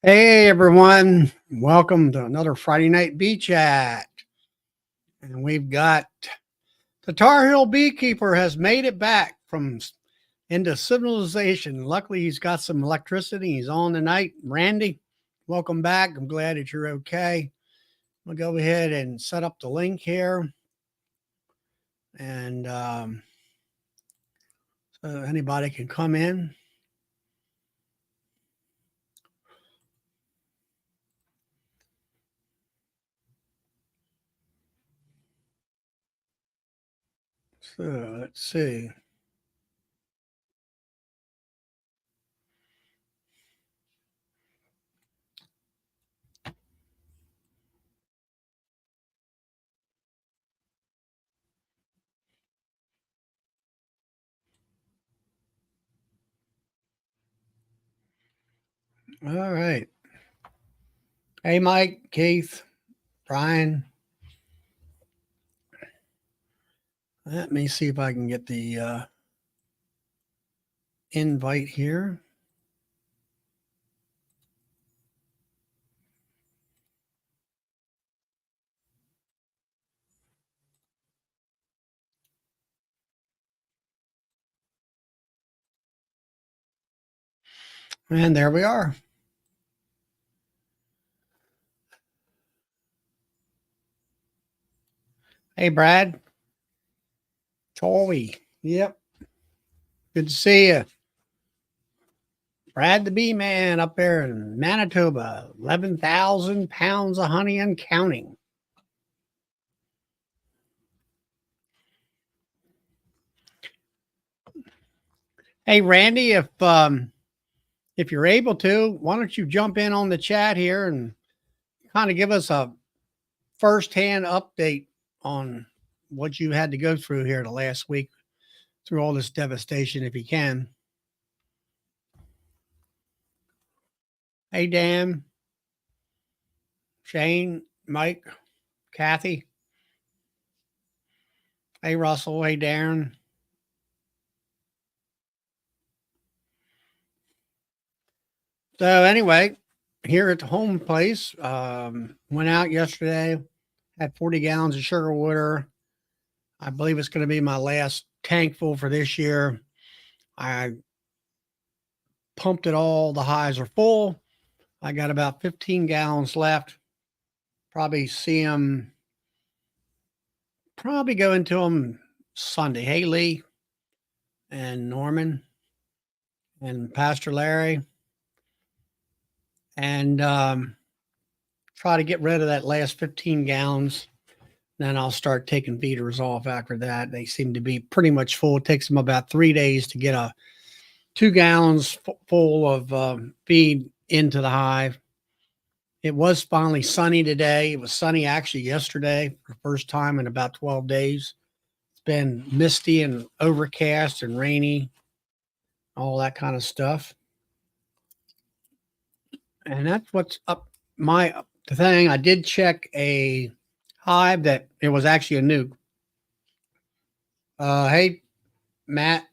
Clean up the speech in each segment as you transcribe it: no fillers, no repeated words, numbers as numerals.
Hey everyone, welcome to another Friday night bee chat. And we've got the Tar Heel beekeeper has made it back from into civilization. Luckily, he's got some electricity. He's on tonight. Randy, welcome back. I'm glad that you're okay. We'll go ahead and set up the link here. And so anybody can come in. So let's see. All right. Hey, Mike, Keith, Brian. Let me see if I can get the invite here. And there we are. Hey, Brad. Toy. Yep. Good to see you. Brad the Bee Man up there in Manitoba. 11,000 pounds of honey and counting. Hey, Randy, if you're able to, why don't you jump in on the chat here and kind of give us a firsthand update on what you had to go through here the last week through all this devastation, if you can. Hey, Dan, Shane, Mike, Kathy. Hey, Russell. Hey, Darren. So anyway, here at the home place, went out yesterday, had 40 gallons of sugar water. I believe it's going to be my last tank full for this year. I pumped it all. The hives are full. I got about 15 gallons left. Probably see them, probably go into them Sunday. Hey, Lee and Norman and Pastor Larry. And try to get rid of that last 15 gallons. Then I'll start taking feeders off after that. They seem to be pretty much full. It takes them about 3 days to get a 2 gallons full of feed into the hive. It was finally sunny today. It was sunny actually yesterday for the first time in about 12 days. It's been misty and overcast and rainy, all that kind of stuff. And that's what's up the thing. I did check a hive that it was actually a nuke. Hey, Matt.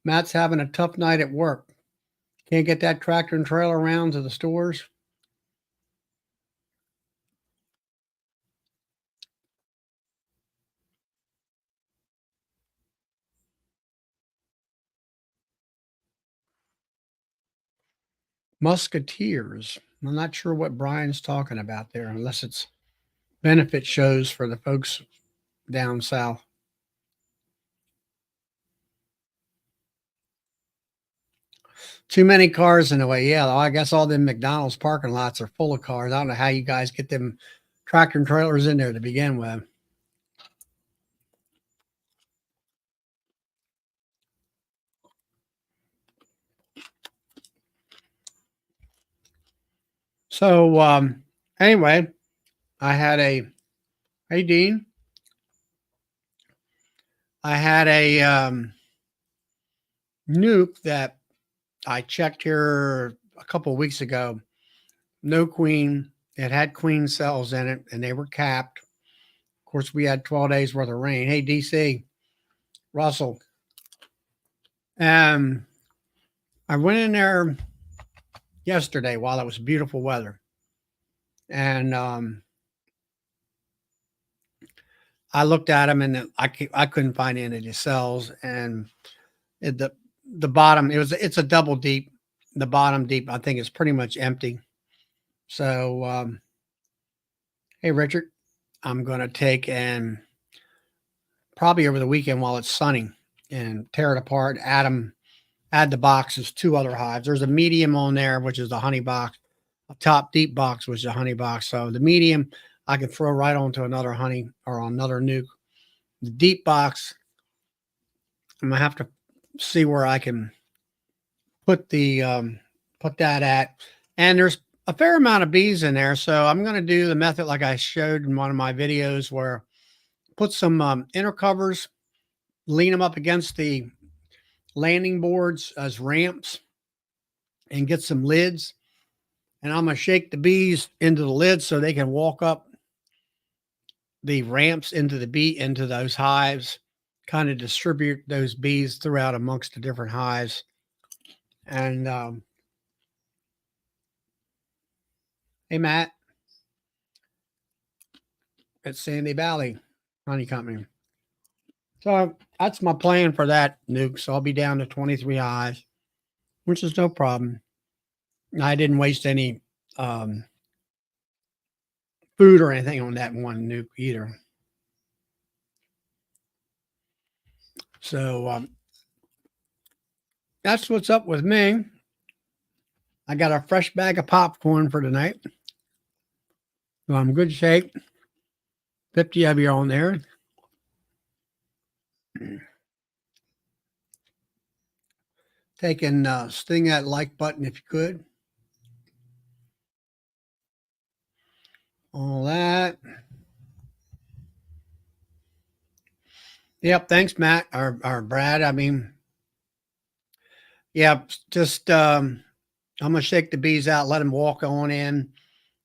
Matt's having a tough night at work. Can't get that tractor and trailer around to the stores. Musketeers. I'm not sure what Brian's talking about there, unless it's benefit shows for the folks down south. Too many cars in the way. Yeah, I guess all them McDonald's parking lots are full of cars. I don't know how you guys get them tractor and trailers in there to begin with. So anyway, I had a hey Dean. I had a nuke that I checked here a couple of weeks ago. No queen. It had queen cells in it, and they were capped. Of course, we had 12 days worth of rain. Hey, DC, Russell. I went in there yesterday while it was beautiful weather, and I looked at them, and I couldn't find any of the cells, and it, the bottom it's a double deep. The bottom deep I think is pretty much empty. So hey Richard, I'm gonna take and probably over the weekend while it's sunny and tear it apart. Add the boxes, two other hives. There's a medium on there, which is the honey box. A top deep box, which is a honey box. So the medium I can throw right onto another honey or another nuke. The deep box, I'm gonna have to see where I can put the put that at. And there's a fair amount of bees in there, so I'm gonna do the method like I showed in one of my videos, where put some inner covers, lean them up against the landing boards as ramps, and get some lids. And I'm gonna shake the bees into the lids so they can walk up the ramps into those hives, kind of distribute those bees throughout amongst the different hives. And hey Matt, at Sandy Valley Honey Company. So that's my plan for that nuke. So I'll be down to 23 hives, which is no problem. I didn't waste any um, food or anything on that one nuke either. So that's what's up with me. I got a fresh bag of popcorn for tonight. So I'm in good shape. 50 of you on there. Take and sting that like button if you could. All that. Yep. Thanks, Matt or Brad. I mean, yeah, just I'm gonna shake the bees out, let them walk on in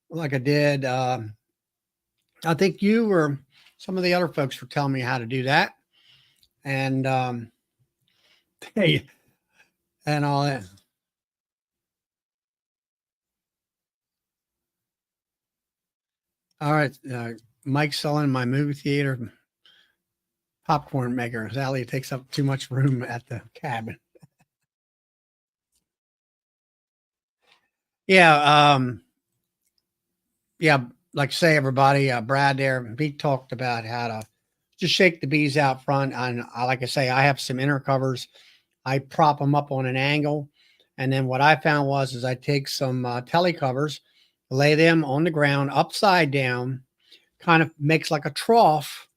like I did. I think you or some of the other folks were telling me how to do that, and hey, and all that. All right, Mike's selling my movie theater popcorn maker. Sally takes up too much room at the cabin. Yeah, yeah, like say everybody, Brad there, he talked about how to just shake the bees out front. And like I say, I have some inner covers. I prop them up on an angle. And then what I found is I take some telly covers, lay them on the ground upside down, kind of makes like a trough.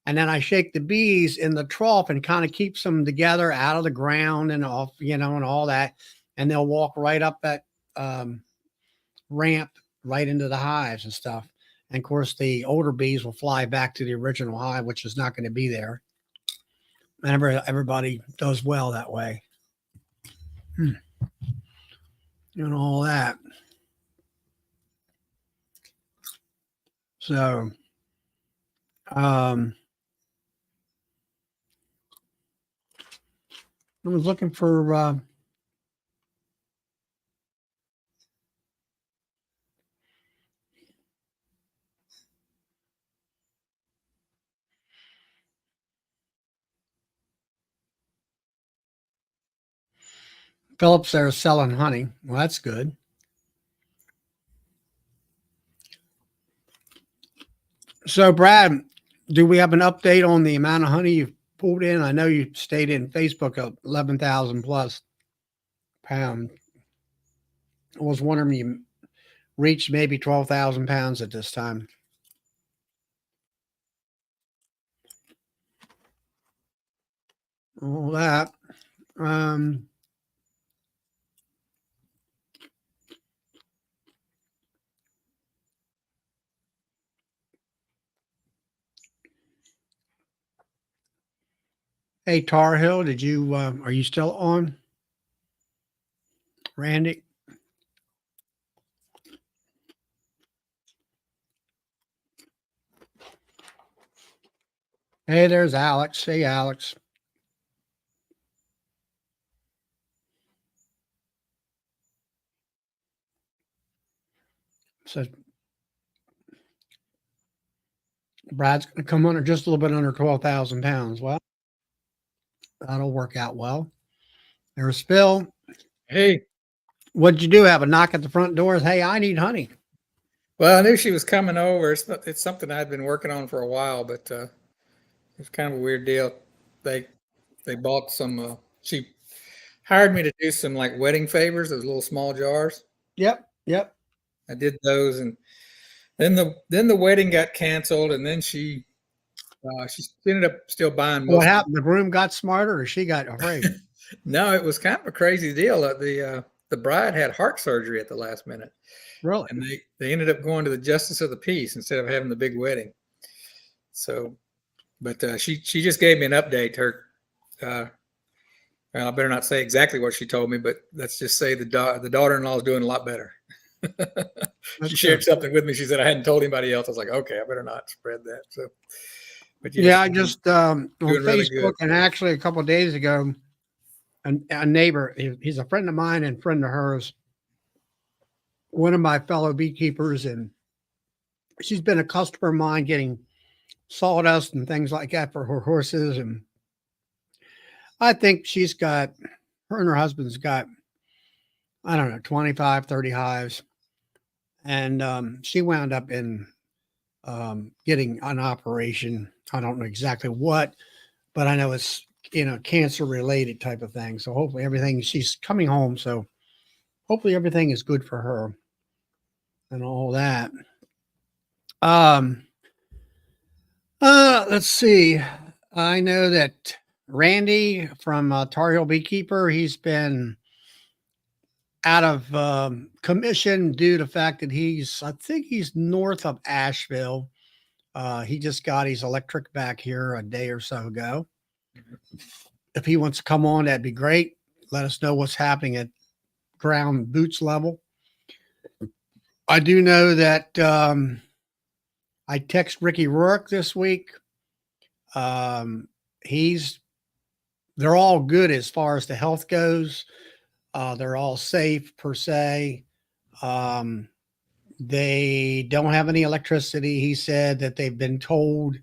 And then I shake the bees in the trough and kind of keeps them together out of the ground and off, and all that. And they'll walk right up that um, ramp right into the hives and stuff. And of course, the older bees will fly back to the original hive, which is not going to be there. And everybody does well that way. And all that. So, I was looking for Phillips there selling honey. Well, that's good. So, Brad, do we have an update on the amount of honey you've pulled in? I know you stated in Facebook 11,000 plus pounds. I was wondering you reached maybe 12,000 pounds at this time. All that. Um, hey, Tar Heel, are you still on? Randy? Hey, there's Alex. Hey, Alex. So Brad's going to come under just a little bit under 12,000 pounds. Well, that'll work out well. There's Phil. Hey, What'd you do? Have a knock at the front doors? Hey, I need honey. well, I knew she was coming over. It's something I'd been working on for a while, but it's kind of a weird deal. They they bought some. She hired me to do some like wedding favors, those little small jars. Yep. Yep. I did those, and then the wedding got canceled, and then she ended up still buying What most. happened? The groom got smarter or she got afraid? No, it was kind of a crazy deal. The bride had heart surgery at the last minute, Really? and they ended up going to the justice of the peace instead of having the big wedding. So, but she just gave me an update. Uh, well, I better not say exactly what she told me, but let's just say the daughter-in-law is doing a lot better. She shared something with me. She said I hadn't told anybody else. I was like, okay, I better not spread that. So, but Yeah, I just on doing really Facebook, good. and actually a couple of days ago, a neighbor, he's a friend of mine and friend of hers, one of my fellow beekeepers, and she's been a customer of mine getting sawdust and things like that for her horses. And I think her and her husband's got, I don't know, 25, 30 hives. And she wound up in getting an operation. I don't know exactly what, but I know it's, cancer related type of thing. So hopefully she's coming home. So hopefully everything is good for her and all that. Let's see. I know that Randy from Tar Heel Beekeeper, he's been out of commission due to the fact that I think he's north of Asheville. He just got his electric back here a day or so ago. If he wants to come on, that'd be great. Let us know what's happening at ground boots level. I do know that I text Ricky Rourke this week. They're all good as far as the health goes. They're all safe per se. They don't have any electricity. He said that they've been told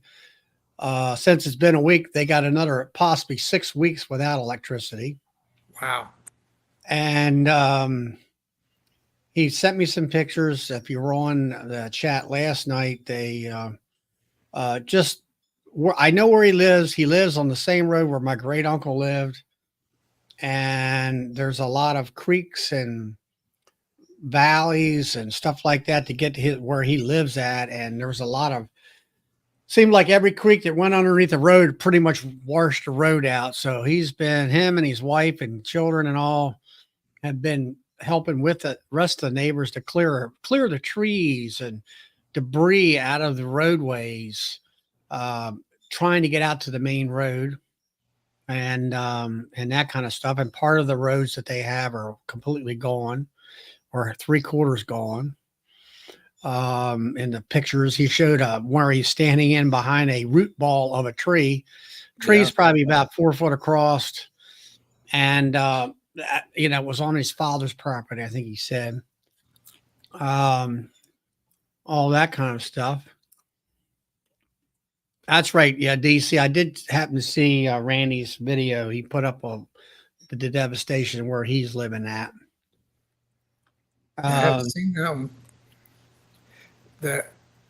since it's been a week, they got another possibly 6 weeks without electricity. Wow. And he sent me some pictures. If you were on the chat last night, they I know where he lives. He lives on the same road where my great uncle lived. And there's a lot of creeks and valleys and stuff like that to get to where he lives at. And there was seemed like every creek that went underneath the road pretty much washed the road out. So him and his wife and children and all have been helping with the rest of the neighbors to clear the trees and debris out of the roadways, trying to get out to the main road and that kind of stuff. And part of the roads that they have are completely gone or 3/4 gone. In the pictures, he showed where he's standing in behind a root ball of a tree. Tree's probably about 4 foot across, and it was on his father's property, I think he said. All that kind of stuff. That's right. Yeah, DC. I did happen to see Randy's video. He put up the devastation where he's living at. I haven't seen that one.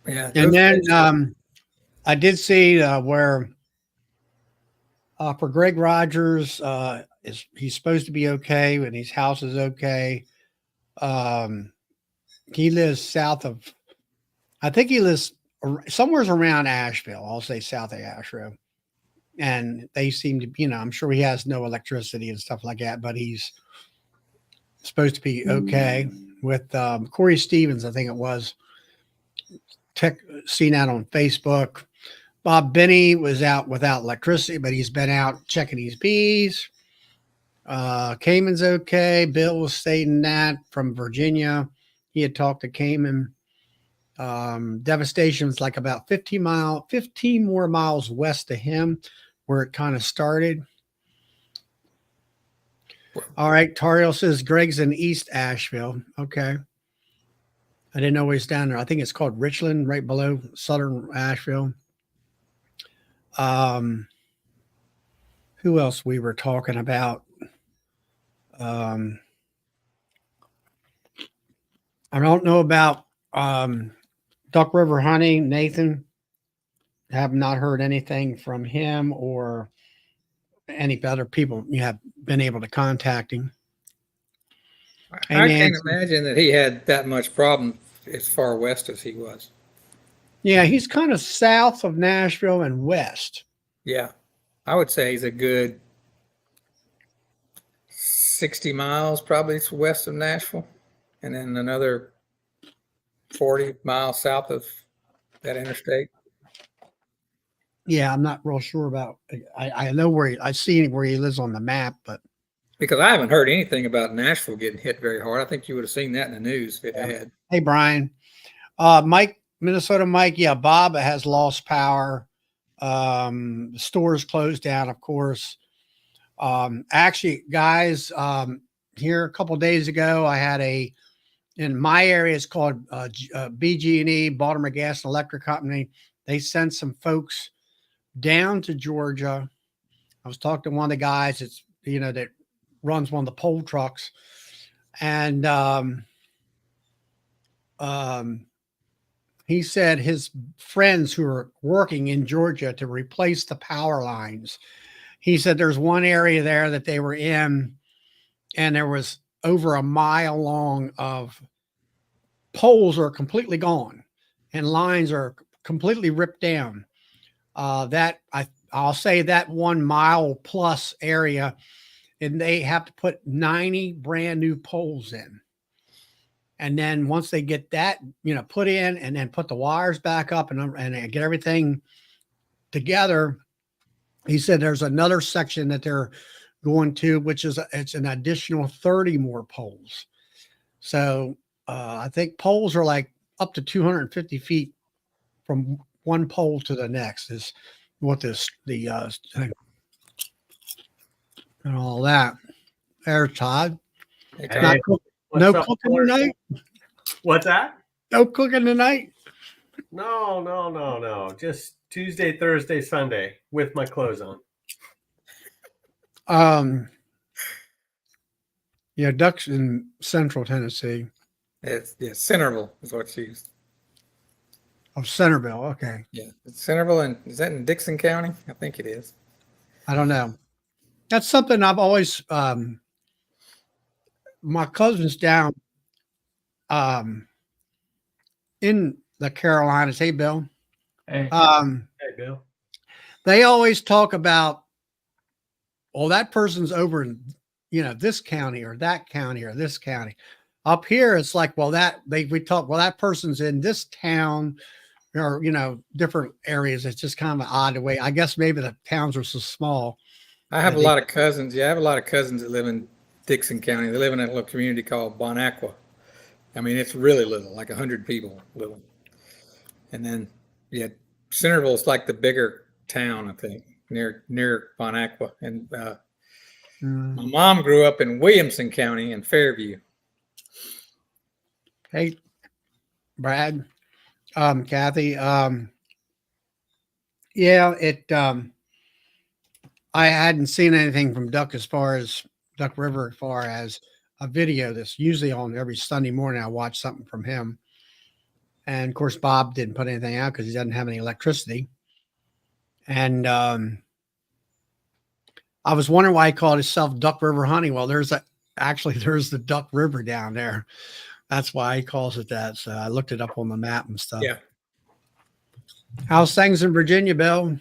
And then I did see where for Greg Rogers, he's supposed to be okay and his house is okay. He lives south of, I think he lives somewhere around Asheville. I'll say south of Asheville. And they seem to, I'm sure he has no electricity and stuff like that, but he's supposed to be okay. With Corey Stevens, I think it was, seen out on Facebook. Bob Benny was out without electricity, but he's been out checking his bees. Cayman's okay. Bill was stating that from Virginia. He had talked to Cayman. Devastation was like about 15 more miles west of him where it kind of started. All right. Tario says Greg's in East Asheville. Okay. I didn't know he was down there. I think it's called Richland, right below Southern Asheville. Who else we were talking about? Um, I don't know about Duck River hunting. Nathan, have not heard anything from him or any other people you have been able to contact him. Hey, I can't Nancy. imagine that he had that much problem as far west as he was. Yeah, he's kind of south of Nashville and west. Yeah, I would say he's a good 60 miles probably west of Nashville, and then another 40 miles south of that interstate. Yeah, I'm not real sure about. I know where I see where he lives on the map, but Because I haven't heard anything about Nashville getting hit very hard. I think you would have seen that in the news if it had. hey, Brian, Mike, Minnesota Mike. Yeah, Bob has lost power. The store's closed down, of course. Actually, guys, here a couple days ago, I had in my area, it's called BG&E, Baltimore Gas and Electric Company. They sent some folks down to Georgia. I was talking to one of the guys that's, that runs one of the pole trucks. And he said his friends who are working in Georgia to replace the power lines, he said there's one area there that they were in, and there was over a mile long of poles are completely gone and lines are completely ripped down. I'll say that 1 mile plus area, and they have to put 90 brand new poles in. And then once they get that, put in and then put the wires back up and get everything together, he said there's another section that they're going to, which is it's an additional 30 more poles. So I think poles are like up to 250 feet from one pole to the next is what the thing and all that. There's Todd. Hey, No cooking tonight. What's that? No cooking tonight. No. Just Tuesday, Thursday, Sunday with my clothes on. Yeah, ducks in Central Tennessee. Centerville is what she used. Of Centerville. Okay. Yeah, it's Centerville, and is that in Dixon County? I think it is. I don't know. That's something I've always. My cousin's down in the Carolinas. Hey, Bill. Hey, hey, Bill. They always talk about, well, that person's over in, this county or that county or this county. Up here, it's like, well, we talk, well, that person's in this town or, different areas. It's just kind of an odd way. I guess maybe the towns are so small. I have a lot of cousins. Yeah, I have a lot of cousins that live in Dixon County. They live in a little community called Bonacqua. I mean, it's really little, like 100 people little. And then, yeah, Centerville's like the bigger town, I think, near Bonacqua. And my mom grew up in Williamson County in Fairview. Hey, Brad, Kathy, yeah, I hadn't seen anything from Duck River as far as a video that's usually on every Sunday morning. I watch something from him. And of course, Bob didn't put anything out because he doesn't have any electricity. And I was wondering why he called himself Duck River Hunting. Well, there's the Duck River down there. That's why he calls it that. So I looked it up on the map and stuff. Yeah. How's things in Virginia, Bill?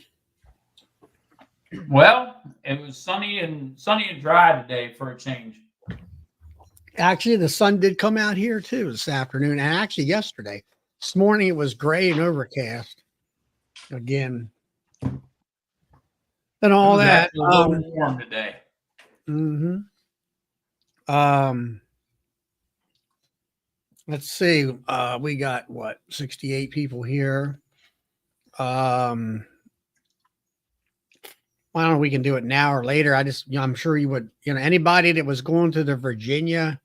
Well, it was sunny and dry today for a change. Actually, the sun did come out here too this afternoon, and actually yesterday. This morning it was gray and overcast again. And all that. A little warm today. Let's see. We got 68 people here. Why don't we can do it now or later? I'm sure you would, anybody that was going to the Virginia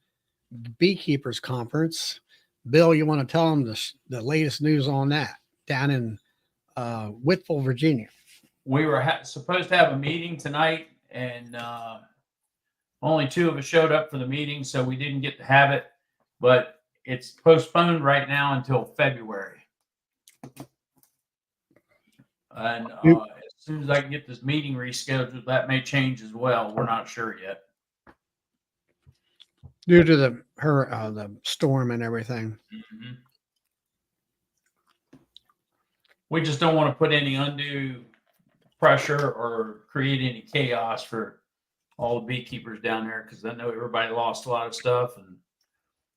Beekeepers Conference, Bill, you want to tell them the latest news on that down in Whitville, Virginia? We were supposed to have a meeting tonight, and only 2 of us showed up for the meeting, so we didn't get to have it. But it's postponed right now until February. And as soon as I can get this meeting rescheduled, that may change as well. We're not sure yet. Due to the storm and everything. Mm-hmm. We just don't want to put any undue pressure or create any chaos for all the beekeepers down there, because I know everybody lost a lot of stuff and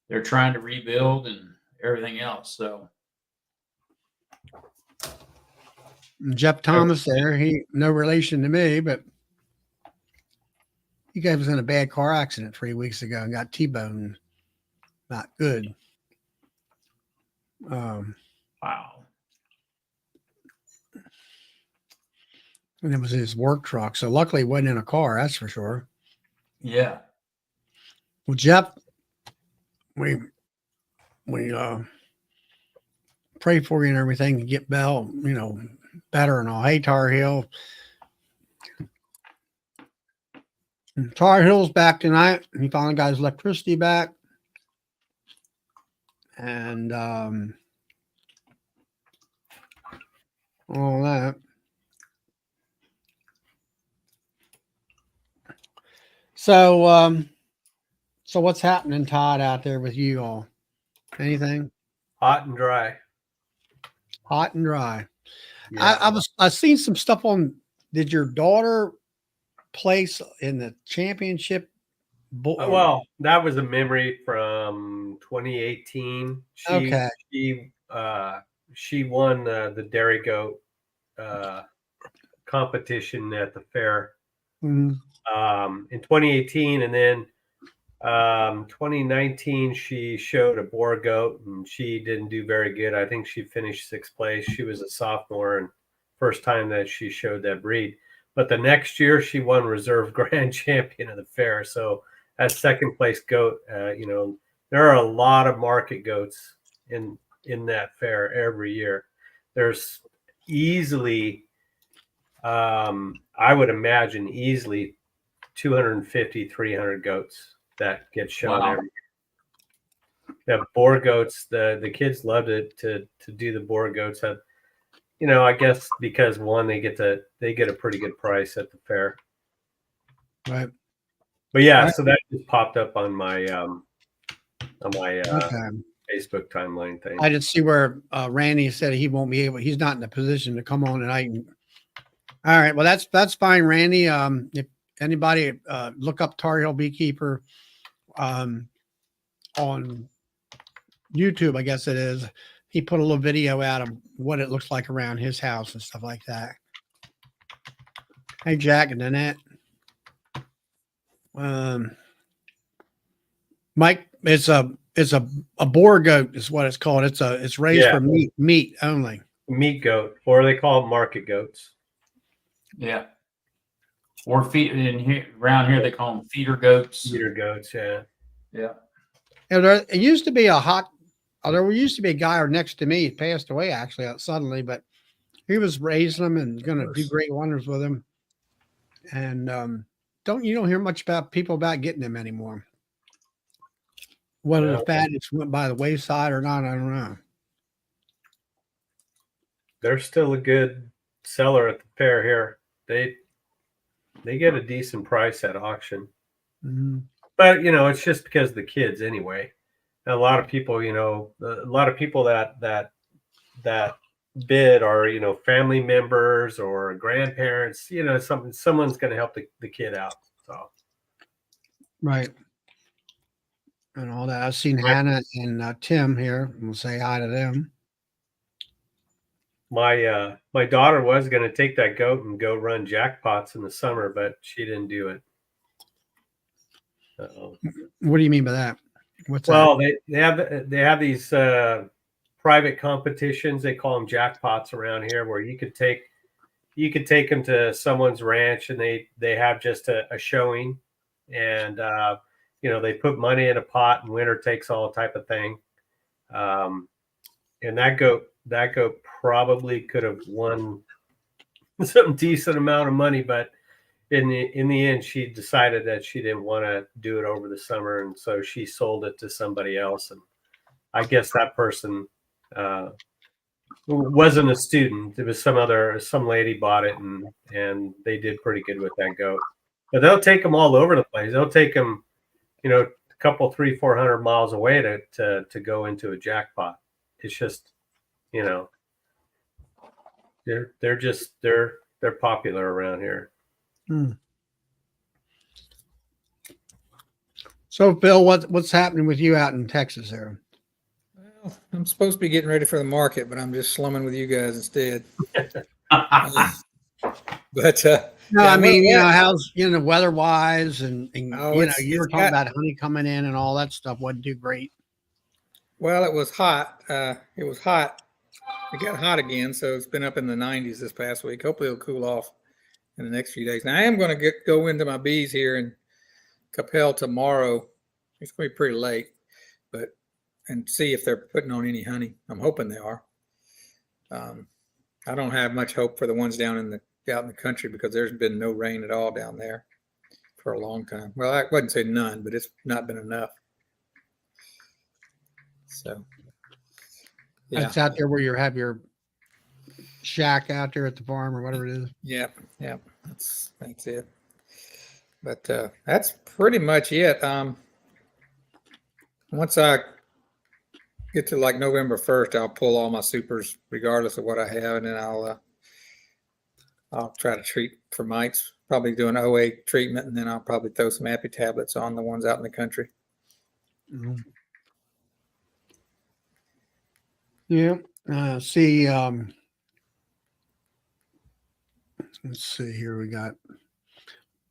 they're trying to rebuild and everything else. So Jeff Thomas there, he no relation to me, but he guy was in a bad car accident 3 weeks ago and got T-boned. Not good. wow. And it was his work truck. So luckily he wasn't in a car, that's for sure. Yeah. Well, Jeff, we pray for you and everything to get Bell, better and all. Hey, Tar Heel. And Tar Heel's back tonight. He finally got his electricity back. And all that. So what's happening, Todd, out there with you all? Anything? Hot and dry. Hot and dry. Yeah. I seen some stuff on. Did your daughter place in the championship? Well, that was a memory from 2018. Okay. She won the dairy goat competition at the fair in 2018, and then 2019 she showed a boar goat and she didn't do very good. I think she finished 6th place. She was a sophomore and first time that she showed that breed. But the next year she won reserve grand champion of the fair. So as 2nd place goat, there are a lot of market goats in that fair every year. There's easily, I would imagine easily 250, 300 goats that get shown every year. The boar goats, the kids loved it to do the boar goats. I guess because one, they get a pretty good price at the fair. Right. But yeah, Right. so that just popped up on my Okay. Facebook timeline thing. I did see where Randy said he won't be able. He's not in a position to come on tonight. All right. Well, that's fine, Randy. If anybody look up Tar Heel Beekeeper on YouTube, I guess it is. He put a little video out of what it looks like around his house and stuff like that. Hey, Jack and Nanette. Mike, it's a boar goat is what it's called. It's raised for meat only. Meat goat, or they call them market goats. Yeah. Or around here they call them feeder goats. Feeder goats, yeah. Yeah. And there used to be there used to be a guy next to me. He passed away actually suddenly, but he was raising them and going to do great wonders with them. And you don't hear much about people about getting them anymore. Whether the fat just went by the wayside or not, I don't know. They're still a good seller at the fair here. They get a decent price at auction. Mm-hmm. But it's just because of the kids anyway. And a lot of people, that bid are family members or grandparents. Someone's going to help the kid out. So right. And all that. I've seen Hannah and Tim here. We'll say hi to them. My daughter was going to take that goat and go run jackpots in the summer, but she didn't do it. Uh-oh. What do you mean by that? Well, they have these private competitions. They call them jackpots around here, where you could take them to someone's ranch and they have just a showing, and they put money in a pot and winner takes all type of thing. And that goat probably could have won some decent amount of money, but in the end, she decided that she didn't want to do it over the summer, and so she sold it to somebody else. And I guess that person wasn't a student. It was some lady bought it, and they did pretty good with that goat. But they'll take them all over the place. They'll take them, a couple 300-400 miles away to go into a jackpot. It's just, they're popular around here. So, Bill, what's happening with you out in Texas there? Well, I'm supposed to be getting ready for the market, but I'm just slumming with you guys instead. But No, yeah, I mean, well, how's weather wise, and Oh, you were talking about honey coming in and all that stuff. Wasn't too great. well, it was hot. It was hot. It got hot again, so it's been up in the 90s this past week. Hopefully, it'll cool off in the next few days. Now, I am going to go into my bees here in Capel tomorrow. It's going to be pretty late, and see if they're putting on any honey. I'm hoping they are. I don't have much hope for the ones out in the country because there's been no rain at all down there for a long time. Well, I wouldn't say none, but it's not been enough. So, yeah. That's out there where you have your shack out there at the farm or whatever it is. Yep. That's it. But that's pretty much it. Once I get to like November 1st, I'll pull all my supers regardless of what I have, and then I'll try to treat for mites. Probably do an OA treatment, and then I'll probably throw some Appy tablets on the ones out in the country. Mm-hmm. Yeah. See. Let's see here. We got.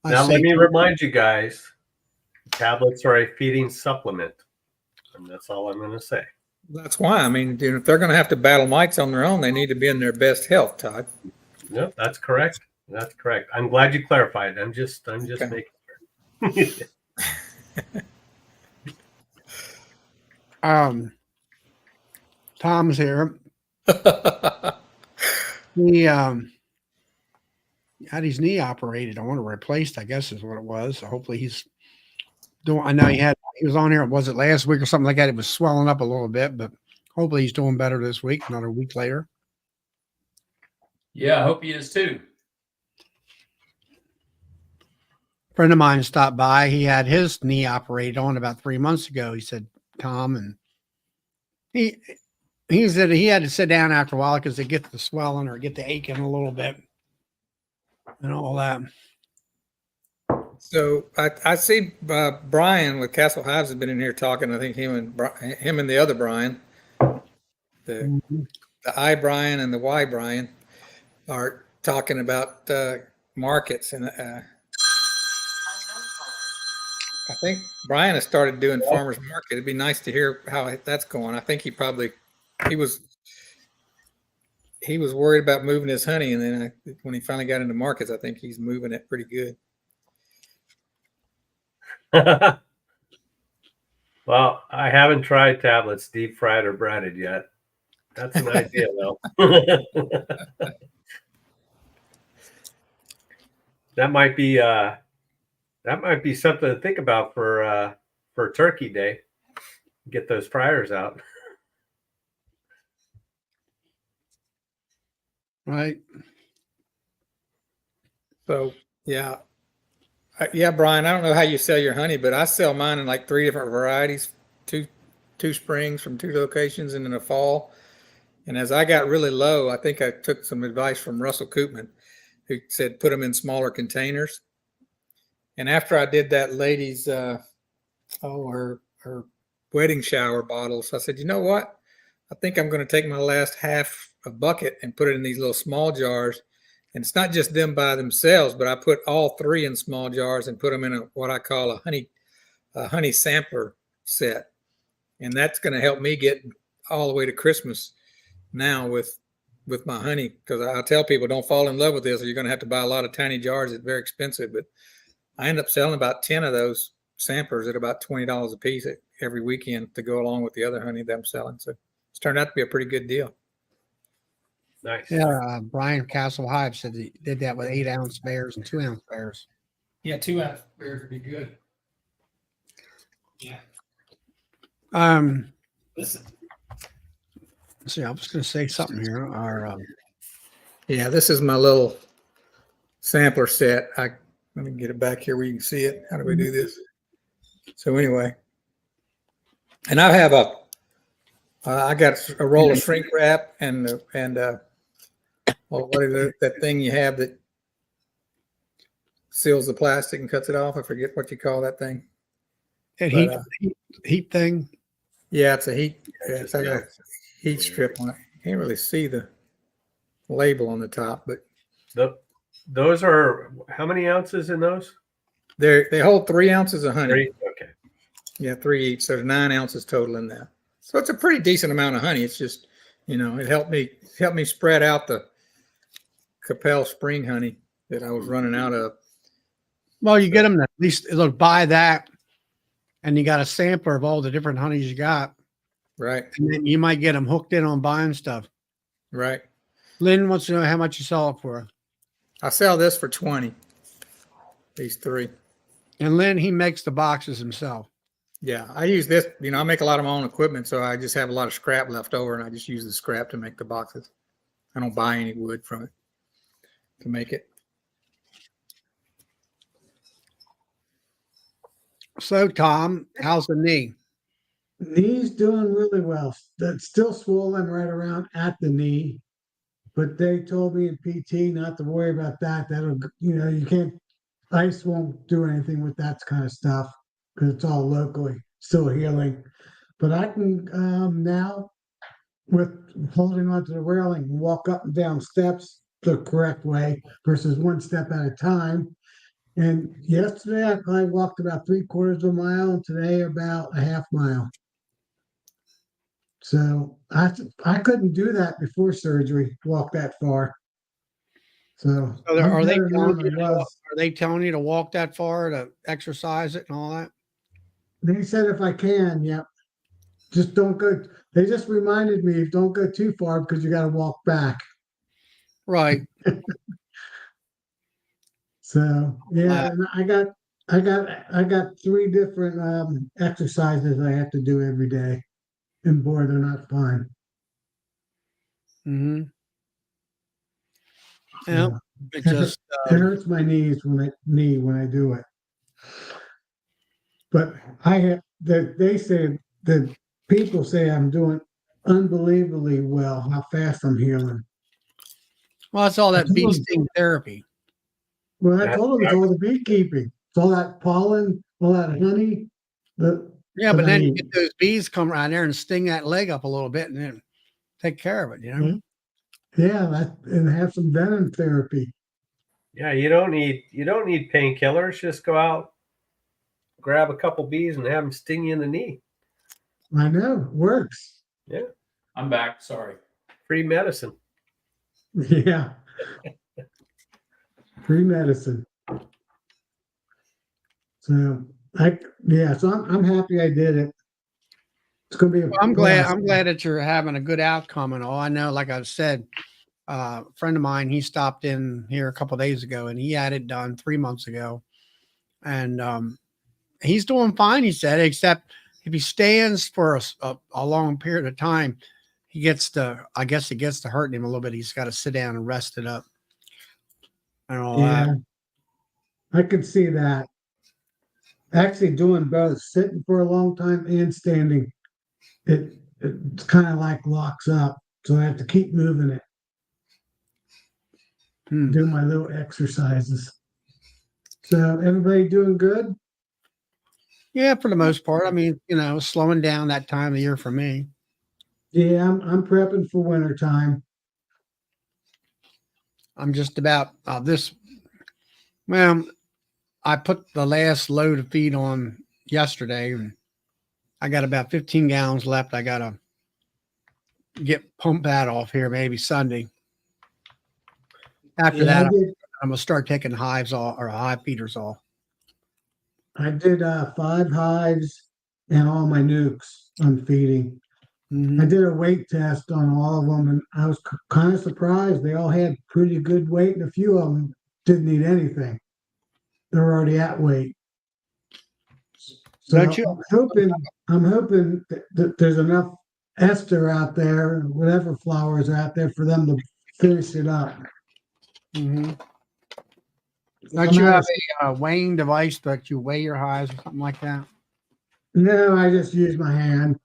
Now, let me remind you guys, tablets are a feeding supplement, and that's all I'm going to say. That's why. I mean, if they're going to have to battle mites on their own, they need to be in their best health, Todd. No, that's correct. That's correct. I'm glad you clarified. I'm just making sure. Tom's here. He had his knee operated. I want to replaced, I guess is what it was. So hopefully he's doing. I know he was on here. Was it last week or something like that? It was swelling up a little bit, but hopefully he's doing better this week. Another week later. Yeah, I hope he is too. Friend of mine stopped by. He had his knee operated on about 3 months ago. He said, Tom, and he said he had to sit down after a while because they get the swelling or get the aching a little bit and all that. So I see Brian with Castle Hives has been in here talking. I think him and the other Brian, the I Brian and the Y Brian, are talking about markets, and I think Brian has started doing farmers market. It'd be nice to hear how that's going. I think he was worried about moving his honey, and then when he finally got into markets, I think he's moving it pretty good. Well, I haven't tried tablets deep fried or breaded yet. That's an idea, though. That might be something to think about for Turkey Day. Get those fryers out. Right. So yeah, Brian. I don't know how you sell your honey, but I sell mine in like 3 different varieties, two springs from 2 locations, and in the fall. And as I got really low, I think I took some advice from Russell Koopman, who said put them in smaller containers. And after I did that lady's her wedding shower bottles, I said, you know what? I think I'm going to take my last half a bucket and put it in these little small jars. And it's not just them by themselves, but I put all 3 in small jars and put them in what I call a honey sampler set. And that's going to help me get all the way to Christmas now with my honey, because I tell people don't fall in love with this, or you're going to have to buy a lot of tiny jars. It's very expensive, but I end up selling about 10 of those samplers at about $20 a piece every weekend to go along with the other honey that I'm selling. So it's turned out to be a pretty good deal. Nice. Yeah, Brian Castle Hive said he did that with 8-ounce bears and 2-ounce bears. Yeah, 2-ounce bears would be good. Yeah. Let's see, I was going to say something here. Yeah, this is my little sampler set. Let me get it back here where you can see it. How do we do this? So anyway, and I have I got a roll of shrink wrap and what is that thing you have that seals the plastic and cuts it off? I forget what you call that thing. That But, heat thing. Yeah, it's a heat. Yeah, it's like a heat strip on it. You can't really see the label on the top, but Those are how many ounces in those? they hold 3 ounces of honey. 3? Okay. Yeah, 3 each. So there's 9 ounces total in there. So it's a pretty decent amount of honey. It's just, it helped me spread out the Capel spring honey that I was running out of. Well, you get them to at least look, buy that, and you got a sampler of all the different honeys you got. Right. And then you might get them hooked in on buying stuff. Right. Lynn wants to know how much you sell it for. I sell this for 20. These 3. And Lynn, he makes the boxes himself. Yeah, I use this. I make a lot of my own equipment, so I just have a lot of scrap left over, and I just use the scrap to make the boxes. I don't buy any wood from it to make it. So, Tom, how's the knee? Knee's doing really well. That's still swollen right around at the knee, but they told me in PT not to worry about that. That'll, you can't, ice won't do anything with that kind of stuff because it's all locally, still healing. But I can now, with holding onto the railing, walk up and down steps the correct way versus one step at a time. And yesterday I probably walked about 3/4 of a mile, and today about a half mile. So I couldn't do that before surgery, walk that far. So Are I'm they better now telling than you I to, was. are they telling you to walk that far to exercise it and all that? They said if I can, yep. Just don't go. They just reminded me, don't go too far because you got to walk back. Right. So yeah, and I got 3 different exercises I have to do every day, and boy, they're not fun. Mm-hmm. Yeah. So, It just it hurts my knees when I do it. But they say that people say I'm doing unbelievably well, how fast I'm healing. well, it's all I that told bee them- sting therapy. Well, I told them it's all the beekeeping. It's all that pollen, all that honey. Yeah, but I then you mean- get those bees come around there and sting that leg up a little bit, and then take care of it. Yeah, and have some venom therapy. Yeah, you don't need painkillers. Just go out, grab a couple bees, and have them sting you in the knee. I know, it works. Yeah, I'm back. Sorry. free medicine. Yeah. Free medicine. So so I'm happy I did it. It's gonna be I'm glad that you're having a good outcome and all. I know, like I've said, a friend of mine, he stopped in here a couple of days ago and he had it done 3 months ago. And he's doing fine, he said, except if he stands for a long period of time, I guess it gets to hurting him a little bit. He's got to sit down and rest it up. And all Yeah, that. I could see that. Actually doing both, sitting for a long time and standing. It's kind of like locks up. So I have to keep moving it. Do my little exercises. So everybody doing good? Yeah, for the most part. I mean, slowing down that time of year for me. Yeah, I'm prepping for winter time. I'm just about well, I put the last load of feed on yesterday and I got about 15 gallons left. I got to pump that off here maybe Sunday. After that, I'm going to start taking hives off or hive feeders off. I did 5 hives and all my nukes I'm feeding. I Mhm. did a weight test on all of them, and I was kind of surprised. They all had pretty good weight, and a few of them didn't need anything. They're already at weight. So Don't you? I'm hoping that there's enough ester out there, whatever flowers are out there, for them to finish it up. Mhm. I'm Don't you not have a- a weighing device that you weigh your hives or something like that? No, I just use my hand.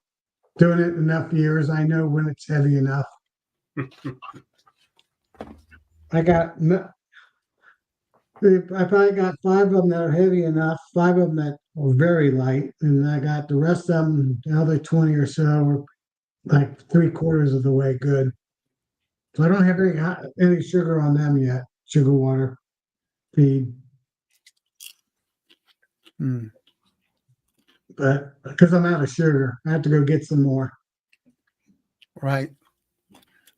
Doing it enough years, I know when it's heavy enough. I got I probably got 5 of them that are heavy enough, 5 of them that are very light, and I got the rest of them, the other 20 or so, are like 3/4 of the way good. So I don't have any sugar on them yet. Sugar water feed, Hmm. but because I'm out of sugar, I have to go get some more. Right.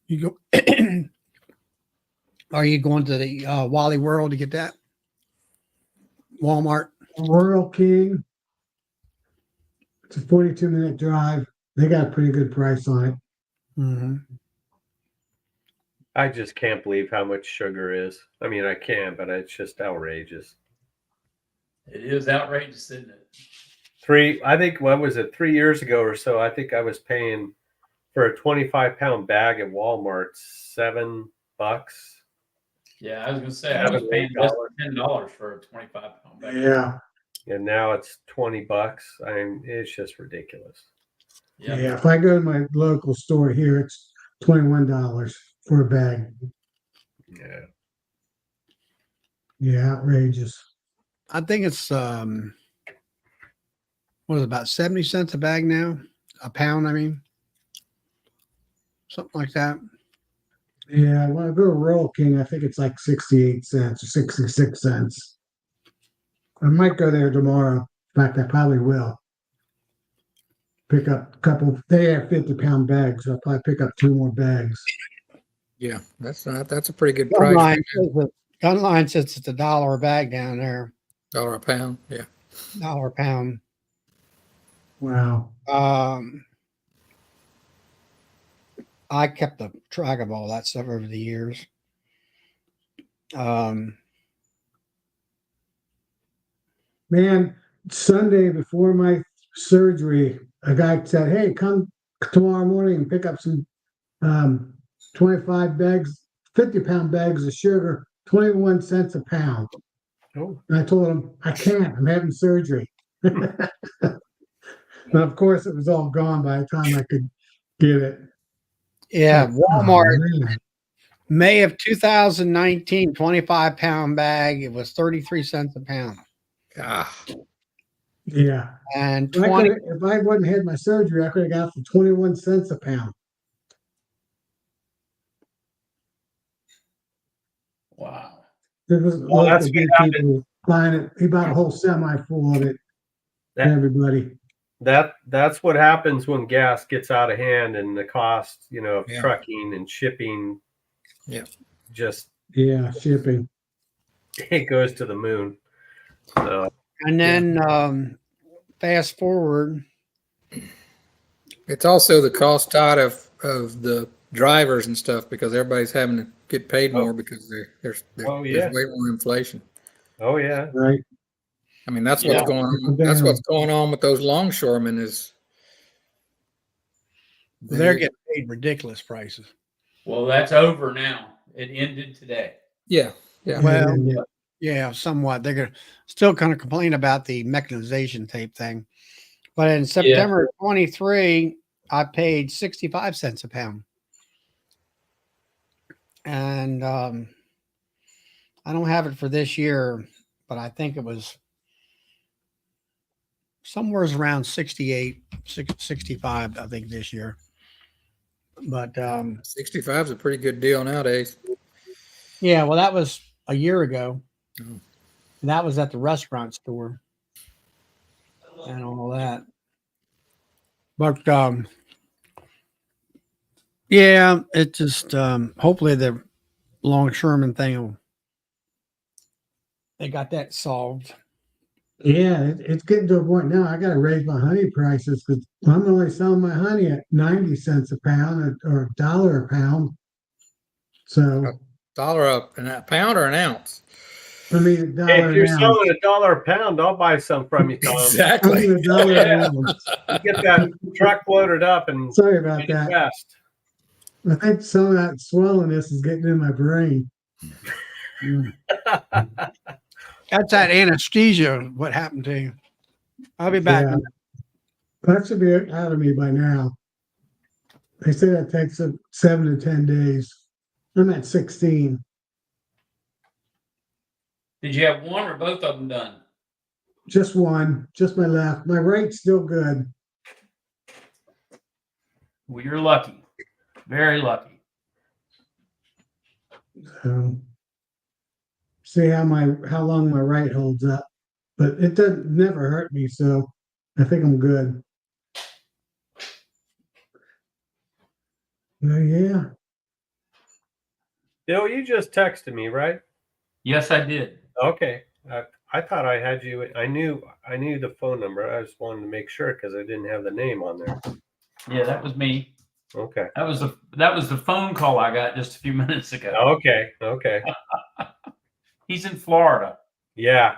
You go. Are you going to the Wally World to get that? Walmart. Royal King, it's a 42-minute drive. They got a pretty good price on it. Hmm. I just can't believe how much sugar is. I mean, I can, but it's just outrageous. It is outrageous, isn't it? I think, what was it, 3 years ago or so? I think I was paying for a 25-pound bag at Walmart $7. Yeah, I was gonna say I was paying less than $10 for a 25-pound bag. Yeah, And now it's $20. I mean, it's just ridiculous. Yeah. yeah. If I go to my local store here, it's $21 for a bag. Yeah. Yeah, outrageous. I think it's what is it, about 70 cents a bag now? A pound, I mean. Something like that. Yeah, when I go to Royal King, I think it's like 68 cents or 66 cents. I might go there tomorrow. In fact, I probably will. Pick up a couple. They have 50-pound bags, so I'll probably pick up 2 more bags. Yeah, that's a pretty good Gun price. line says gun line says it's $1 a bag down there, $1 a pound. Yeah. $1 a pound. Wow. I kept a track of all that stuff over the years. Um, Man, Sunday before my surgery, a guy said, "Hey, come tomorrow morning and pick up some 25 bags, 50-pound bags of sugar, 21 cents a pound." Oh. And I told him, "I can't. I'm having surgery." But of course, it was all gone by the time I could get it. yeah, Like, Walmart, oh, man. May of 2019, 25-pound bag. It was 33 cents a pound. Ah, Yeah. And If I 20, wouldn't had my surgery, I could have got for 21 cents a pound. Wow. There was Well, that's local what happened. beekeeper buying it. He bought a whole semi full of it for That, everybody. that's what happens when gas gets out of hand and the cost, of Yeah. trucking and shipping. Yeah. Just Yeah, shipping. it goes to the moon. So and then fast forward. it's also the cost, Todd, of the drivers and stuff, because everybody's having to get paid more because there's yeah. way more inflation. Oh yeah. Right. I mean, that's Yeah. what's going on. Down. That's what's going on with those longshoremen is They're getting paid ridiculous prices. Well, that's over now. It ended today. yeah, yeah. Well, Yeah. yeah, somewhat. They're gonna still kind of complain about the mechanization tape thing. But in September 23, I paid 65 cents a pound. And I don't have it for this year, but I think it was somewhere around 68, 65, I think this year. But 65 is a pretty good deal nowadays. yeah, well, that was a year ago. Oh. And that was at the restaurant store and all that. But yeah, it just hopefully the longshoreman thing they got that solved. Yeah, it's getting to a point now. I got to raise my honey prices because I'm only selling my honey at 90 cents a pound or a dollar a pound. So, Dollar up and a pound or an ounce. I mean, a Hey, dollar if you're an ounce. selling $1 a pound, I'll buy some from you, Tom. I Exactly. mean, a dollar an Yeah. ounce. You get that truck loaded up and Sorry about that. fast. I think some of that swollenness is getting in my brain. That's that anesthesia. What happened to you? I'll be back. Yeah. That should be out of me by now. They say that takes 7 to 10 days. I'm at 16. Did you have one or both of them done? Just one, just my left. My right's still good. Well, you're lucky. Very lucky. So see how long my right holds up. But it doesn't never hurt me, so I think I'm good. Yeah. Bill, you just texted me, right? Yes, I did. Okay. I thought I had you. I knew the phone number. I just wanted to make sure because I didn't have the name on there. Yeah, that was me. Okay. That was the phone call I got just a few minutes ago. Okay. Okay. He's in Florida. Yeah.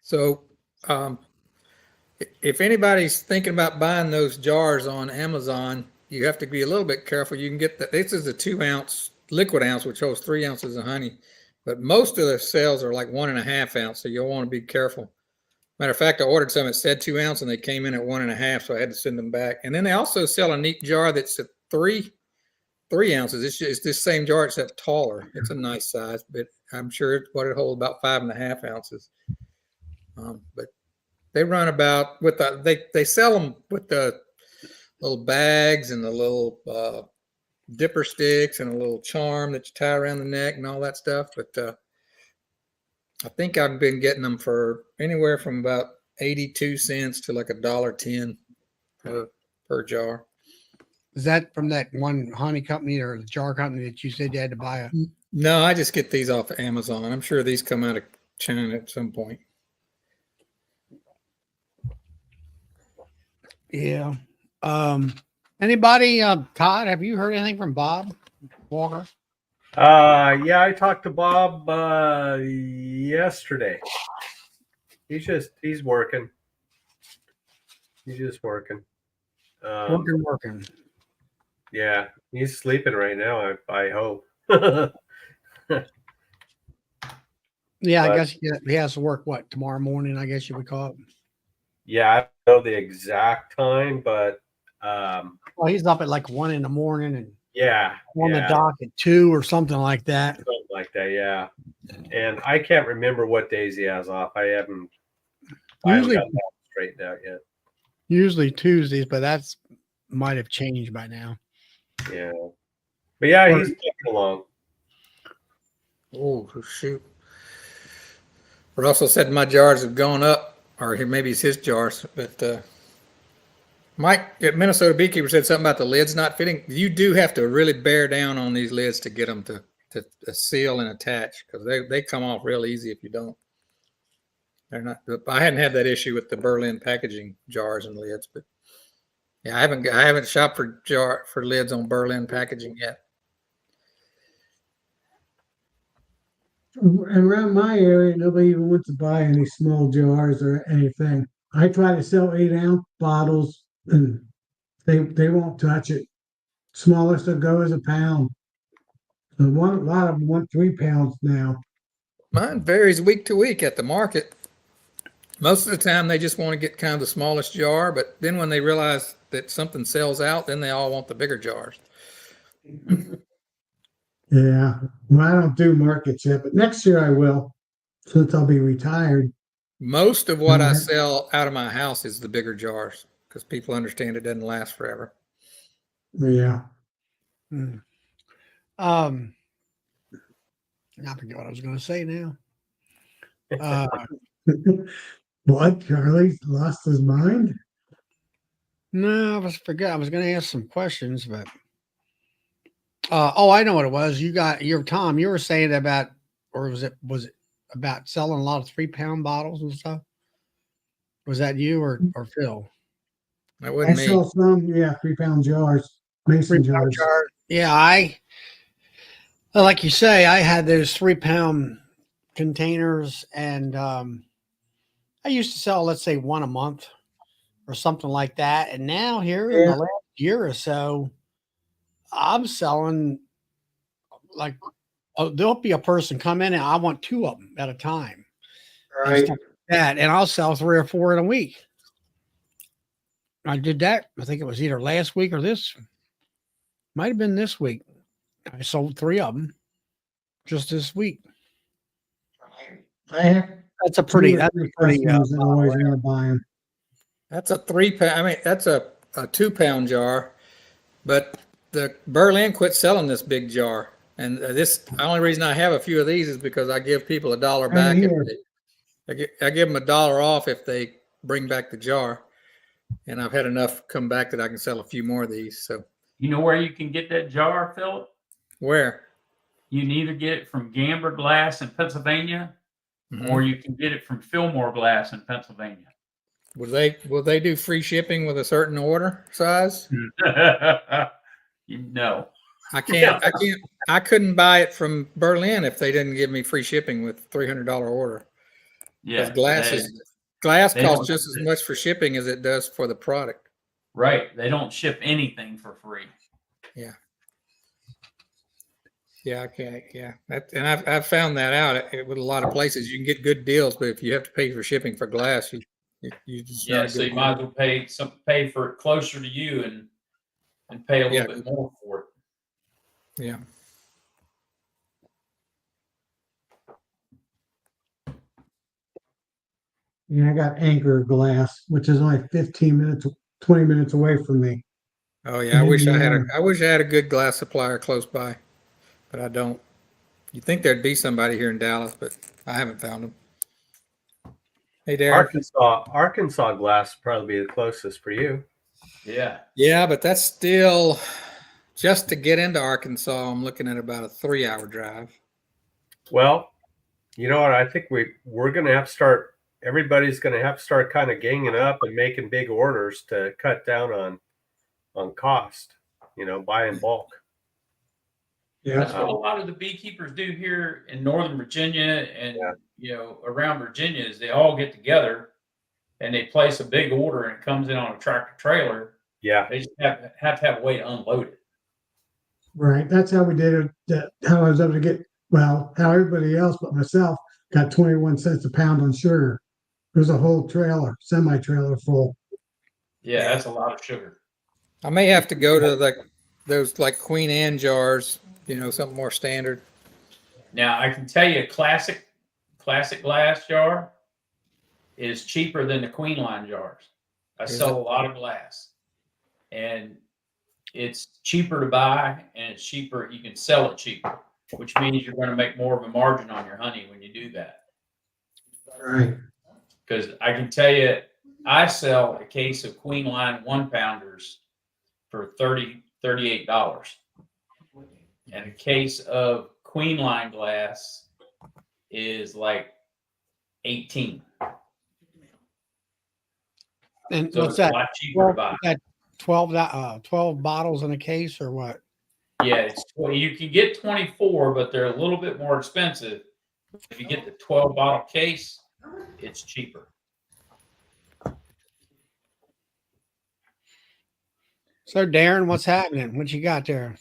So, if anybody's thinking about buying those jars on Amazon, you have to be a little bit careful. You can get that. This is a 2-ounce liquid ounce, which holds 3 ounces of honey, but most of the sales are like 1.5 ounce. So you'll want to be careful. Matter of fact, I ordered some that said 2 ounce and they came in at 1.5, so I had to send them back. And then they also sell a neat jar that's at 3 ounces. It's this same jar except taller. It's a nice size, but I'm sure it holds about 5.5 ounces. But they run about with they sell them with the little bags and the little dipper sticks and a little charm that you tie around the neck and all that stuff. But I think I've been getting them for anywhere from about 82 cents to like $1.10 per jar. Is that from that one honey company or the jar company that you said you had to buy a? No, I just get these off of Amazon. I'm sure these come out of China at some point. Yeah. Anybody, Todd, have you heard anything from Bob Walker? Yeah, I talked to Bob yesterday. He's working. He's just working. Working. Yeah, he's sleeping right now. I hope. Yeah, But- I guess he has to work tomorrow morning, I guess you would call it. Yeah, I don't know the exact time, but Well, he's up at like 1 a.m. and yeah, on the dock at 2 or something like that. something like that. Yeah, and I can't remember what days he has off. I haven't Usually, got that straightened out yet. usually Tuesdays, but that's might have changed by now. Yeah, but yeah, he's taking along. Oh, shoot. Russell said my jars have gone up, or maybe it's his jars, but Mike at Minnesota Beekeeper said something about the lids not fitting. You do have to really bear down on these lids to get them to seal and attach, because they come off real easy if you don't. They're not. I hadn't had that issue with the Berlin packaging jars and lids, but yeah, I haven't shopped for lids on Berlin packaging yet. Around my area, nobody even wants to buy any small jars or anything. I try to sell 8-ounce bottles, and they won't touch it. Smallest will go is a pound. So a lot of them want 3 pounds now. Mine varies week to week at the market. Most of the time, they just want to get kind of the smallest jar, but then when they realize that something sells out, then they all want the bigger jars. Yeah. Well, I don't do markets yet, but next year I will, since I'll be retired. Most of what I Mhm. sell out of my house is the bigger jars, because people understand it doesn't last forever. Yeah. I forget what I was going to say now. Uh, What, Charlie lost his mind? no, I was going to ask some questions, but oh, I know what it was. Tom. You were saying about, or was it about selling a lot of 3-pound bottles and stuff? Was that you or Phil? That I wasn't me. sell some, yeah, 3-pound jars, mason 3-pound jars. jar. Yeah, like you say, I had those 3-pound containers, and I used to sell, let's say, one a month or something like that. And now here in Yeah. the last year or so, I'm selling like there'll be a person come in and I want 2 of them at a time and Right. stuff like that, and I'll sell 3 or 4 in a week. I did that. I think it was either last week or this. Might have been this week. I sold 3 of them just this week. I have That's a two pretty. or That's three a pretty. customers that always want to buy them. That's a 3-pound. I mean, that's a 2-pound jar, but the Berlin quit selling this big jar. And the only reason I have a few of these is because I give people $1 Right back. here. I give them $1 off if they bring back the jar. And I've had enough come back that I can sell a few more of these. So You know where you can get that jar, Philip? where? You can either get it from Gamber Glass in Pennsylvania, Mhm. or you can get it from Fillmore Glass in Pennsylvania. Will they do free shipping with a certain order size? No. I couldn't buy it from Berlin if they didn't give me free shipping with $300 order. Yeah. Because glass they costs don't- just as much for shipping as it does for the product. Right. They don't ship anything for free. Yeah, okay, yeah. And I've found that out with a lot of places. You can get good deals, but if you have to pay for shipping for glass, you just Yeah. not a So good you might as deal. well pay for it closer to you and pay a little Yeah. bit more for it. Yeah. Yeah, I got Anchor Glass, which is only 15 minutes, 20 minutes away from me. Oh yeah, In Indiana. I wish I had a good glass supplier close by, but I don't. You'd think there'd be somebody here in Dallas, but I haven't found them. Hey, Derek. Arkansas glass would probably be the closest for you. Yeah. Yeah, but that's still just to get into Arkansas. I'm looking at about a 3-hour drive. Well, you know what? I think we're going to have to start. Everybody's going to have to start kind of ganging up and making big orders to cut down on cost. Buy in bulk. That's Yeah. what a lot of the beekeepers do here in Northern Virginia and Yeah. around Virginia is they all get together and they place a big order and it comes in on a tractor trailer. Yeah. They just have to have a way to unload it. Right. That's how we did it. How I was able to get, well, how everybody else but myself got 21 cents a pound on sugar. It was a whole trailer, semi-trailer full. Yeah, that's a lot of sugar. I may have to go to those Queen Anne jars, something more standard. Now I can tell you, a classic glass jar is cheaper than the Queen line jars. I Is sell it? a lot of glass, and it's cheaper to buy, and it's cheaper. You can sell it cheaper, which means you're going to make more of a margin on your honey when you do that. Right. Because I can tell you, I sell a case of Queen Line 1-pounders for $38, and a case of Queen Line glass is like 18. And So what's it's a that? lot cheaper to buy. That 12 bottles in a case or what? Yeah, you can get 24, but they're a little bit more expensive. If you get the 12-bottle case, it's cheaper. So Darren, what's happening? What you got there?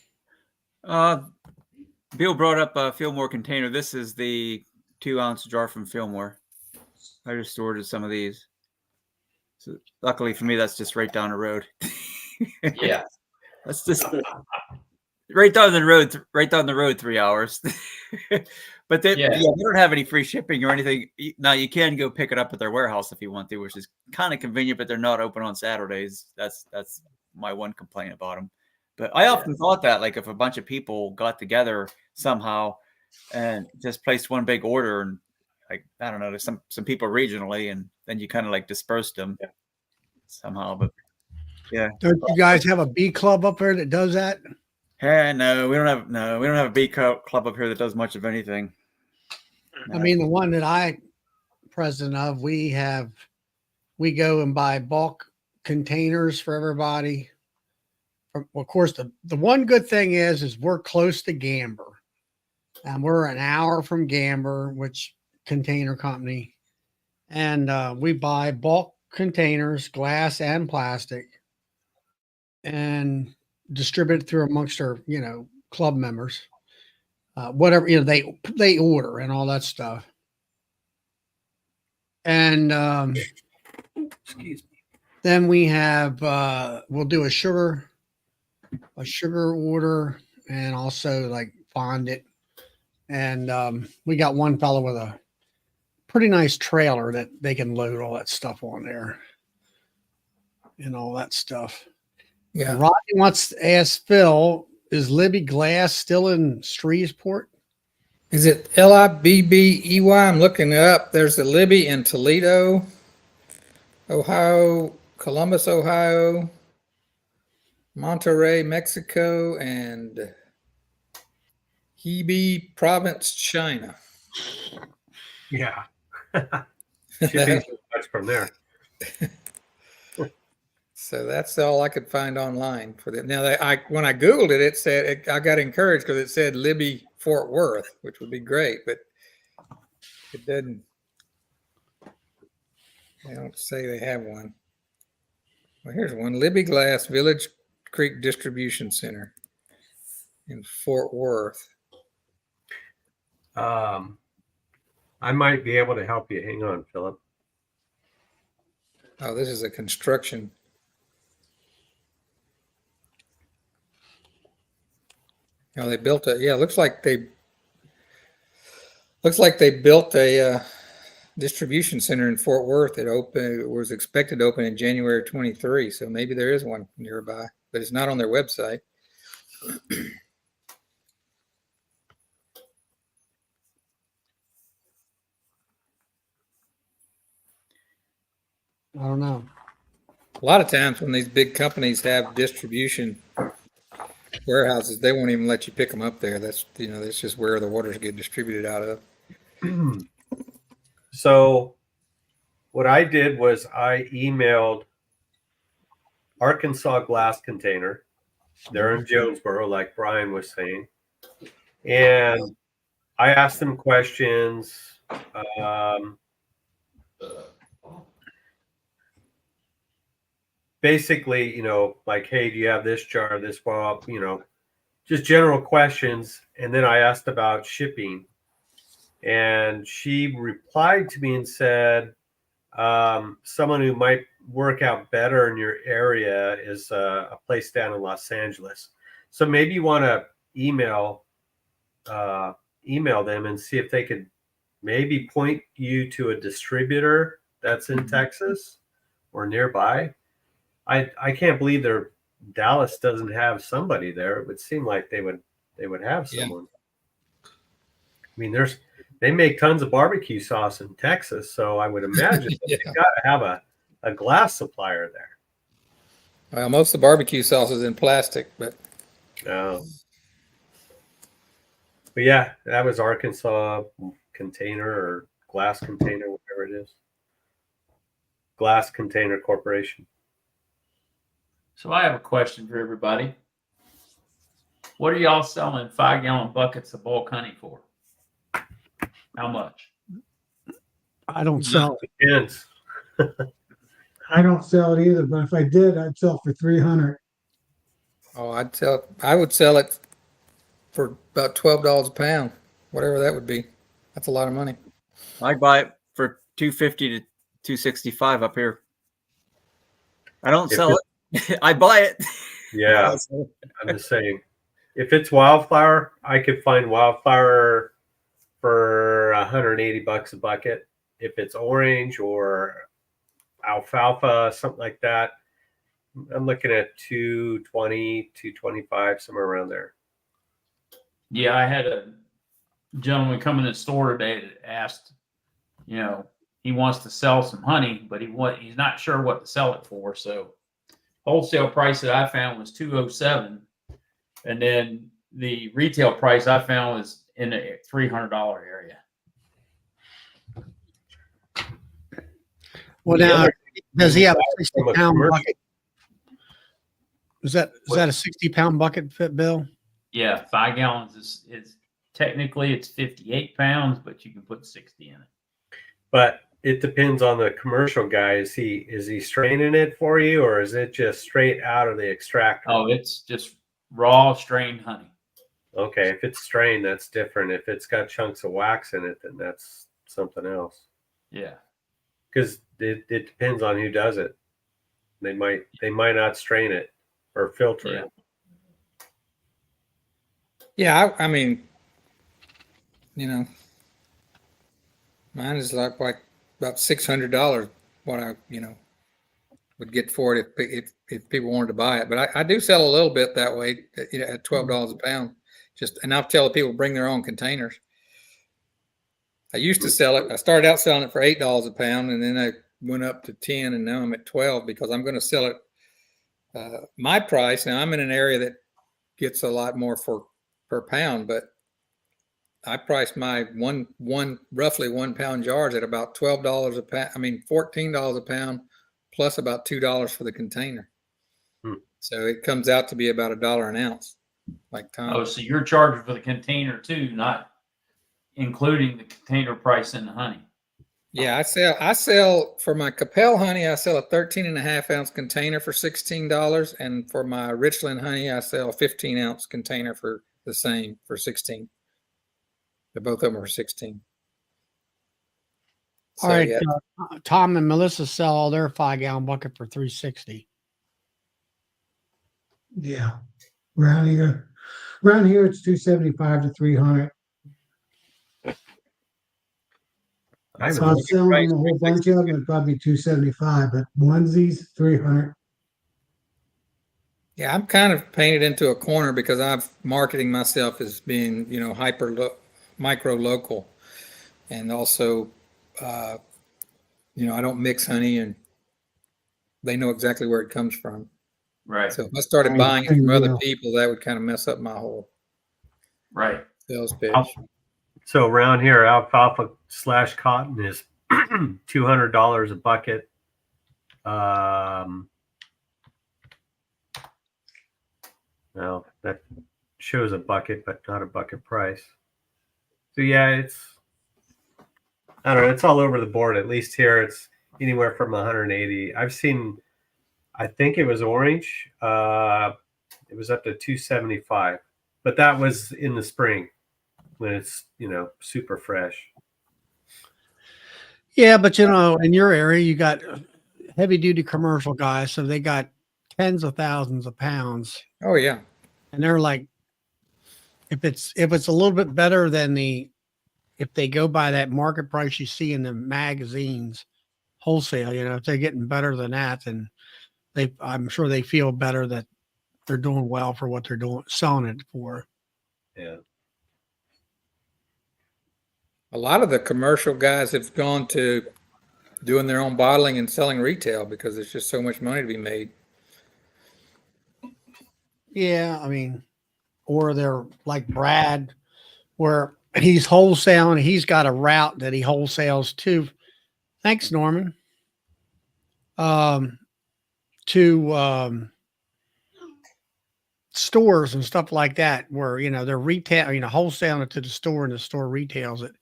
Bill brought up a Fillmore container. This is the 2-ounce jar from Fillmore. I just ordered some of these. So luckily for me, that's just right down the road. Yeah. That's just right down the road. Right down the road, 3 hours. But they don't have any free shipping or anything. Now you can go pick it up at their warehouse if you want to, which is kind of convenient. But they're not open on Saturdays. That's my one complaint about them. But I often thought that, like, if a bunch of people got together somehow and just placed one big order, and like I don't know, there's some people regionally, and then you kind of like dispersed them somehow. But yeah, Don't you guys have a bee club up there that does that? no, we don't have a bee club up here that does much of anything. I mean, the one that I president of, we go and buy bulk containers for everybody. Of course, the one good thing is we're close to Gamber, and we're an hour from Gamber, which container company, and we buy bulk containers, glass and plastic, and distribute it through amongst our club members. Whatever they order and all that stuff. And Excuse me. then we have we'll do a sugar order, and also like fondant. And we got one fellow with a pretty nice trailer that they can load all that stuff on there and all that stuff. Yeah. Rodney wants to ask Phil, is Libby Glass still in Shreveport? Is it Libbey? I'm looking it up. There's a Libby in Toledo, Ohio, Columbus, Ohio, Monterrey, Mexico, and Hebei Province, China. Yeah. Shipping so much from there. So that's all I could find online for that. Now, when I Googled it, it said I got encouraged because it said Libby, Fort Worth, which would be great, but it doesn't. They don't say they have one. Well, here's one: Libby Glass Village Creek Distribution Center in Fort Worth. I might be able to help you. Hang on, Philip. Oh, this is a construction. Oh, they built a. Yeah, looks like they built a distribution center in Fort Worth. It was expected to open in January 23. So maybe there is one nearby, but it's not on their website. I don't know. A lot of times when these big companies have distribution warehouses, they won't even let you pick them up there. That's just where the waters get distributed out of. So what I did was I emailed Arkansas Glass Container. They're in Jonesboro, like Brian was saying. And I asked them questions. Basically, like, hey, do you have this jar, this ball, just general questions. And then I asked about shipping. And she replied to me and said, someone who might work out better in your area is a place down in Los Angeles. So maybe you want to email them and see if they could maybe point you to a distributor that's in Texas or nearby. I can't believe Dallas doesn't have somebody there. It would seem like they would have someone. Yeah. I mean, they make tons of barbecue sauce in Texas, so I would imagine they've got to have a glass supplier there. Well, most of the barbecue sauce is in plastic, but But yeah, that was Arkansas Container or Glass Container, whatever it is. Glass Container Corporation. So I have a question for everybody. What are y'all selling 5-gallon buckets of bulk honey for? How much? I don't sell it. Depends. I don't sell it either, but if I did, I'd sell for 300. Oh, I would sell it for about $12 a pound, whatever that would be. That's a lot of money. I buy it for $250 to $265 up here. I don't sell it. I buy it. Yeah, I'm just saying. If it's wildflower, I could find wildflower for $180 a bucket. If it's orange or alfalfa, something like that, I'm looking at $220, $225, somewhere around there. Yeah, I had a gentleman come in the store today that asked you know, he wants to sell some honey, but he's not sure what to sell it for. So wholesale price that I found was $207, and then the retail price I found was in the $300 area. Well, The now, other does he have a from a 60-pound commercial- bucket? Is that a 60-pound bucket fit, Bill? Yeah, 5 gallons is technically it's 58 pounds, but you can put 60 in it. But it depends on the commercial guy. Is he straining it for you, or is it just straight out of the extractor? Oh, it's just raw strained honey. Okay, if it's strained, that's different. If it's got chunks of wax in it, then that's something else. Yeah. Because it depends on who does it. They might not strain it or filter Yeah. it. Yeah, I mean, mine is like about $600. What I would get for it if people wanted to buy it. But I do sell a little bit that way, at $12 a pound. And I'll tell people bring their own containers. I used to sell it. I started out selling it for $8 a pound, and then I went up to 10, and now I'm at 12 because I'm going to sell it my price. Now I'm in an area that gets a lot more per pound, but I priced my roughly 1 pound jars at about $12 a pound. I mean, $14 a pound plus about $2 for the container. So it comes out to be about $1 an ounce. Like Tom. Oh, so you're charging for the container too, not including the container price in the honey. Yeah, I sell for my Capel honey, I sell a 13.5 ounce container for $16. And for my Richland honey, I sell a 15 ounce container for the same for $16. Both of them are 16. All right. Yeah. Tom and Melissa sell all their 5-gallon bucket for $360. Yeah. Around here it's $275 to $300. I So I'm would selling a whole bunch of them, it'd probably be $275, but onesies $300. Yeah, I'm kind of painted into a corner because I'm marketing myself as being, micro local, and also, I don't mix honey, and they know exactly where it comes from. Right. So if I started buying it from other people, that would kind of mess up my whole sales pitch. So around here, alfalfa / cotton is $200 a bucket. Well, that shows a bucket, but not a bucket price. So yeah, I don't know, it's all over the board. At least here, it's anywhere from 180. I've seen, I think it was orange. It was up to 275, but that was in the spring when it's super fresh. Yeah, but in your area, you got heavy duty commercial guys, so they got tens of thousands of pounds. Oh yeah, and they're like, if it's a little bit better than if they go by that market price you see in the magazines, wholesale, if they're getting better than that, then I'm sure they feel better that they're doing well for what they're doing, selling it for. Yeah. a lot of the commercial guys have gone to doing their own bottling and selling retail because there's just so much money to be made. Yeah, I mean, or they're like Brad, where he's wholesaling. He's got a route that he wholesales to. Thanks, Norman. To stores and stuff like that, where they're retail, wholesaling it to the store, and the store retails it,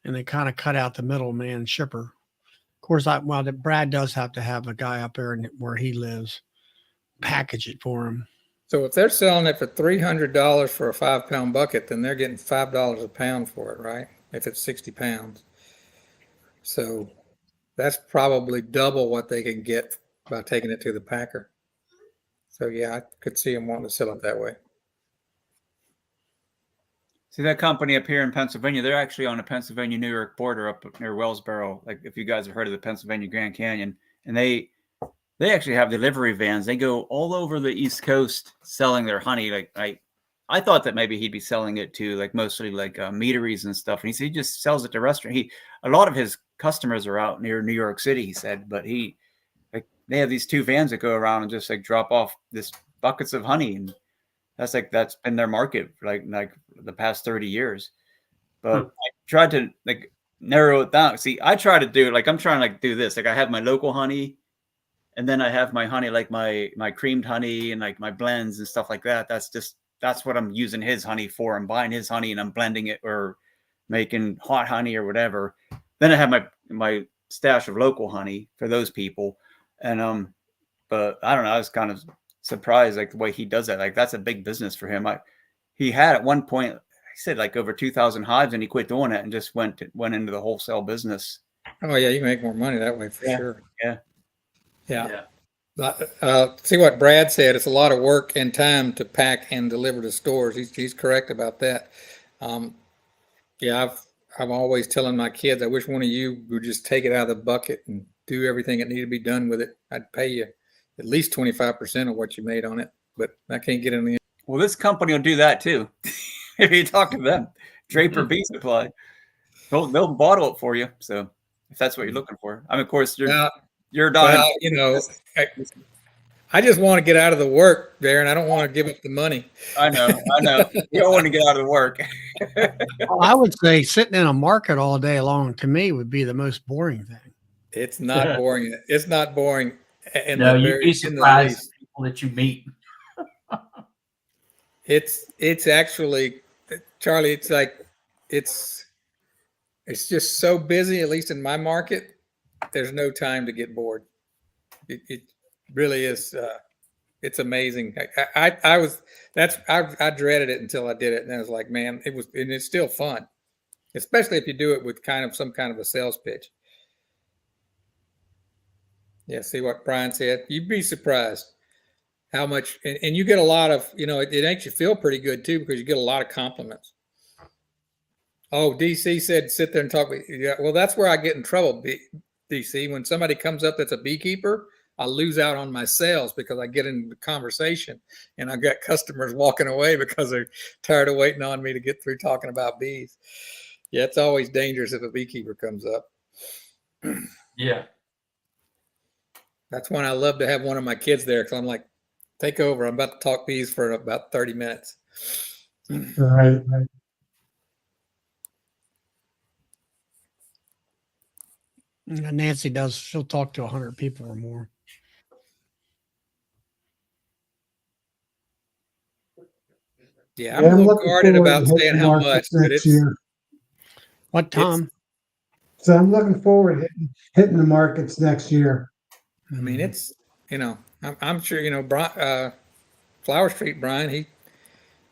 and they kind of cut out the middleman shipper. Of course, Brad does have to have a guy up there where he lives package it for him. So if they're selling it for $300 for a 5-pound bucket, then they're getting $5 a pound for it, right? If it's 60 pounds. So that's probably double what they can get by taking it to the packer. So yeah, I could see them wanting to sell it that way. See that company up here in Pennsylvania, they're actually on the Pennsylvania-New York border up near Wellsboro. Like if you guys have heard of the Pennsylvania Grand Canyon, and they actually have delivery vans. They go all over the East Coast selling their honey. Like I thought that maybe he'd be selling it to like mostly like meaderies and stuff. And he said he just sells it to restaurant. A lot of his customers are out near New York City, he said, but they have these 2 vans that go around and just like drop off this buckets of honey. And that's been their market for like the past 30 years. But I tried to like narrow it down. See, I try to do like, I'm trying to like do this. Like I have my local honey, and then I have my honey, like my creamed honey and like my blends and stuff like that. That's what I'm using his honey for. I'm buying his honey and I'm blending it or making hot honey or whatever. Then I have my stash of local honey for those people. And but I don't know, I was kind of surprised like the way he does that. Like that's a big business for him. He had at one point, he said like over 2,000 hives, and he quit doing it and just went into the wholesale business. Oh yeah, you make more money that way for sure. Yeah. See what Brad said. It's a lot of work and time to pack and deliver to stores. He's correct about that. I'm always telling my kids, I wish one of you would just take it out of the bucket and do everything that needed to be done with it. I'd pay you at least 25% of what you made on it, but I can't get in the. Well, this company will do that too. If you talk to them, Draper Bee Supply, they'll bottle it for you. So if that's what you're looking for, I mean, of course you're not. Well, you know, I just want to get out of the work, Darren. I don't want to give up the money. I know. You don't want to get out of the work. I would say sitting in a market all day long to me would be the most boring thing. It's not boring. It's not boring. No, you'd be surprised at the people that you meet. It's actually, Charlie, it's like, it's just so busy, at least in my market, there's no time to get bored. It really is. It's amazing. I dreaded it until I did it. And I was like, man, and it's still fun, especially if you do it with some kind of a sales pitch. Yeah. See what Brian said. You'd be surprised how much, and you get a lot of, it makes you feel pretty good too, because you get a lot of compliments. Oh, DC said, sit there and talk. Yeah, well, that's where I get in trouble, DC. When somebody comes up that's a beekeeper, I lose out on my sales because I get into the conversation and I've got customers walking away because they're tired of waiting on me to get through talking about bees. Yeah, it's always dangerous if a beekeeper comes up. Yeah. That's when I love to have one of my kids there, because I'm like, take over. I'm about to talk bees for about 30 minutes. Right. Nancy does. She'll talk to 100 people or more. Yeah, I'm a little guarded about saying how much, but it's year. What, Tom? So I'm looking forward to hitting the markets next year. I mean, it's, I'm sure, Flower Street, Brian,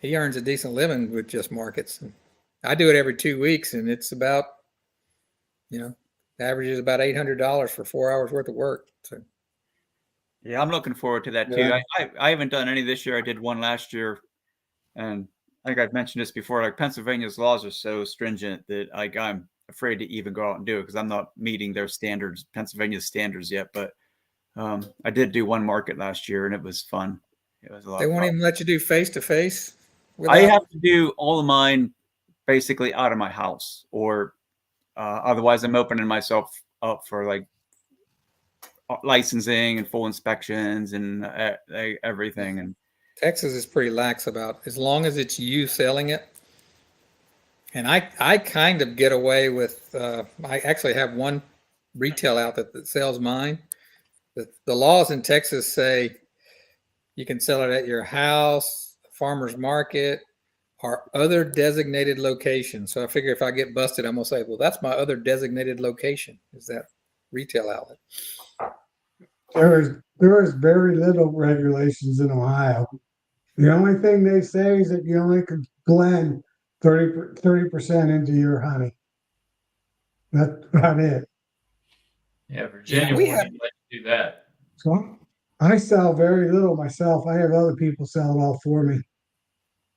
he earns a decent living with just markets. And I do it every 2 weeks, and it's about, the average is about $800 for 4 hours worth of work. So. Yeah, I'm looking forward to that too. Yeah. I haven't done any this year. I did one last year, and I think I've mentioned this before. Like Pennsylvania's laws are so stringent that I'm afraid to even go out and do it because I'm not meeting their standards, Pennsylvania's standards yet. But I did do one market last year, and it was fun. It was a lot. They won't even let you do face to face. I have to do all of mine basically out of my house, or otherwise I'm opening myself up for like licensing and full inspections and everything. And Texas is pretty lax about as long as it's you selling it. And I kind of get away with, I actually have one retail outlet that sells mine. The laws in Texas say you can sell it at your house, farmer's market, or other designated location. So I figure if I get busted, I'm going to say, well, that's my other designated location, is that retail outlet. There is very little regulations in Ohio. The only thing they say is that you only can blend 30% into your honey. That's about it. Yeah, Virginia Yeah, we won't even let you do that. So I sell very little myself. I have other people sell it all for me.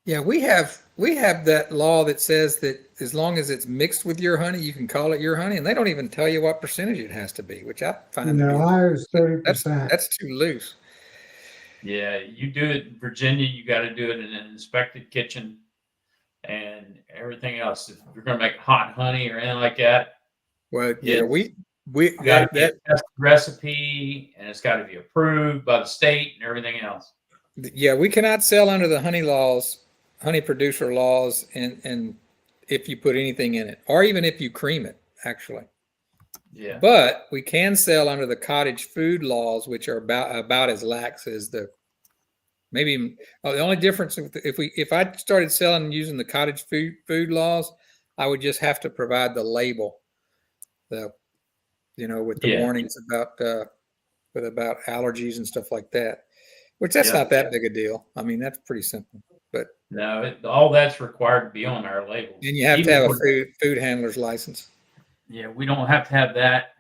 Yeah, we have that law that says that as long as it's mixed with your honey, you can call it your honey, and they don't even tell you what percentage it has to be, which I find Ours 30%. that's too loose. Yeah, you do it in Virginia, you got to do it in an inspected kitchen and everything else. If you're going to make hot honey or anything like that, Well, yeah, it's we got to be a that tested recipe and it's got to be approved by the state and everything else. yeah, we cannot sell under the honey laws, honey producer laws, and if you put anything in it, or even if you cream it, actually. Yeah. But we can sell under the cottage food laws, which are about as lax as the maybe. Oh, the only difference if I started selling using the cottage food laws, I would just have to provide the label, the with the Yeah. warnings about about allergies and stuff like that. Which that's Yeah. not that big a deal. I mean, that's pretty simple. But No, all that's required to be on our labels. and you have to Even have if a food handler's license. Yeah, we don't have to have that,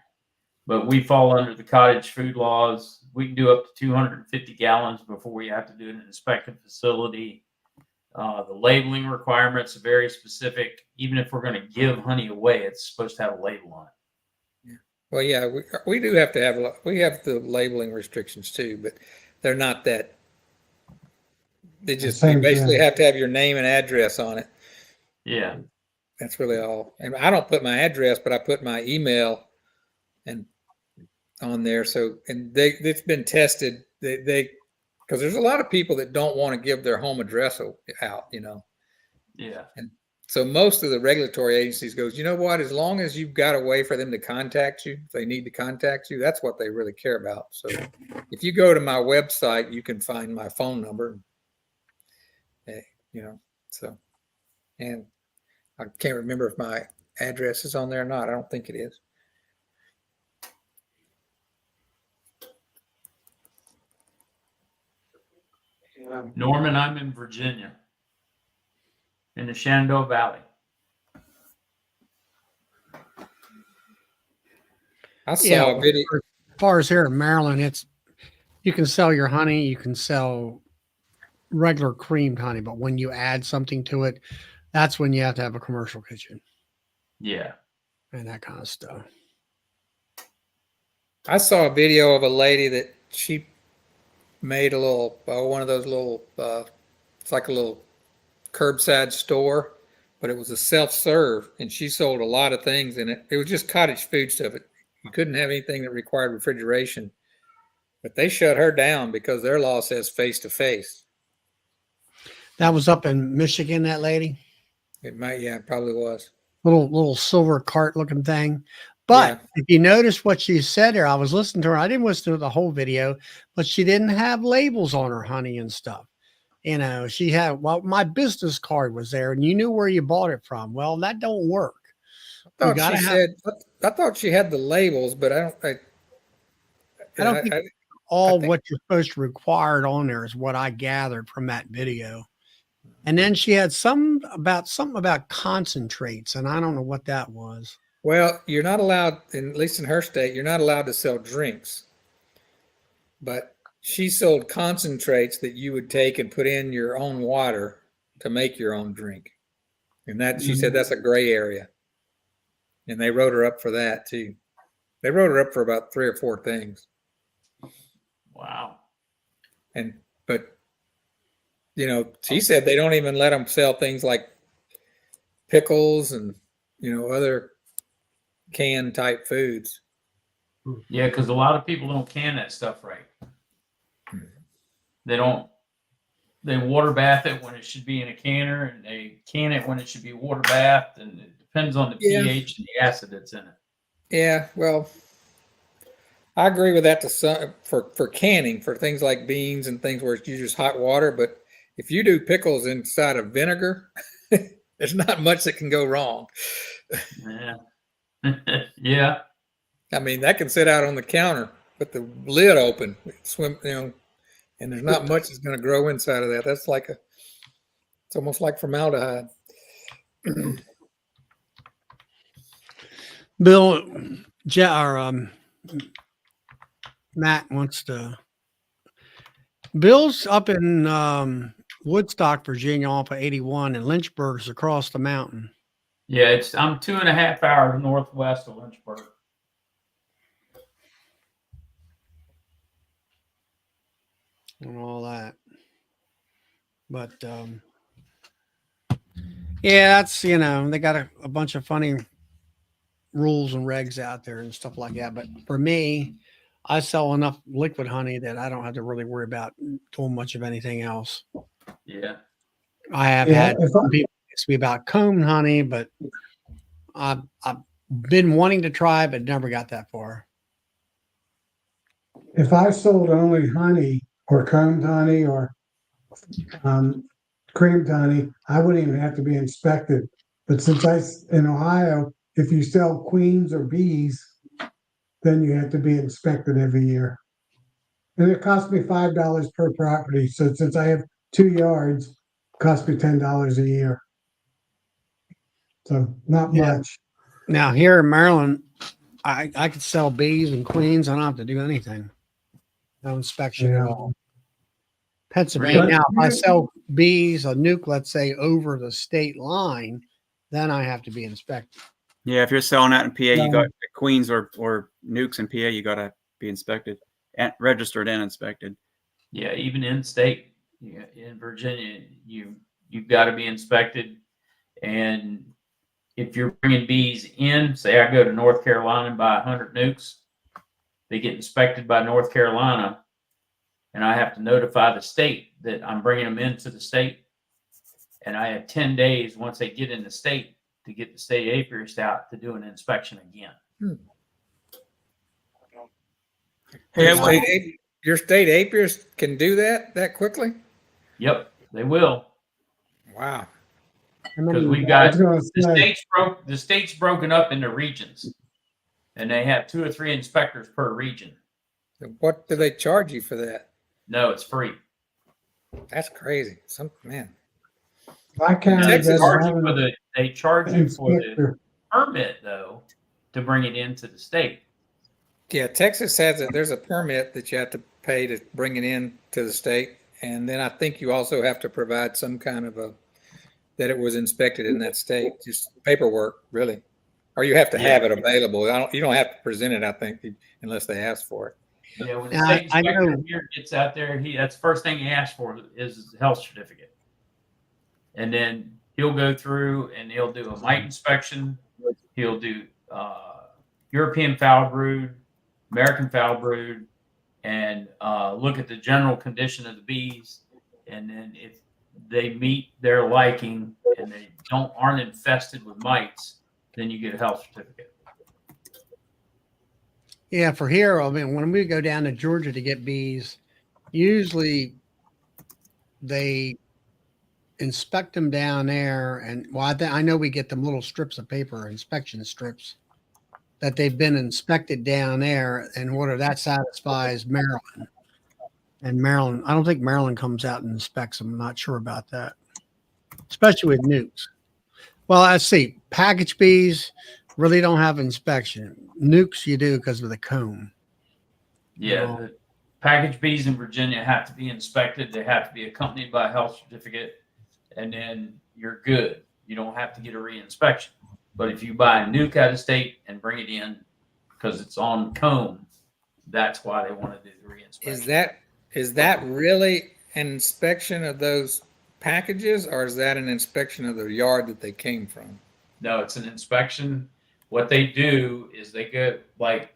but we fall under the cottage food laws. We can do up to 250 gallons before we have to do an inspected facility. The labeling requirements are very specific. Even if we're going to give honey away, it's supposed to have a label on it. Well, yeah, we do have to have the labeling restrictions too, but they're not that. They just you Same basically thing. have to have your name and address on it. Yeah. That's really all. And I don't put my address, but I put my email and on there. So and it's been tested. They because there's a lot of people that don't want to give their home address out. Yeah. And so most of the regulatory agencies goes, you know what? As long as you've got a way for them to contact you, if they need to contact you, that's what they really care about. So if you go to my website, you can find my phone number. So, and I can't remember if my address is on there or not. I don't think it is. Norman, I'm in Virginia, in the Shenandoah Valley. I saw a video. As far as here in Maryland, you can sell your honey, you can sell regular creamed honey, but when you add something to it, that's when you have to have a commercial kitchen Yeah. and that kind of stuff. I saw a video of a lady that she made a little one of those little it's like a little curbside store, but it was a self-serve, and she sold a lot of things in it. It was just cottage food stuff. You couldn't have anything that required refrigeration, but they shut her down because their law says face-to-face. That was up in Michigan, that lady. It probably was. Little silver cart looking thing. But Yeah. if you notice what she said there, I was listening to her. I didn't listen to the whole video, but she didn't have labels on her honey and stuff. She had, well, my business card was there and you knew where you bought it from. Well, that don't work. I thought she had the labels, but I don't think what you're supposed to require on there is what I gathered from that video. And then she had something about concentrates, and I don't know what that was. Well, you're not allowed, at least in her state, you're not allowed to sell drinks. But she sold concentrates that you would take and put in your own water to make your own drink. And that she said that's a gray area. And they wrote her up for that too. They wrote her up for about 3 or 4 things. Wow. But she said they don't even let them sell things like pickles and other canned type foods. Yeah, because a lot of people don't can that stuff right. They water bath it when it should be in a canner, and they can it when it should be water bathed, and it depends on the pH and the acid that's in it. Yeah, well, I agree with that for canning, for things like beans and things where you use hot water. But if you do pickles inside of vinegar, there's not much that can go wrong. Yeah. Yeah. I mean, that can sit out on the counter with the lid open, swim, and there's not much that's going to grow inside of that. That's it's almost like formaldehyde. Bill, Matt wants to. Bill's up in Woodstock, Virginia, off of 81, and Lynchburg's across the mountain. Yeah, I'm 2.5 hours northwest of Lynchburg. and all that. But yeah, that's they got a bunch of funny rules and regs out there and stuff like that. But for me, I sell enough liquid honey that I don't have to really worry about too much of anything else. Yeah. I have Yeah, had some people ask me about combed honey, but I've been wanting to try, but never got that far. If I sold only honey or combed honey or creamed honey, I wouldn't even have to be inspected. But in Ohio, if you sell queens or bees, then you have to be inspected every year. And it cost me $5 per property. So since I have 2 yards, it cost me $10 a year. So not Yeah. much. Now here in Maryland, I could sell bees and queens. I don't have to do anything. No inspection at Yeah. all. Pennsylvania. Really? Now, if I sell bees, a nuke, let's say, over the state line, then I have to be inspected. Yeah, if you're selling that in PA, you Yeah. got queens or nukes in PA, you got to be inspected and registered and inspected. Yeah, even in state, in Virginia, you've got to be inspected. And if you're bringing bees in, say I go to North Carolina and buy 100 nukes, they get inspected by North Carolina, and I have to notify the state that I'm bringing them into the state. And I have 10 days once they get in the state to get the state apiarist out to do an inspection again. Hey, Your state apiarist can do that quickly? Yep, they will. Wow. Because we've I got was gonna say, the state's broken up into regions, and they have 2 or 3 inspectors per region. What do they charge you for that? No, it's free. That's crazy. Man. my county Texas doesn't have They charge an you for the inspector. permit though to bring it into the state. Yeah, Texas there's a permit that you have to pay to bring it in to the state. And then I think you also have to provide some kind of that it was inspected in that state, just paperwork, really. Or you have to have it available. You don't have to present it, I think, unless they ask for it. Yeah, when the Yeah, state I inspector know. here gets out there, that's the first thing he asks for is the health certificate. And then he'll go through and he'll do a mite inspection. He'll do European foul brood, American foul brood, and look at the general condition of the bees. And then if they meet their liking and they aren't infested with mites, then you get a health certificate. Yeah, for here, I mean, when we go down to Georgia to get bees, usually they inspect them down there. And well, I know we get them little strips of paper, inspection strips, that they've been inspected down there. And whether that satisfies Maryland. And Maryland, I don't think Maryland comes out and inspects them. I'm not sure about that, especially with nukes. Well, let's see. Package bees really don't have inspection. Nukes you do because of the comb. Yeah, the package bees in Virginia have to be inspected. They have to be accompanied by a health certificate, and then you're good. You don't have to get a re-inspection. But if you buy a nuke out of state and bring it in because it's on comb, that's why they want to do the re-inspection. Is that really an inspection of those packages, or is that an inspection of the yard that they came from? No, it's an inspection. What they do is they go, like,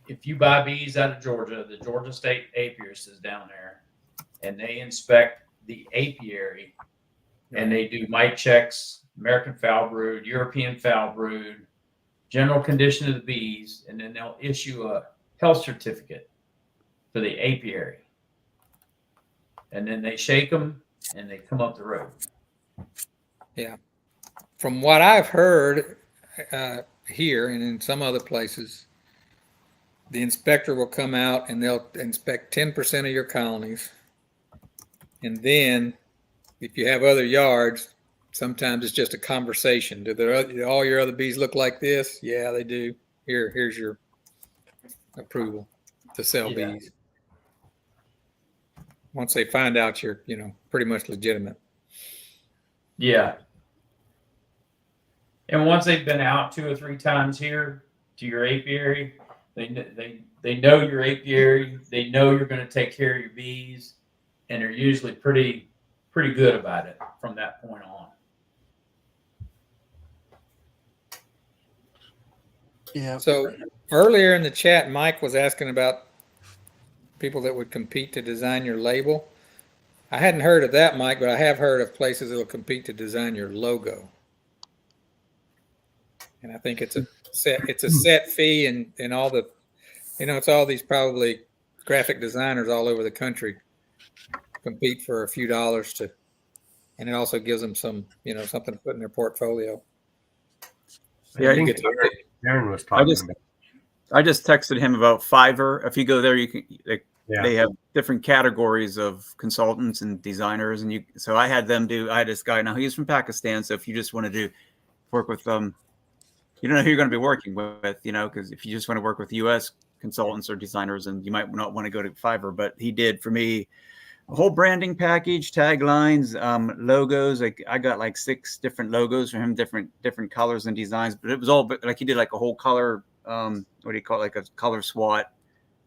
if you buy bees out of Georgia, the Georgia State Apiarist is down there, and they inspect the apiary, and they do mite checks, American foul brood, European foul brood, general condition of the bees, and then they'll issue a health certificate for the apiary. And then they shake them, and they come up the road. Yeah. From what I've heard here and in some other places, the inspector will come out and they'll inspect 10% of your colonies. And then if you have other yards, sometimes it's just a conversation. Do all your other bees look like this? Yeah, they do. Here's your approval to sell bees. Once they find out you're, pretty much legitimate. Yeah. And once they've been out 2 or 3 times here to your apiary, they they know your apiary, they know you're going to take care of your bees, and they're usually pretty good about it from that point on. Yeah. So earlier in the chat, Mike was asking about people that would compete to design your label. I hadn't heard of that, Mike, but I have heard of places that will compete to design your logo. And I think it's a set fee, and all the, it's all these probably graphic designers all over the country compete for a few dollars to, and it also gives them some, something to put in their portfolio. Yeah, I You think get to- Aaron was talking about. I just texted him about Fiverr. If you go there, you can Yeah. they have different categories of consultants and designers, and so I had this guy. Now he's from Pakistan, so if you just want to work with you don't know who you're going to be working with, because if you just want to work with U.S. consultants or designers, and you might not want to go to Fiverr, but he did for me a whole branding package, taglines, logos. Like I got like 6 different logos for him, different colors and designs, but it was all like he did like a whole color, what do you call it, like a color SWAT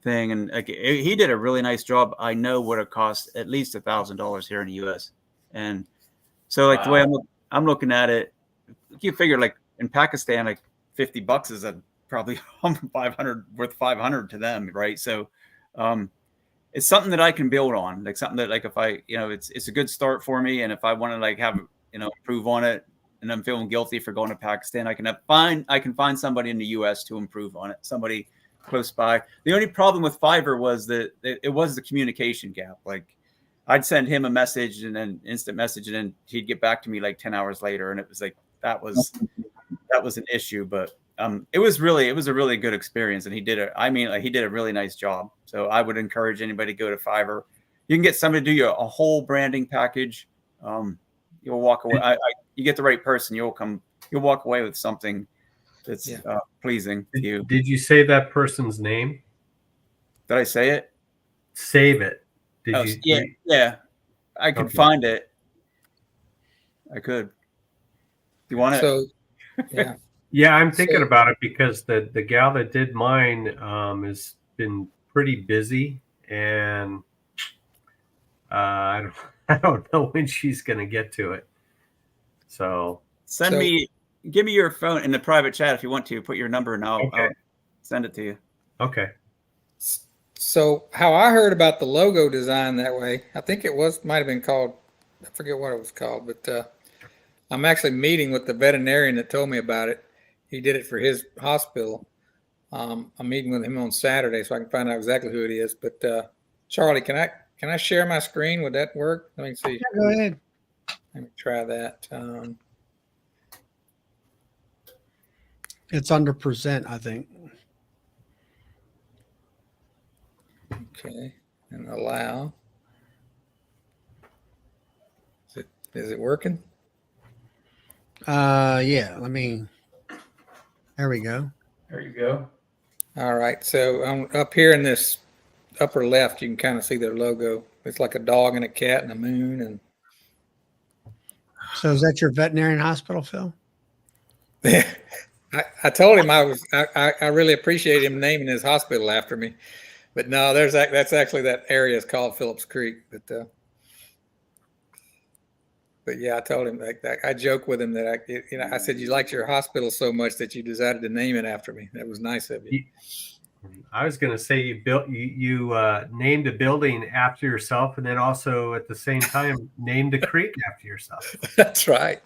thing, and like he did a really nice job. I know what it costs at least $1,000 here in the U.S. And so like the way I'm looking at it, you figure like in Pakistan, like $50 is probably 500 worth 500 to them, right? So it's something that I can build on, like something that like if I, it's a good start for me, and if I want to like have improve on it, and I'm feeling guilty for going to Pakistan, I can find somebody in the U.S. to improve on it, somebody close by. The only problem with Fiverr was that it was the communication gap. Like I'd send him a message and then instant message, and then he'd get back to me like 10 hours later, and it was like that was an issue. But it was a really good experience, and he did a really nice job. So I would encourage anybody to go to Fiverr. You can get somebody to do you a whole branding package. You'll walk away. You get the right person, you'll walk away with something that's pleasing to you. Did you say that person's name? Did I say it? Save it. Did you? Yeah. I could find it. I could. Do you want it? So, yeah. Yeah, I'm thinking about it because the gal that did mine has been pretty busy, and I don't know when she's going to get to it. So give me your phone in the private chat if you want to. Put your number and I'll send it to you. Okay. So how I heard about the logo design that way, I think might have been called, I forget what it was called, but I'm actually meeting with the veterinarian that told me about it. He did it for his hospital. I'm meeting with him on Saturday so I can find out exactly who it is. But Charlie, can I share my screen? Would that work? Let me see. Yeah, go ahead. Let me try that. It's under present, I think. Okay, and allow. Is it working? Yeah, there we go. There you go. All right, so I'm up here in this upper left, you can kind of see their logo. It's like a dog and a cat and a moon. And So is that your veterinarian hospital, Phil? I told him I really appreciate him naming his hospital after me, but no, that's actually that area is called Phillips Creek. But yeah, I told him I joke with him that I said you liked your hospital so much that you decided to name it after me. That was nice of you. I was going to say you named a building after yourself, and then also at the same time named a creek after yourself. That's right.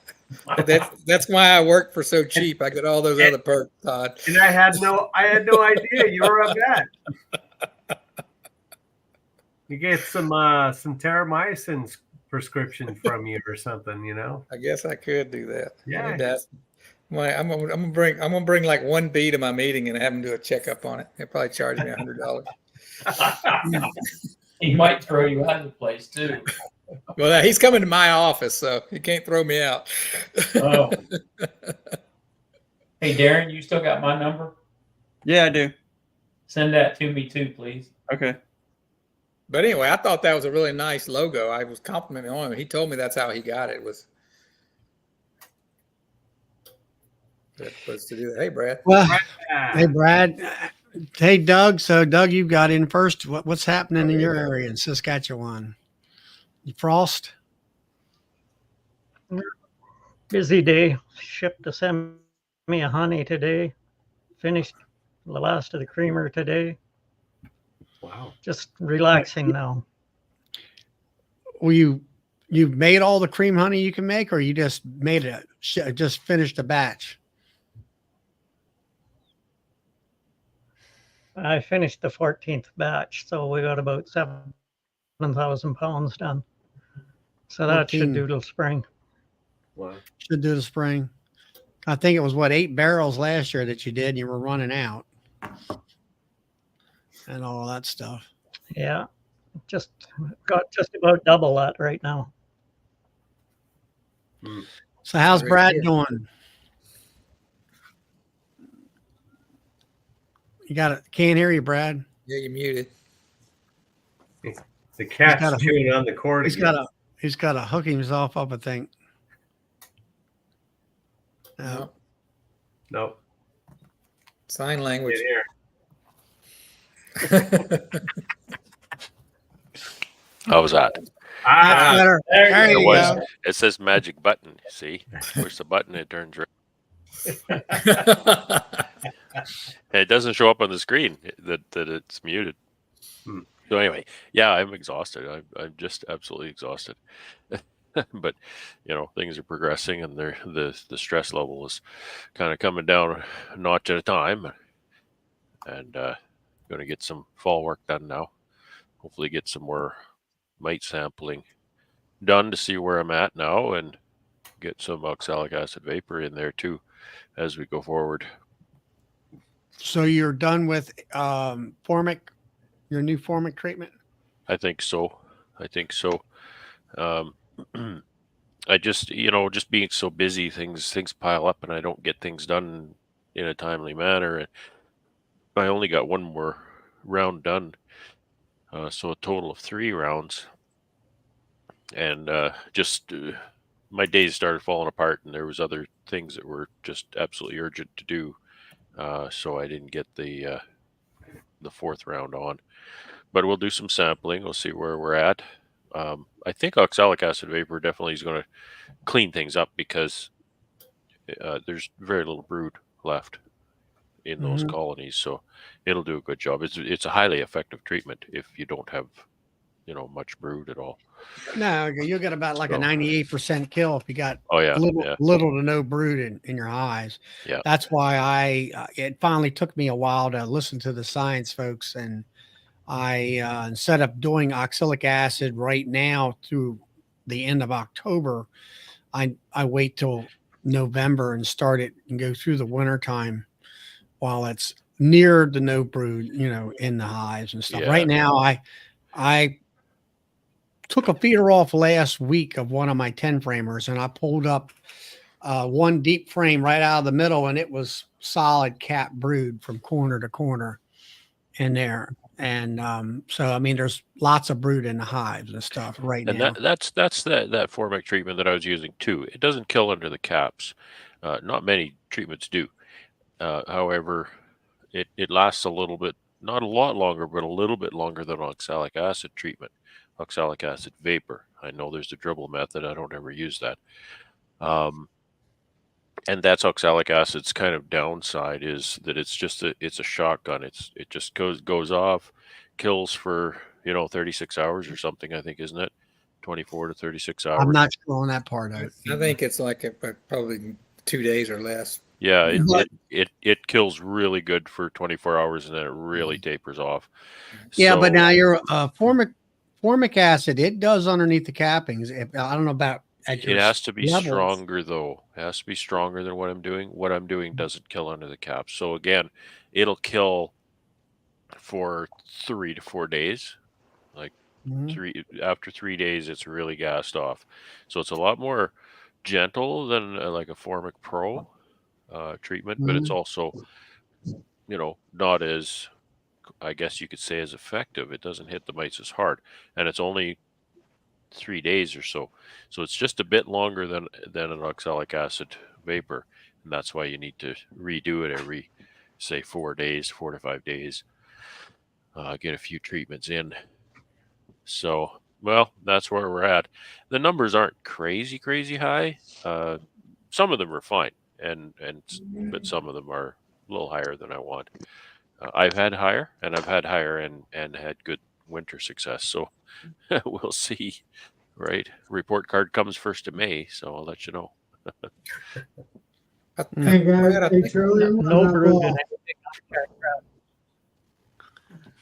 That's why I work for so cheap. I get all those other perks, Todd. And I had no idea you were a vet. You get some terramycin prescription from you or something, I guess I could do that. Yeah. I'm gonna bring like one bee to my meeting and have him do a checkup on it. They'll probably charge me $100. He might throw you out of the place too. Well, he's coming to my office, so he can't throw me out. Oh. Hey, Darren, you still got my number? Yeah, I do. Send that to me too, please. Okay. But anyway, I thought that was a really nice logo. I was complimenting on him. He told me that's how he got it. Was to do that. Hey, Brad. Well, hey, Brad, Hey, Doug. So, Doug, you got in first. What's happening in your area in Saskatchewan? You frost? Busy day. Shipped a semi of honey today. Finished the last of the creamer today. Wow. Just relaxing now. Well, you made all the cream honey you can make, or you just made it, just finished a batch? I finished the 14th batch, so we got about 7,000 pounds done. So that should 14. do till spring. Wow. Should do the spring. I think it was 8 barrels last year that you did, and you were running out, and all that stuff. Yeah, just got just about double that right now. So, how's Very Brad good. doing? You got it. Can't hear you, Brad. Yeah, you muted. The cat's got a- chewing on the cord He's again. got to hook himself up, I think. No. Nope. Sign Get language. here. How was that? Ah, Better. there There you you It was. go. It says magic button. See, push the button, it turns red. And it doesn't show up on the screen that it's muted. Hmm. So anyway, yeah, I'm exhausted. I'm just absolutely exhausted. But things are progressing, and the stress level is kind of coming down a notch at a time. And going to get some fall work done now. Hopefully, get some more mite sampling done to see where I'm at now, and get some oxalic acid vapor in there too as we go forward. So you're done with formic, your new formic treatment? I think so. I just just being so busy, things pile up, and I don't get things done in a timely manner. And I only got one more round done, so a total of 3 rounds. And just my days started falling apart, and there was other things that were just absolutely urgent to do. So I didn't get the 4th round on. But we'll do some sampling. We'll see where we're at. I think oxalic acid vapor definitely is going to clean things up, because there's very little brood left in those Mhm. colonies, so it'll do a good job. It's a highly effective treatment if you don't have much brood at all. No, you'll get about like a So- 98% kill if you got Oh yeah, little to no brood in your hives. Yeah. That's why it finally took me a while to listen to the science folks, and I instead of doing oxalic acid right now through the end of October, I wait till November and start it and go through the winter time while it's near the no brood, in the hives and stuff. Yeah. Right now, I took a feeder off last week of one of my 10 framers, and I pulled up one deep frame right out of the middle, and it was solid cap brood from corner to corner in there. And so, I mean, there's lots of brood in the hives and stuff right and now. that's that formic treatment that I was using too. It doesn't kill under the caps. Not many treatments do. However, it lasts a little bit, not a lot longer, but a little bit longer than oxalic acid treatment, oxalic acid vapor. I know there's the dribble method. I don't ever use that. And that's oxalic acid's kind of downside, is that it's a shotgun. It just goes off, kills for 36 hours or something, I think, isn't it? 24 to 36 hours. I'm not sure on that part of it. I think it's like probably 2 days or less. Yeah, But- it kills really good for 24 hours, and then it really tapers off. Yeah, but So- now your formic acid, it does underneath the cappings. I don't know about at it your has to be levels. stronger, though. It has to be stronger than what I'm doing. What I'm doing doesn't kill under the cap. So again, it'll kill for 3 to 4 days. Mhm. After 3 days, it's really gassed off. So it's a lot more gentle than like a Formic Pro treatment, but it's also not as, I guess you could say, as effective. It doesn't hit the mites as hard, and it's only 3 days or so. So it's just a bit longer than an oxalic acid vapor, and that's why you need to redo it every say 4 days, 4 to 5 days, get a few treatments in. So, well, that's where we're at. The numbers aren't crazy high. Some of them are fine, but some of them are a little higher than I want. I've had higher, and I've had higher, and had good winter success. So we'll see. Right, report card comes 1st of May, so I'll let you know. Hey guys, Brad, I hey think- Charlie, I'm No gonna hop brood off. and anything on the check, Brad.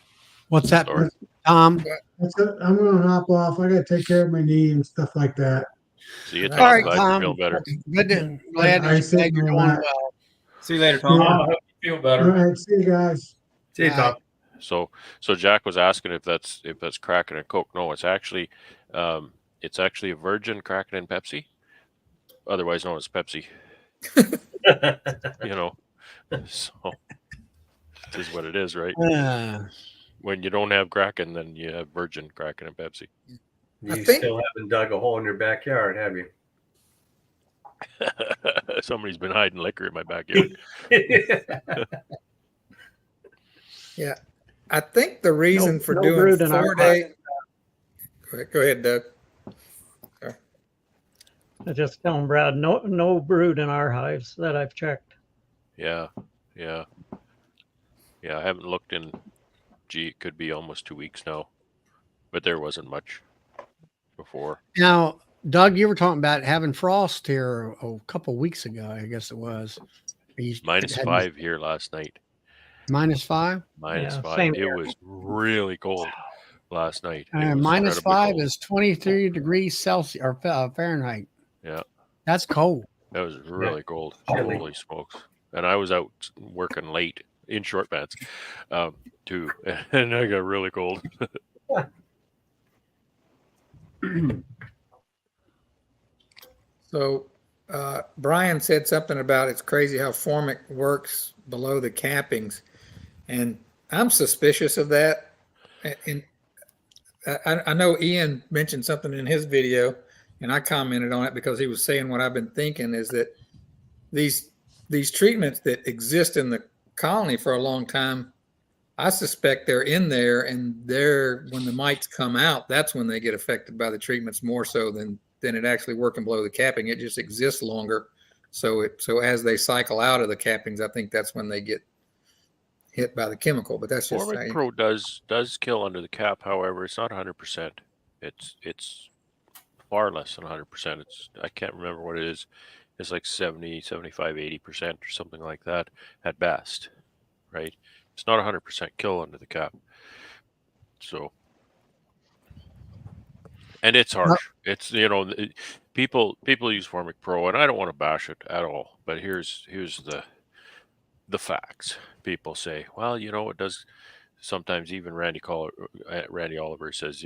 What's that, Sorry. Tom? That's it. I'm gonna hop off. I gotta take care of my knee and stuff like that. See you, All Tom. All right, Glad Tom. you're feeling better. Good. Glad I see you're all doing that. well. See you later, Yeah. Tom. I hope you feel All better. right, see you guys. See you, All Tom. So Jack was asking if that's Kraken and Coke. No, it's actually a virgin Kraken and Pepsi, otherwise known as Pepsi. You know, so it is what it is, right? When you don't have Kraken, then you have virgin Kraken and Pepsi. I You think- still haven't dug a hole in your backyard, have you? Somebody's been hiding liquor in my backyard. Yeah. I think the reason for no doing brood in our 4 day. Go ahead, Doug. I just telling Brad, no brood in our hives that I've checked. Yeah. I haven't looked in. Gee, it could be almost 2 weeks now, but there wasn't much before. Now, Doug, you were talking about having frost here a couple weeks ago. I guess it was. Minus had- 5 here last night. -5. Minus Yeah, 5. same It here. was really cold last night. It was -5 incredibly cold. is 23 degrees Celsius or Fahrenheit. Yeah. That's cold. That was really cold. Chilly. Holy smokes! And I was out working late in short pants, too, and I got really cold. So Brian said something about it's crazy how Formic works below the cappings, and I'm suspicious of that. And I know Ian mentioned something in his video, and I commented on it because he was saying what I've been thinking is that these treatments that exist in the colony for a long time, I suspect they're in there, and when the mites come out, that's when they get affected by the treatments more so than it actually working below the capping. It just exists longer. So as they cycle out of the cappings, I think that's when they get hit by the chemical. But that's just Formic Pro does kill under the cap. However, it's not 100%. It's far less than 100%. I can't remember what it is. It's like 70, 75, 80% or something like that at best, right? It's not 100% kill under the cap. So, and it's harsh. It's people use Formic Pro, and I don't want to bash it at all. But here's the facts. People say, well, it does. Sometimes even Randy Oliver says,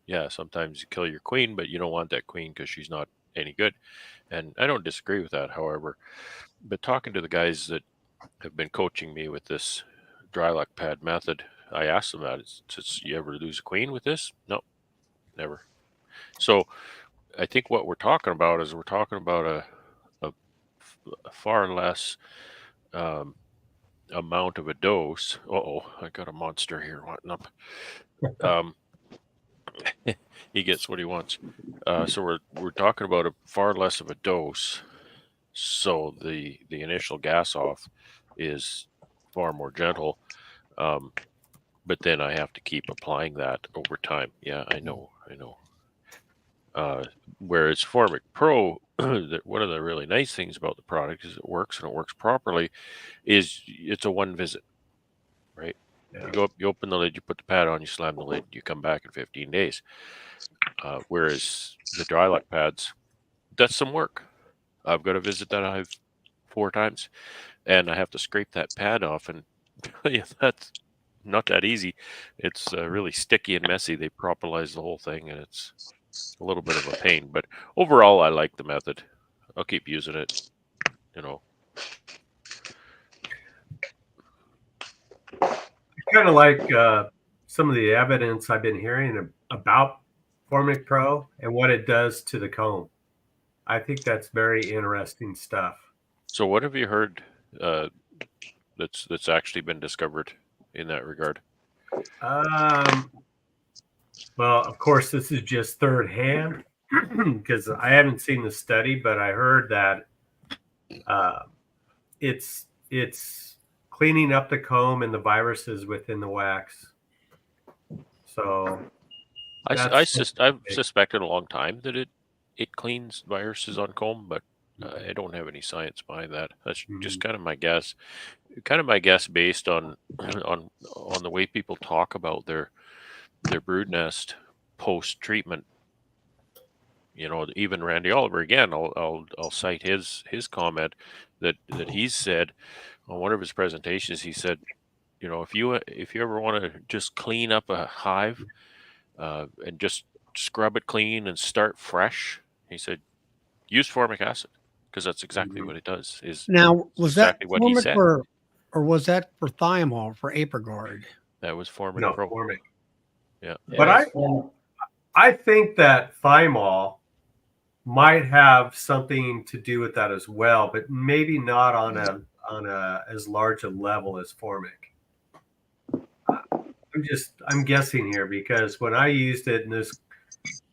yeah, sometimes you kill your queen, but you don't want that queen because she's not any good. And I don't disagree with that, however. But talking to the guys that have been coaching me with this dry lock pad method, I asked them that. Says, you ever lose a queen with this? No, never. So I think what we're talking about is a far less amount of a dose. I got a monster here wanting up. He gets what he wants. So we're talking about a far less of a dose. So the initial gas off is far more gentle. But then I have to keep applying that over time. Yeah, I know. Whereas Formic Pro, one of the really nice things about the product is it works and it works properly. Is it's a one visit, right? Yeah. You go up, you open the lid, you put the pad on, you slam the lid, you come back in 15 days. Whereas the dry lock pads, that's some work. I've got to visit that hive 4 times, and I have to scrape that pad off, and yeah, that's not that easy. It's really sticky and messy. They propolize the whole thing, and it's a little bit of a pain. But overall, I like the method. I'll keep using it. Kind of like some of the evidence I've been hearing about Formic Pro and what it does to the comb. I think that's very interesting stuff. So what have you heard that's actually been discovered in that regard? Well, of course, this is just third hand because I haven't seen the study, but I heard that it's cleaning up the comb and the viruses within the wax. So I've suspected a long time that it cleans viruses on comb, but I don't have any science behind that. That's just kind of my guess. Kind of my guess based on on the way people talk about their brood nest post treatment. You know, even Randy Oliver again. I'll cite his comment that he's said on one of his presentations. He said, you know, if you ever want to just clean up a hive and just scrub it clean and start fresh, he said, use formic acid because that's exactly what it does. Now, was exactly that what he formic said. or was that for thiamol for Aprigard? That was formic. No, pro. formic. Yeah. But I think that thymol might have something to do with that as well, but maybe not on a as large a level as formic. I'm guessing here because when I used it and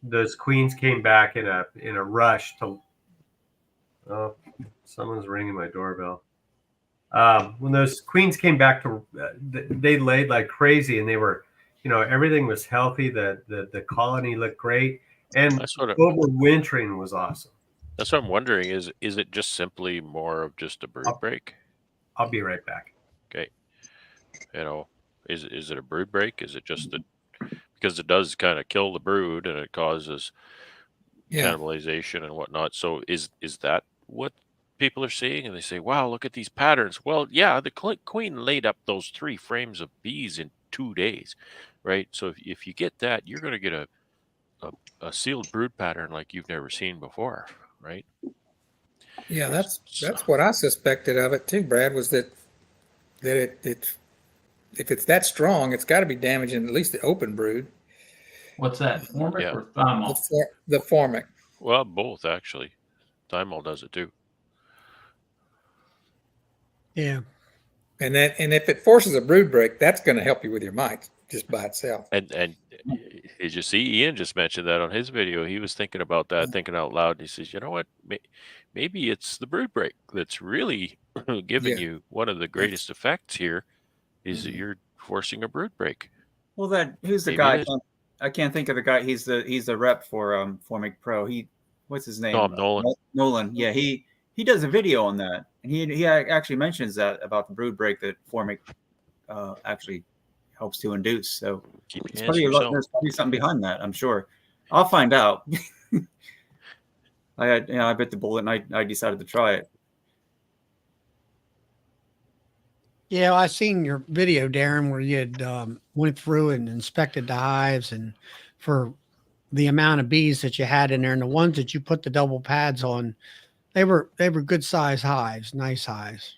those queens came back in a rush to. Oh, someone's ringing my doorbell. When those queens came back they laid like crazy, and they were, you know, everything was healthy. The colony looked great, and overwintering was awesome. That's what I'm wondering. Is it just simply more of just a brood break? I'll be right back. Okay. You know, is it a brood break? Is it just that because it does kind of kill the brood and it causes cannibalization and whatnot? So is that what people are seeing? And they say, wow, look at these patterns. Well, yeah, the queen laid up those 3 frames of bees in 2 days, right? So if you get that, you're going to get a sealed brood pattern like you've never seen before, right? Yeah, that's what I suspected of it too, Brad, was that it if it's that strong, it's got to be damaging at least the open brood. What's that, formic or thymol? The formic. Well, both actually. Thymol does it too. Yeah. And if it forces a brood break, that's going to help you with your mites just by itself. And did you see Ian just mentioned that on his video? He was thinking about that, thinking out loud. He says, you know what? Maybe it's the brood break that's really giving you one of the greatest effects here is that you're forcing a brood break. Well, who's the guy? I can't think of the guy. He's the rep for Formic Pro. What's his name? Nolan. Nolan. Yeah, he does a video on that, and he actually mentions that about the brood break that Formic actually helps to induce. So there's probably something behind that. I'm sure. I'll find out. I bit the bullet and I decided to try it. Yeah, I seen your video, Darren, where you had went through and inspected the hives, and for the amount of bees that you had in there, and the ones that you put the double pads on, they were good size hives, nice hives,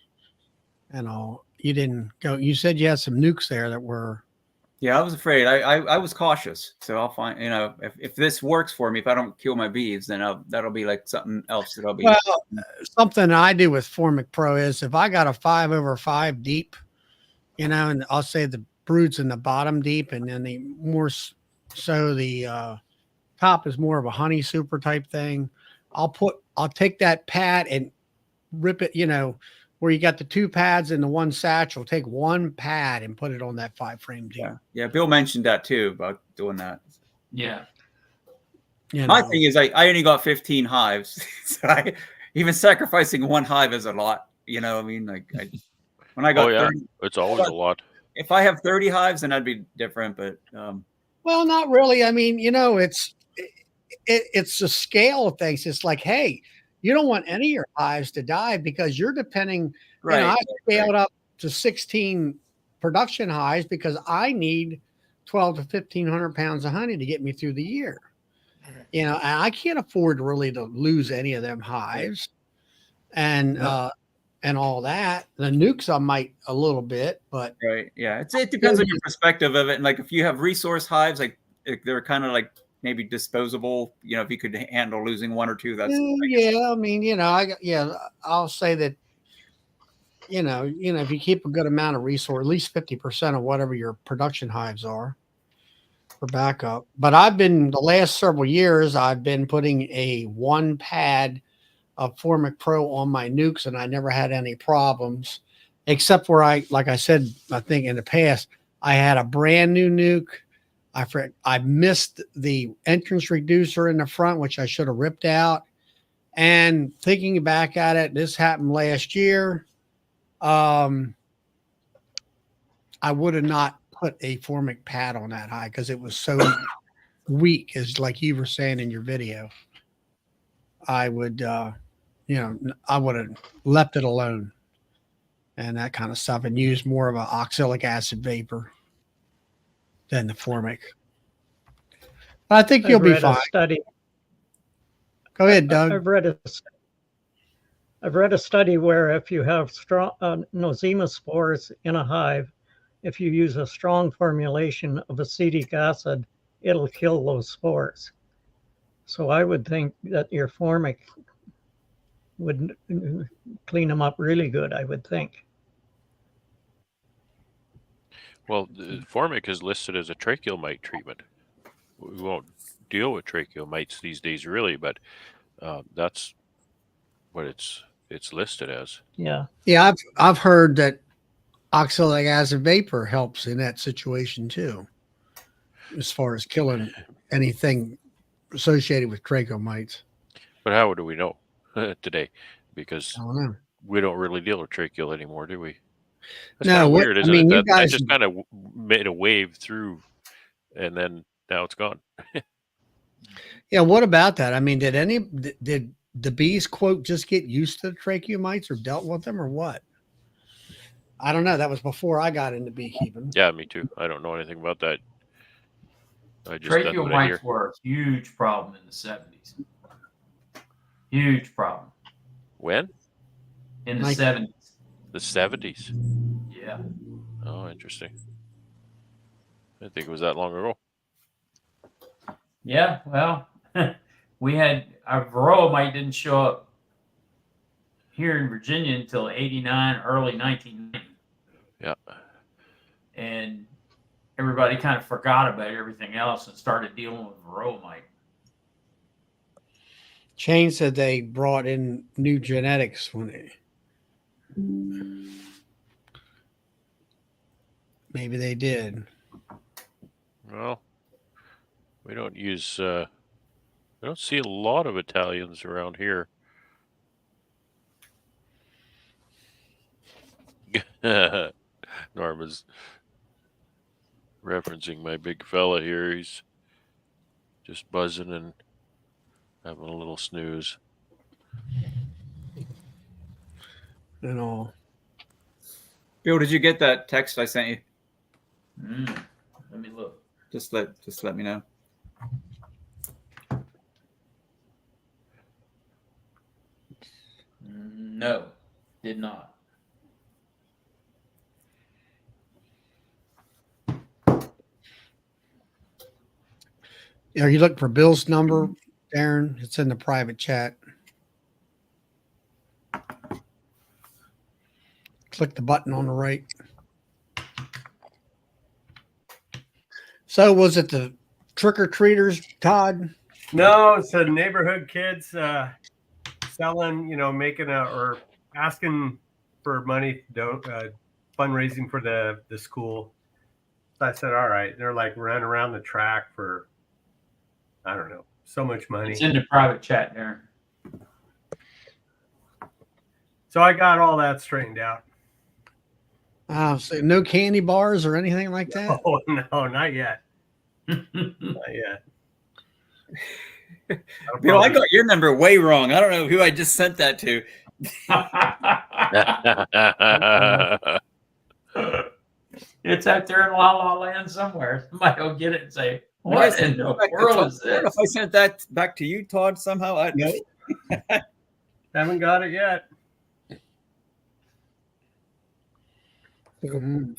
and all. You didn't go. You said you had some nukes there that were. Yeah, I was afraid. I was cautious, so I'll find. You know, if this works for me, if I don't kill my bees, then that'll be like something else that I'll be. Well, something I do with Formic Pro is if I got a 5/5 deep, you know, and I'll say the brood's in the bottom deep, and then the top is more of a honey super type thing. I'll take that pad and rip it, you know, where you got the 2 pads and the 1 satchel, take 1 pad and put it on that 5 frame deep. Yeah. Bill mentioned that too about doing that. Yeah. My thing is I only got 15 hives. So even sacrificing 1 hive is a lot. You know what I mean? Like when I got 30, it's always a lot. If I have 30 hives, then that'd be different. But well, not really. I mean, you know, it's a scale of things. It's like, hey, you don't want any of your hives to die because you're depending. Right. You know, I scaled up to 16 production hives because I need 12 to 1,500 pounds of honey to get me through the year. You know, and I can't afford really to lose any of them hives, and all that. The nukes I might a little bit, but right, yeah, it depends on your perspective of it. And like if you have resource hives, like they're kind of like maybe disposable. You know, if you could handle losing 1 or 2, that's yeah. I mean, you know, I'll say that if you keep a good amount of resource, at least 50% of whatever your production hives are for backup. But the last several years, I've been putting a 1 pad of Formic Pro on my nukes, and I never had any problems, except where like I said, I think in the past, I had a brand new nuke. I missed the entrance reducer in the front, which I should have ripped out. And thinking back at it, this happened last year. I would have not put a Formic pad on that high because it was so weak, as like you were saying in your video. I would, I would have left it alone and that kind of stuff and used more of an oxalic acid vapor than the Formic. But I think you'll be fine. Go ahead, Doug. I've read a study where if you have strong nosema spores in a hive, if you use a strong formulation of acetic acid, it'll kill those spores. So I would think that your Formic would clean them up really good, I would think. Well, the Formic is listed as a tracheal mite treatment. We won't deal with tracheal mites these days, really, but that's what it's listed as. Yeah. Yeah, I've heard that oxalic acid vapor helps in that situation too, as far as killing anything associated with tracheal mites. But how do we know today? Because I don't know. we don't really deal with tracheal anymore, do we? That's No, kind of weird, isn't it? you guys that just kind of made a wave through, and then now it's gone. Yeah, what about that? I mean, did the bees, quote, just get used to the tracheal mites or dealt with them or what? I don't know. That was before I got into beekeeping. Yeah, me too. I don't know anything about that. Tracheal mites were a huge problem in the 70s. Huge problem. When? In the 70s. The 70s? Yeah. Oh, interesting. I didn't think it was that long ago. Yeah, well, we had our varroa mite didn't show up here in Virginia until 89, early 1990. Yeah. And everybody kind of forgot about everything else and started dealing with varroa mite. Shane said they brought in new genetics when maybe they did. Well, we don't use, we don't see a lot of Italians around here. Norma's referencing my big fella here. He's just buzzing and having a little snooze. And all. Bill, did you get that text I sent you? Let me look. Just let me know. No, did not. Are you looking for Bill's number, Darren? It's in the private chat. Click the button on the right. So was it the trick-or-treaters, Todd? No, it's the neighborhood kids selling, making or asking for money, fundraising for the school. So I said, all right. They're like running around the track for, I don't know, so much money. It's in the private chat, Darren. So I got all that straightened out. So no candy bars or anything like that? Oh, no, not yet. Not yet. Bill, I got your number way wrong. I don't know who I just sent that to. It's out there in La La Land somewhere. Somebody will get it and say, what in the world is this? If I sent that back to you, Todd, somehow. Nope. Haven't got it yet. Well,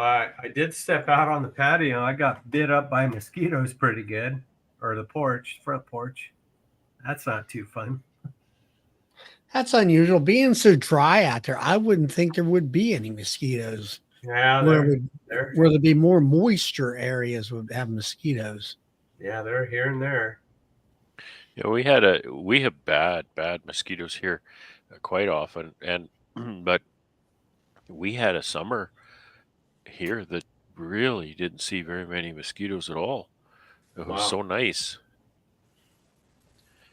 I did step out on the patio. I got bit up by mosquitoes pretty good, or the front porch. That's not too fun. That's unusual. Being so dry out there, I wouldn't think there would be any mosquitoes. Yeah, Where they're there'd be more moisture areas would have mosquitoes. yeah, they're here and there. Yeah, we have bad mosquitoes here quite often, and but we had a summer here that really didn't see very many mosquitoes at all. It was Wow. so nice.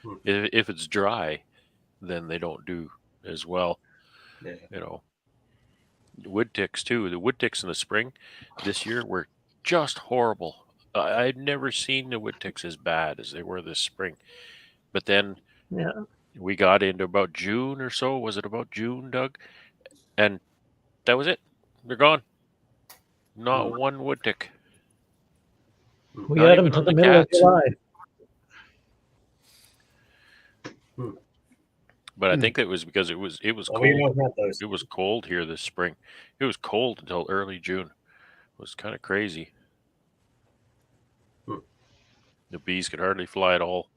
Hmm. If it's dry, then they don't do as well. Yeah. You know, wood ticks too. The wood ticks in the spring this year were just horrible. I've never seen the wood ticks as bad as they were this spring. But then Yeah. we got into about June or so. Was it about June, Doug? And that was it. They're gone. Not one wood tick. We Not had them even to on the the middle of cats. July. But I think it was because it was Well, cold. we don't have those. It was cold here this spring. It was cold until early June. It was kind of crazy. Hmm. The bees could hardly fly at all.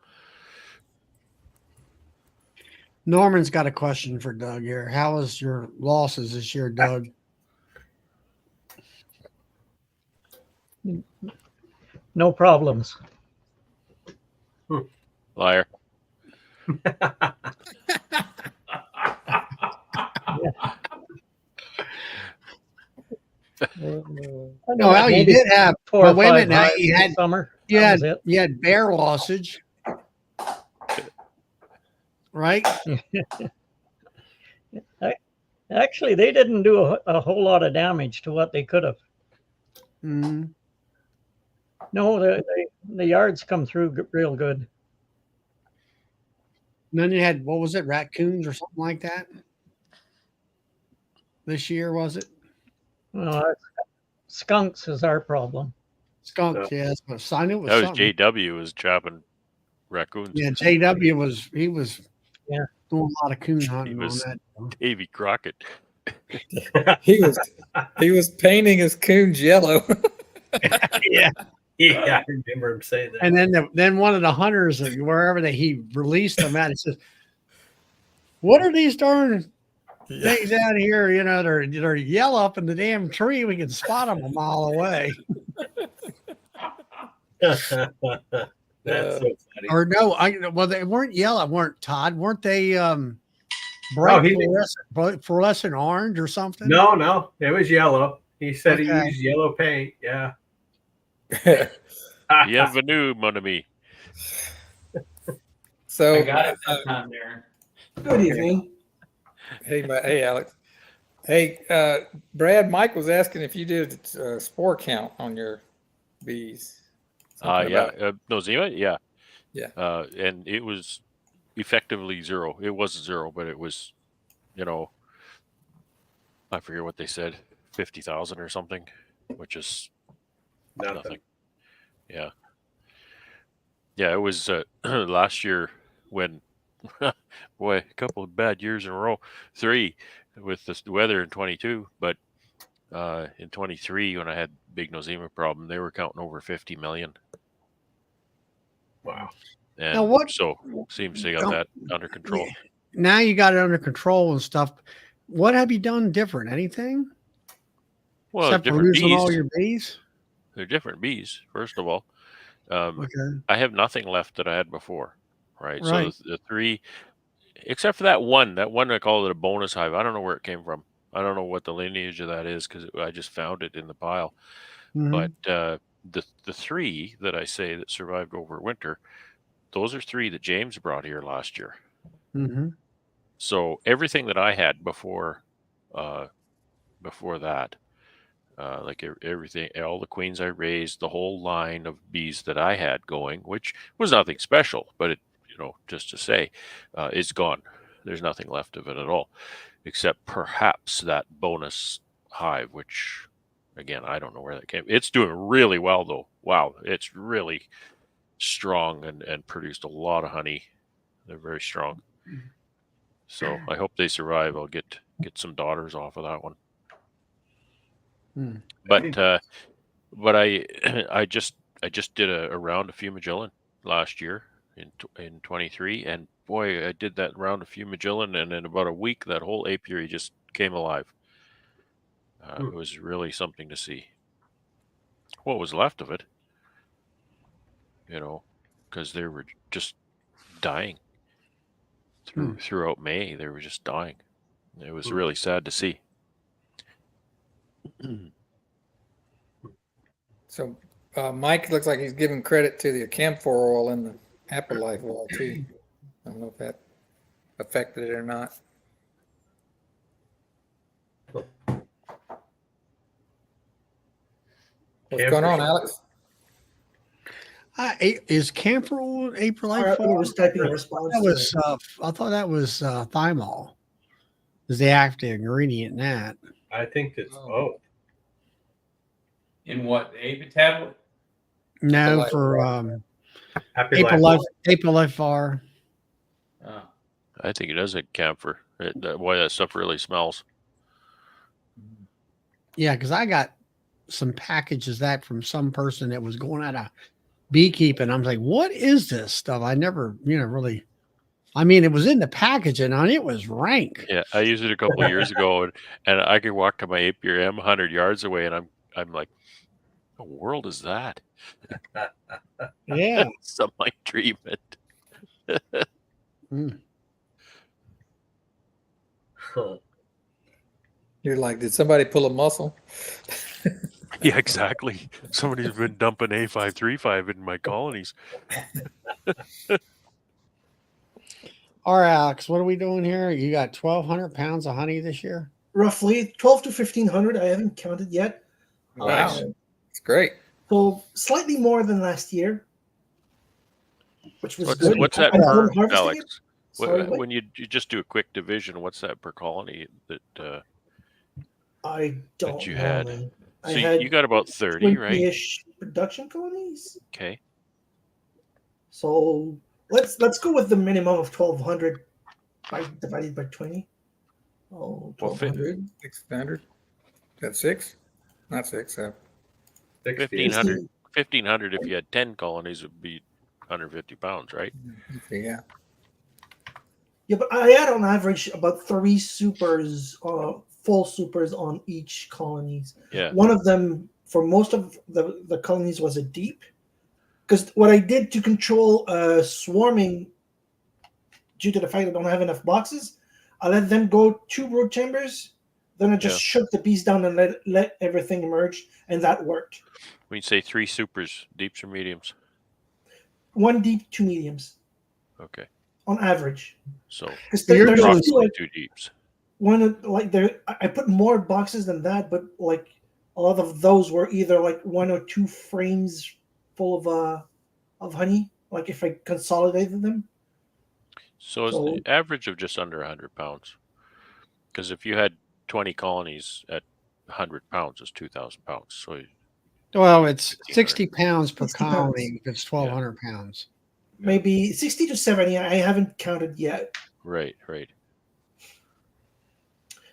Norman's got a question for Doug here. How was your losses this year, Doug? No problems. Liar. No, well, you Maybe did have. 4 Well, or wait a 5 minute. Now hives you this had summer. you That had was it. you had bear lossage, right? Actually, they didn't do a whole lot of damage to what they could have. Mm-hmm. No, the yards come through real good. And then you had, what was it, raccoons or something like that? This year, was it? Skunks is our problem. Skunks, yeah. That's what I knew it was That was something. JW was trapping raccoons. Yeah, JW was Yeah. doing a lot of coon He hunting on was that. Davy Crockett. He was painting his coons yellow. Yeah. Yeah, I remember him saying that. And then one of the hunters, wherever he released them at, he says, "What are these darn things out here? You know, they're yellow up in the damn tree. We can spot them a mile away." That's so funny. Or no, well, they weren't yellow, weren't Todd? Weren't they bright fluorescent orange or something? No, it was yellow. He said he Okay. used yellow paint. Yeah. Bienvenue, mon ami. So I got it that time, Darren. Good evening. hey, Alex. Hey, Brad. Mike was asking if you did a spore count on your bees. Something Yeah, about- Nosema, yeah. Yeah. And it was effectively zero. It wasn't zero, but it was, I forget what they said, 50,000 or something, which is nothing. Yeah. Yeah, it was last year when, boy, a couple of bad years in a row, 3 with the weather in 22, but in 23 when I had big nosema problem, they were counting over 50 million. Wow. And Now what- so seems they got that under control. Now you got it under control and stuff. What have you done different? Anything? Well, Except for different losing all bees. your bees? They're different bees, first of all. Okay. I have nothing left that I had before, right? Right. So the 3, except for that one I call it a bonus hive. I don't know where it came from. I don't know what the lineage of that is because I just found it in the pile. Mhm. But the 3 that I say that survived over winter, those are 3 that James brought here last year. Mhm. So everything that I had before that, like everything, all the queens I raised, the whole line of bees that I had going, which was nothing special, but it, just to say, it's gone. There's nothing left of it at all, except perhaps that bonus hive, which, again, I don't know where that came. It's doing really well, though. Wow, it's really strong and produced a lot of honey. They're very strong. So I hope they survive. I'll get some daughters off of that one. But I just did a round of fumagillin last year in 23, and boy, I did that around a few Magellan, and in about a week, that whole apiary just came alive. It was really something to see. What was left of it, because they were just dying throughout May. They were just dying. It was really sad to see. So Mike looks like he's giving credit to the camphor oil in the apple life oil too. I don't know if that affected it or not. What's going on, Alex? Is camphor oil April I was typing a response. That was I thought that was thymol. Is the active ingredient in that? I think it's both. In what, the Avid tablet? No, Life for Happy April Life. FR. Oh. I think it does have camphor. Why that stuff really smells. Yeah, because I got some packages that from some person that was going out of beekeeping. I'm like, what is this stuff? I never, really. I mean, it was in the packaging and it was rank. Yeah, I used it a couple of years ago, and I could walk to my apiary. I'm 100 yards away, and I'm like, what the world is that? Yeah. Sunlight treatment. You're like, did somebody pull a muscle? Yeah, exactly. Somebody's been dumping A535 in my colonies. All right, Alex, what are we doing here? You got 1,200 pounds of honey this year? Roughly 12 to 1,500. I haven't counted yet. Wow, it's great. So slightly more than last year, which was good. What's that I'm per, done harvesting Alex? it. Sorry, what? When you just do a quick division, what's that per colony that I don't you know, had? man. So I had you got about 30, right? 20-ish production colonies. Okay. So let's go with the minimum of 1,200 divided by 20. Oh, 1,200. 600. That's 6? Not 6. 1,500. 1,500 if you had 10 colonies would be 150 pounds, right? Yeah. Yeah, but I had on average about 3 supers, full supers on each colonies. Yeah. One of them, for most of the colonies, was a deep. Because what I did to control swarming, due to the fact I don't have enough boxes, I let them go 2 brood chambers. Then I just shook the bees down and let everything emerge, and that worked. When you say 3 supers, deeps or mediums? 1 deep, 2 mediums. Okay. On average. So you're doing approximately 2 deeps. I put more boxes than that, but like a lot of those were either like 1 or 2 frames full of honey. Like if I consolidated them. So it's the average of just under 100 pounds. Because if you had 20 colonies at 100 pounds, it's 2,000 pounds. So Well, it's 60 pounds per 60 pounds. colony if it's 1,200 pounds. Maybe 60 to 70. I haven't counted yet. Right.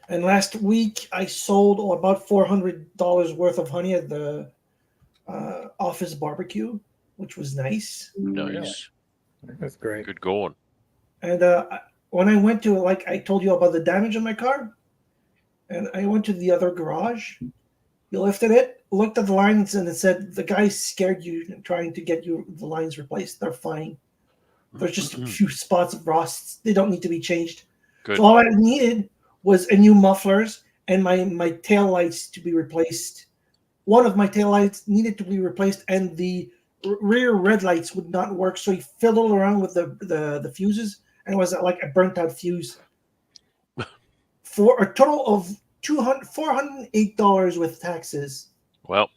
And last week I sold about $400 worth of honey at the office barbecue, which was nice. Nice. That's great. Good going. And when I went to, like I told you about the damage on my car, and I went to the other garage, you lifted it, looked at the lines, and it said, the guy scared you trying to get the lines replaced. They're fine. There's just a few spots of rust. They don't need to be changed. Good. So all I needed was a new mufflers and my tail lights to be replaced. One of my tail lights needed to be replaced, and the rear red lights would not work. So he fiddled around with the fuses, and it was like a burnt out fuse. For a total of $408 with taxes. Well,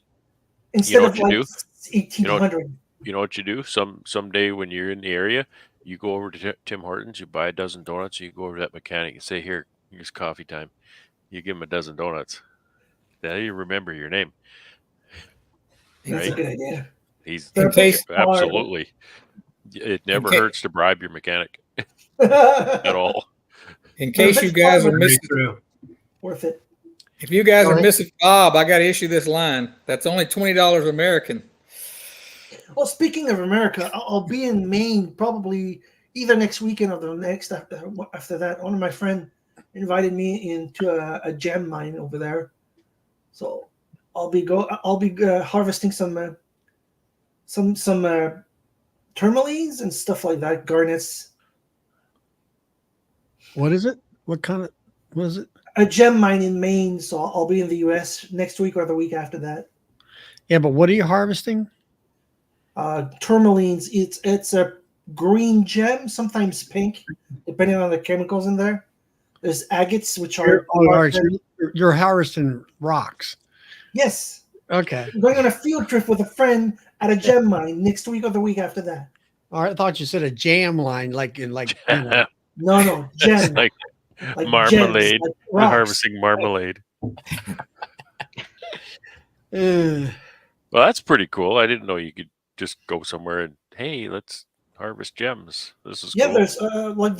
Instead of what you like do? $1,800. You know what you do? Someday when you're in the area, you go over to Tim Hortons, you buy a dozen donuts, you go over to that mechanic and say, here's coffee time. You give him a dozen donuts. Now you remember your name. That's a good idea. He's In case- absolutely. It never Okay. hurts to bribe your mechanic at all. In case you guys are Very missing, true. Worth it. if you guys are Sorry. missing Bob, I got to issue this line. That's only $20 American. Well, speaking of America, I'll be in Maine probably either next weekend or the next after that. One of my friend invited me into a gem mine over there, so I'll be harvesting some tourmalines and stuff like that, garnets. What is it? What is it? A gem mine in Maine, so I'll be in the U.S. next week or the week after that. Yeah, but what are you harvesting? Tourmalines, it's a green gem, sometimes pink, depending on the chemicals in there. There's agates, which are You're harvesting rocks. yes. Okay. I'm going on a field trip with a friend at a gem mine next week or the week after that. All right, I thought you said a jam line, like in like you know. No, gem, like like marmalade. gems, like We're rocks. harvesting marmalade. Uh, Well, that's pretty cool. I didn't know you could just go somewhere and hey, let's harvest gems. This is Yeah, cool. there's like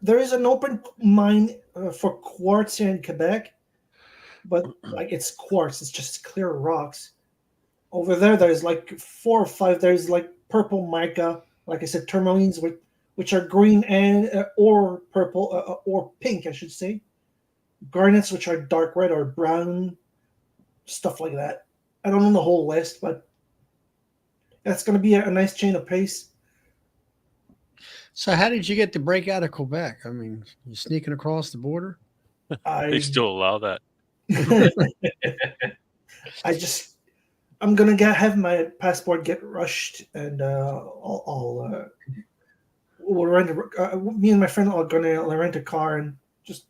there is an open mine for quartz here in Quebec, but like it's quartz, it's just clear rocks. Over there, there's like 4 or 5. There's like purple mica, like I said, tourmalines, which are green and or purple or pink, I should say. Garnets, which are dark red or brown, stuff like that. I don't know the whole list, but that's going to be a nice chain of pace. so how did you get to break out of Quebec? I mean, you sneaking across the border? They still allow that. I'm gonna have my passport get rushed, and we'll rent. Me and my friend are gonna rent a car and just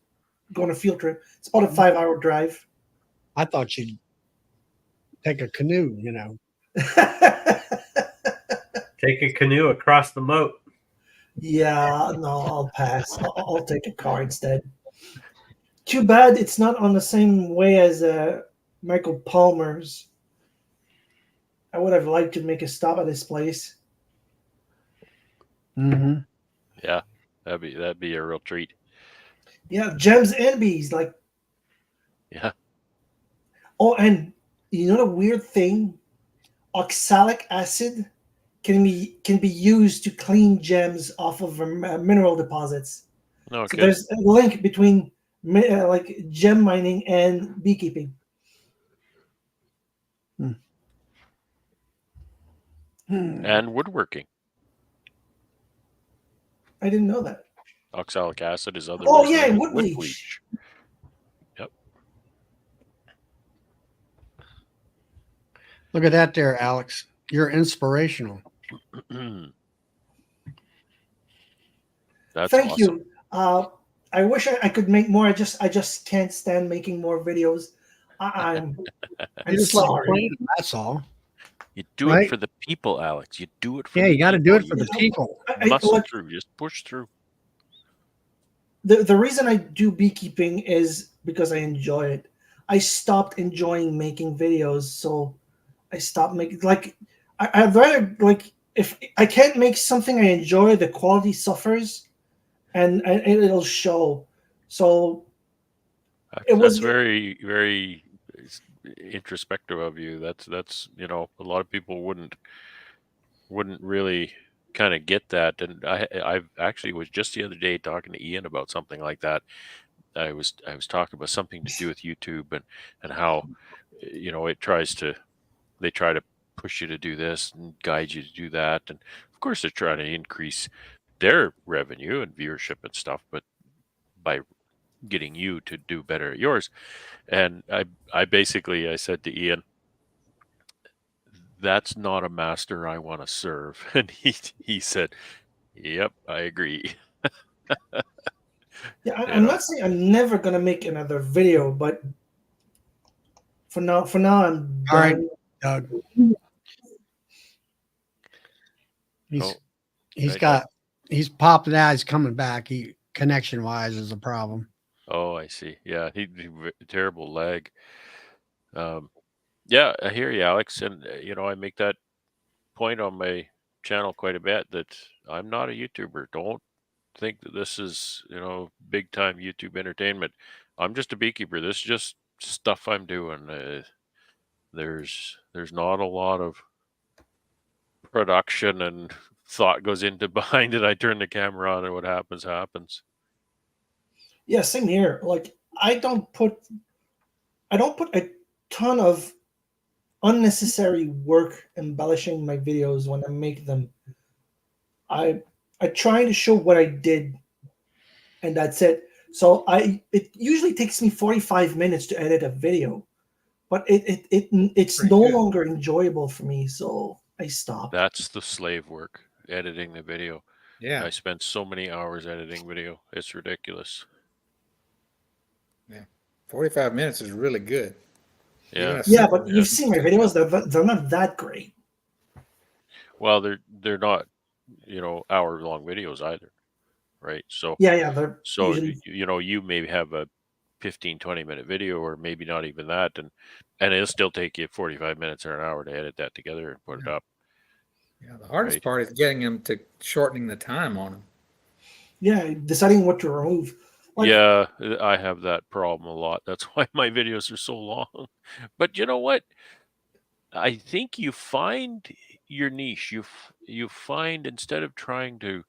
go on a field trip. It's about a 5-hour drive. I thought you'd take a canoe, you know. Take a canoe across the moat. Yeah, no, I'll pass. I'll take a car instead. Too bad it's not on the same way as Michael Palmer's. I would have liked to make a stop at this place. Mm-hmm. Yeah, that'd be a real treat. Yeah, gems and bees. Like, Yeah. oh, and you know the weird thing? Oxalic acid can be used to clean gems off of mineral deposits. No So kidding. there's a link between like gem mining and beekeeping. And woodworking. I didn't know that. Oxalic acid is other. Oh yeah, wood bleach. Yep. Look at that there, Alex. You're inspirational. That's Thank awesome. you. I wish I could make more. I just can't stand making more videos. I'm You just like sorry. playing, that's all. You do Right? it for the people, Alex. You do it for Yeah, the you got to do it for the You people. muscle Look, through. Just push through. the reason I do beekeeping is because I enjoy it. I stopped enjoying making videos, so I stopped making I'd rather like if I can't make something I enjoy, the quality suffers, and it'll show. So it That's was very, very introspective of you. That's a lot of people wouldn't really kind of get that. And I actually was just the other day talking to Ian about something like that. I was talking about something to do with YouTube and how they try to push you to do this and guide you to do that, and of course they're trying to increase their revenue and viewership and stuff, but by getting you to do better at yours. And I basically said to Ian, that's not a master I want to serve. And he said, yep, I agree. yeah. I'm not saying I'm never gonna make another video, but for now I'm All right, done. Doug. Oh, He's popping out. He's coming back. He connection wise is a problem. oh, I see. Yeah, he terrible lag. Yeah, I hear you, Alex, and I make that point on my channel quite a bit that I'm not a YouTuber. Don't think that this is big time YouTube entertainment. I'm just a beekeeper. This is just stuff I'm doing. There's not a lot of production and thought goes into behind it. I turn the camera on and what happens happens. Yeah, same here. Like I don't put a ton of unnecessary work embellishing my videos when I make them. I try to show what I did, and that's it. So it usually takes me 45 minutes to edit a video, but it's Pretty no good. longer enjoyable for me, so I stopped. That's the slave work, editing the video. Yeah. I spent so many hours editing video. It's ridiculous. 45 minutes is really good. Even Yeah. a Yeah, simple but you've one. seen my videos; they're not that great. Well, they're not, hour-long videos either, right? So Yeah, they're so usually you may have a 15-20 minute video, or maybe not even that, and it'll still take you 45 minutes or an hour to edit that together and put it up. The hardest Right. part is getting them to shortening the time on them. deciding what to remove. Like, Yeah, I have that problem a lot. That's why my videos are so long. But you know what? I think you find your niche. You find, instead of trying to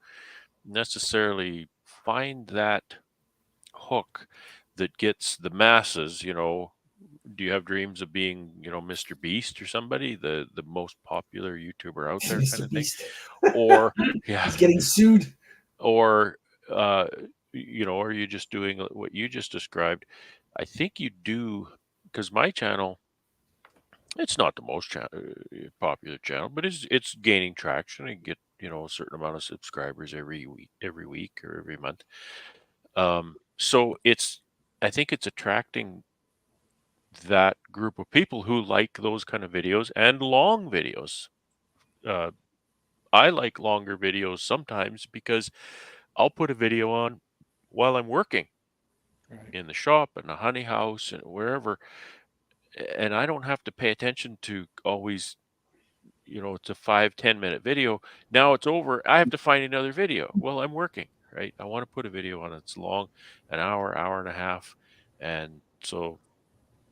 necessarily find that hook that gets the masses, do you have dreams of being, Mr. Beast or somebody, the most popular YouTuber out there, kind Mr. of thing? Beast, Or yeah, he's getting sued. or are you just doing what you just described? I think you do, because my channel, it's not the most popular channel, but it's gaining traction. I get a certain amount of subscribers every week or every month. So I think it's attracting that group of people who like those kind of videos and long videos. I like longer videos sometimes because I'll put a video on while I'm working Right. in the shop, in the honey house, and wherever, and I don't have to pay attention to always. It's a 5-10 minute video. Now it's over. I have to find another video. Well, I'm working, right? I want to put a video on that's long, an hour and a half. And so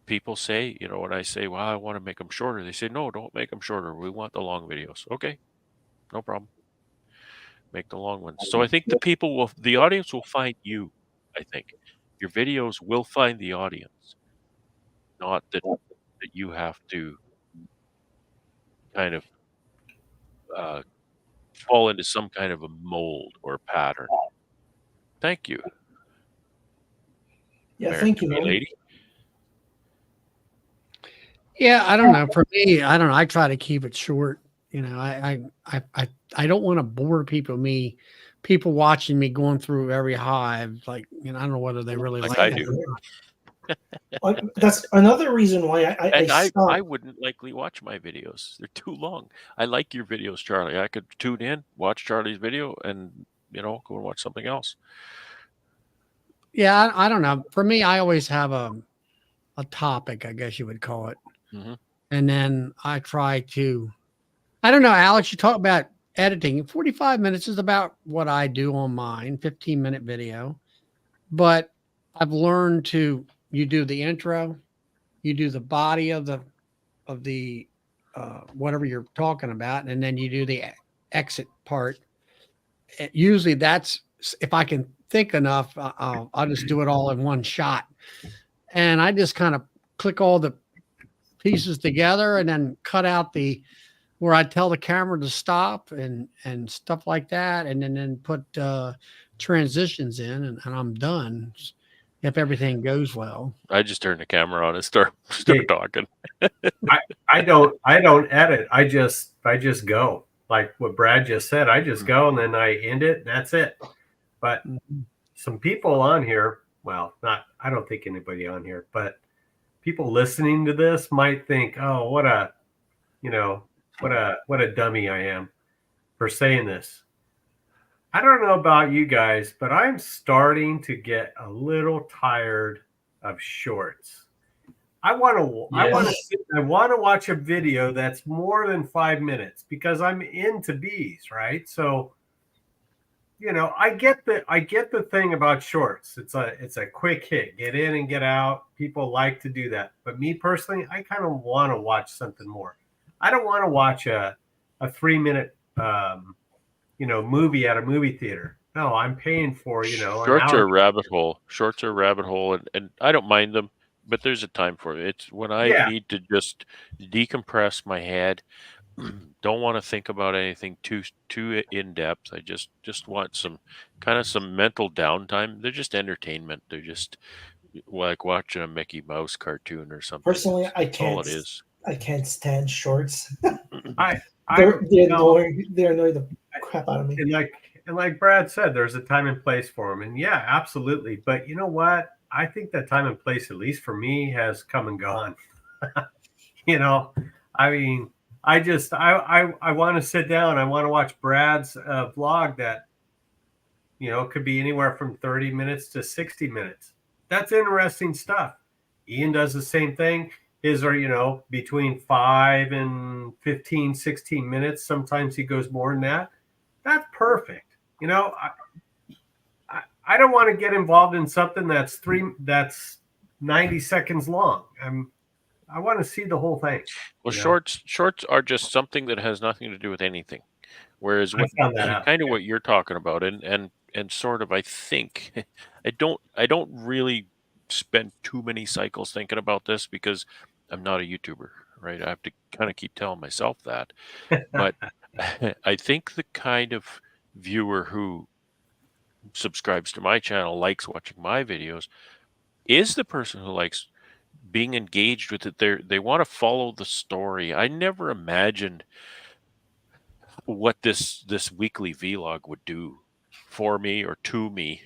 people say, when I say, well, I want to make them shorter, they say, no, don't make them shorter. We want the long videos. Okay, no problem. Make the long ones. So I think the audience will find you. I think your videos will find the audience, not that you have to kind of uh, fall into some kind of a mold or pattern. Thank you, Yeah, thank American you, Bee Nolan. Lady. Yeah, I don't know. For me, I don't know. I try to keep it short. I don't want to bore people watching me going through every hive. Like, I don't know whether they really Like like I that. do. Like, that's another reason why I And I stopped. wouldn't likely watch my videos. They're too long. I like your videos, Charlie. I could tune in, watch Charlie's video, and go and watch something else. Yeah, I don't know. For me, I always have a topic, I guess you would call it. Hmm. And then I try to, I don't know, Alex, you talk about editing. 45 minutes is about what I do on mine, 15-minute video. But I've learned you do the intro, you do the body of the whatever you're talking about, and then you do the exit part. Usually that's, if I can think enough, I'll just do it all in one shot. And I just kind of click all the pieces together and then cut out where I tell the camera to stop and stuff like that, and then put transitions in, and I'm done if everything goes well. I just turn the camera on and start Hey. talking. I don't edit. I just go. Like what Brad just said, I just go and then I end it. That's it. But some people on here, well, I don't think anybody on here, but people listening to this might think, oh, what a dummy I am for saying this. I don't know about you guys, but I'm starting to get a little tired of shorts. I want to watch a video that's more than 5 minutes because I'm into bees, right? So, I get the thing about shorts. It's a quick hit, get in and get out. People like to do that, but me personally, I kind of want to watch something more. I don't want to watch a a 3-minute movie at a movie theater. No, I'm paying for an Shorts are hour. a rabbit hole. Shorts are a rabbit hole, and I don't mind them, but there's a time for it. It's when I Yeah, need to just decompress my head. Don't want to think about anything too in depth. I just want some mental downtime. They're just entertainment. They're just like watching a Mickey Mouse cartoon or something. Personally, It's all it is. I can't stand shorts. I They annoy the crap out of me. and like Brad said, there's a time and place for them, and yeah, absolutely. But you know what? I think that time and place, at least for me, has come and gone. I mean, I want to sit down. I want to watch Brad's vlog that could be anywhere from 30 minutes to 60 minutes. That's interesting stuff. Ian does the same thing. His are between 5 and 15, 16 minutes. Sometimes he goes more than that. That's perfect. I don't want to get involved in something that's 90 seconds long. I want to see the whole thing. Well, shorts are just something that has nothing to do with anything. Whereas I found that out. kind of what you're talking about, and sort of, I think, I don't really spend too many cycles thinking about this because I'm not a YouTuber, right? I have to kind of keep telling myself that. But I think the kind of viewer who subscribes to my channel, likes watching my videos, is the person who likes being engaged with it. They want to follow the story. I never imagined what this weekly vlog would do for me or to me.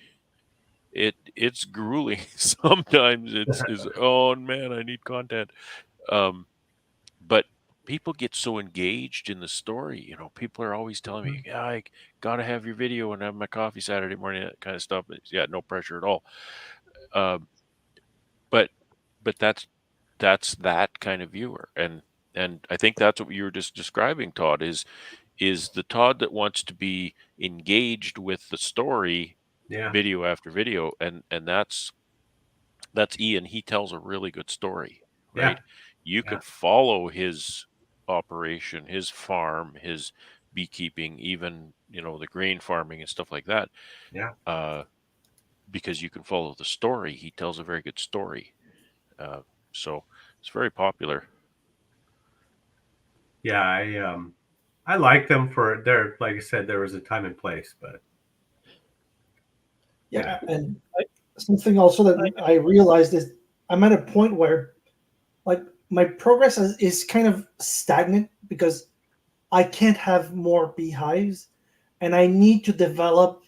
It's grueling. Sometimes it's oh man, I need content. But people get so engaged in the story. People are always telling me, "Yeah, I gotta have your video and have my coffee Saturday morning," that kind of stuff. Yeah, no pressure at all. Um, but but that's that kind of viewer, and I think that's what you were just describing, Todd, is the Todd that wants to be engaged with the story, Yeah, video after video, and that's Ian. He tells a really good story, yeah, right? You yeah, can follow his operation, his farm, his beekeeping, even the grain farming and stuff like that, yeah, uh, because you can follow the story. He tells a very good story, uh, so it's very popular. yeah. I like them for their, like I said, there was a time and place, but Yeah, and something also that I realized is I'm at a point where like my progress is kind of stagnant because I can't have more beehives and I need to develop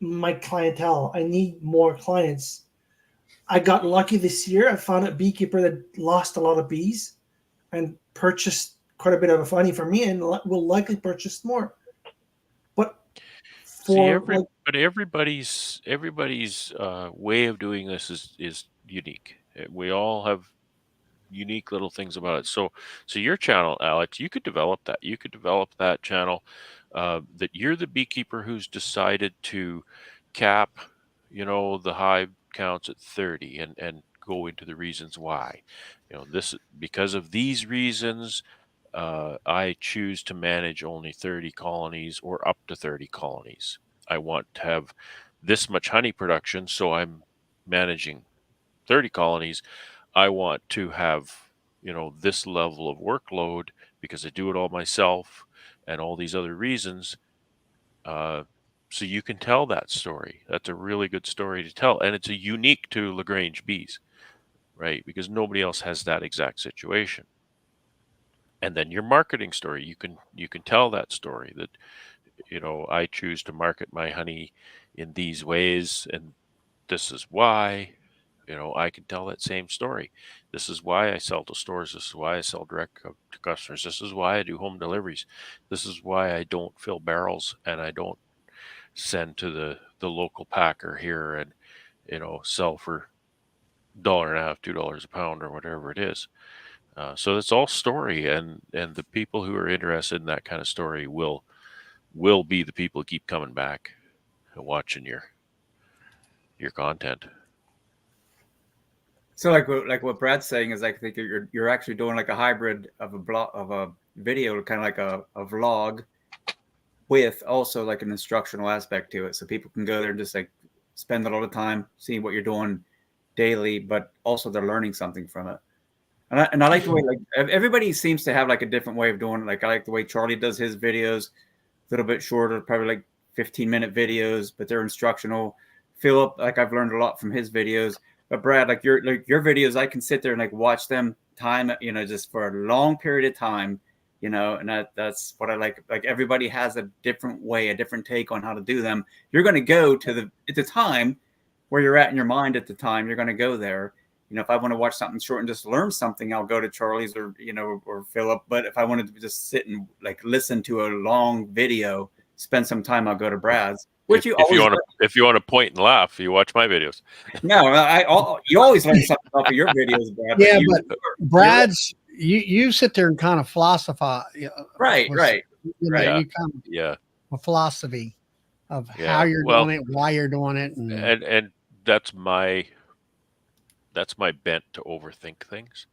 my clientele. I need more clients. I got lucky this year. I found a beekeeper that lost a lot of bees and purchased quite a bit of money for me and will likely purchase more. But See, for like, everybody's way of doing this is unique. We all have unique little things about it. So your channel, Alex, you could develop that. You could develop that channel, that you're the beekeeper who's decided to cap, the hive counts at 30, and go into the reasons why. This because of these reasons, I choose to manage only 30 colonies or up to 30 colonies. I want to have this much honey production, so I'm managing 30 colonies. I want to have, this level of workload because I do it all myself and all these other reasons. So you can tell that story. That's a really good story to tell. And it's a unique to LaGrange bees, right? Because nobody else has that exact situation. And then your marketing story, you can tell that story that, I choose to market my honey in these ways, and this is why. I can tell that same story. This is why I sell to stores. This is why I sell direct to customers. This is why I do home deliveries. This is why I don't fill barrels and I don't send to the local packer here and sell for $1.50, $2 a pound or whatever it is. So it's all story, and the people who are interested in that kind of story will be the people who keep coming back and watching your content. So like what Brad's saying is, like, I think you're actually doing like a hybrid of a video, kind of like a vlog, with also like an instructional aspect to it, so people can go there and just like spend a lot of time seeing what you're doing daily, but also they're learning something from it. And I like the way, like, everybody seems to have like a different way of doing it. Like, I like the way Charlie does his videos, a little bit shorter, probably like 15-minute videos, but they're instructional. Philip, like, I've learned a lot from his videos. But Brad, like your videos, I can sit there and like watch them time, just for a long period of time, and that's what I like. Like, everybody has a different way, a different take on how to do them. You're going to go to at the time where you're at in your mind at the time, you're going to go there. If I want to watch something short and just learn something, I'll go to Charlie's or Philip. But if I wanted to just sit and like listen to a long video, spend some time, I'll go to Brad's. Which if you want to point and laugh, you watch my videos. No, you always learn something off of your videos, Brad. Yeah, but Brad's, you sit there and kind of philosophize. Right. You kind of a philosophy of how you're doing it, why you're doing it, and that's my bent to overthink things.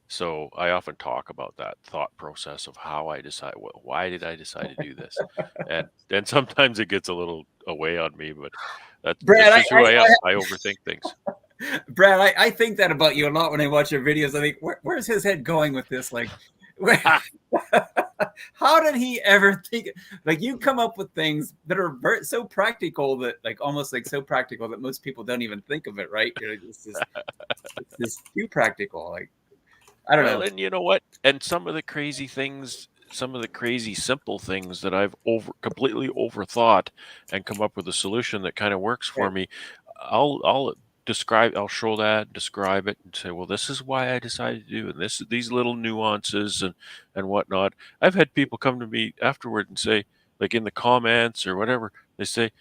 So I often talk about that thought process of how I decide, why did I decide to do this? and sometimes it gets a little away on me, but that's just who I am. I overthink things. Brad, I think that about you a lot when I watch your videos. I think, where's his head going with this? Like, how did he ever think? Like, you come up with things that are so practical that, like, almost like so practical that most people don't even think of it, right? It's just too practical. Like, I don't know. And you know what? And some of the crazy things, some of the crazy simple things that I've completely overthought and come up with a solution that kind of works for me, I'll show that, describe it, and say, well, this is why I decided to do it. And these little nuances and whatnot. I've had people come to me afterward and say, like in the comments or whatever, they say,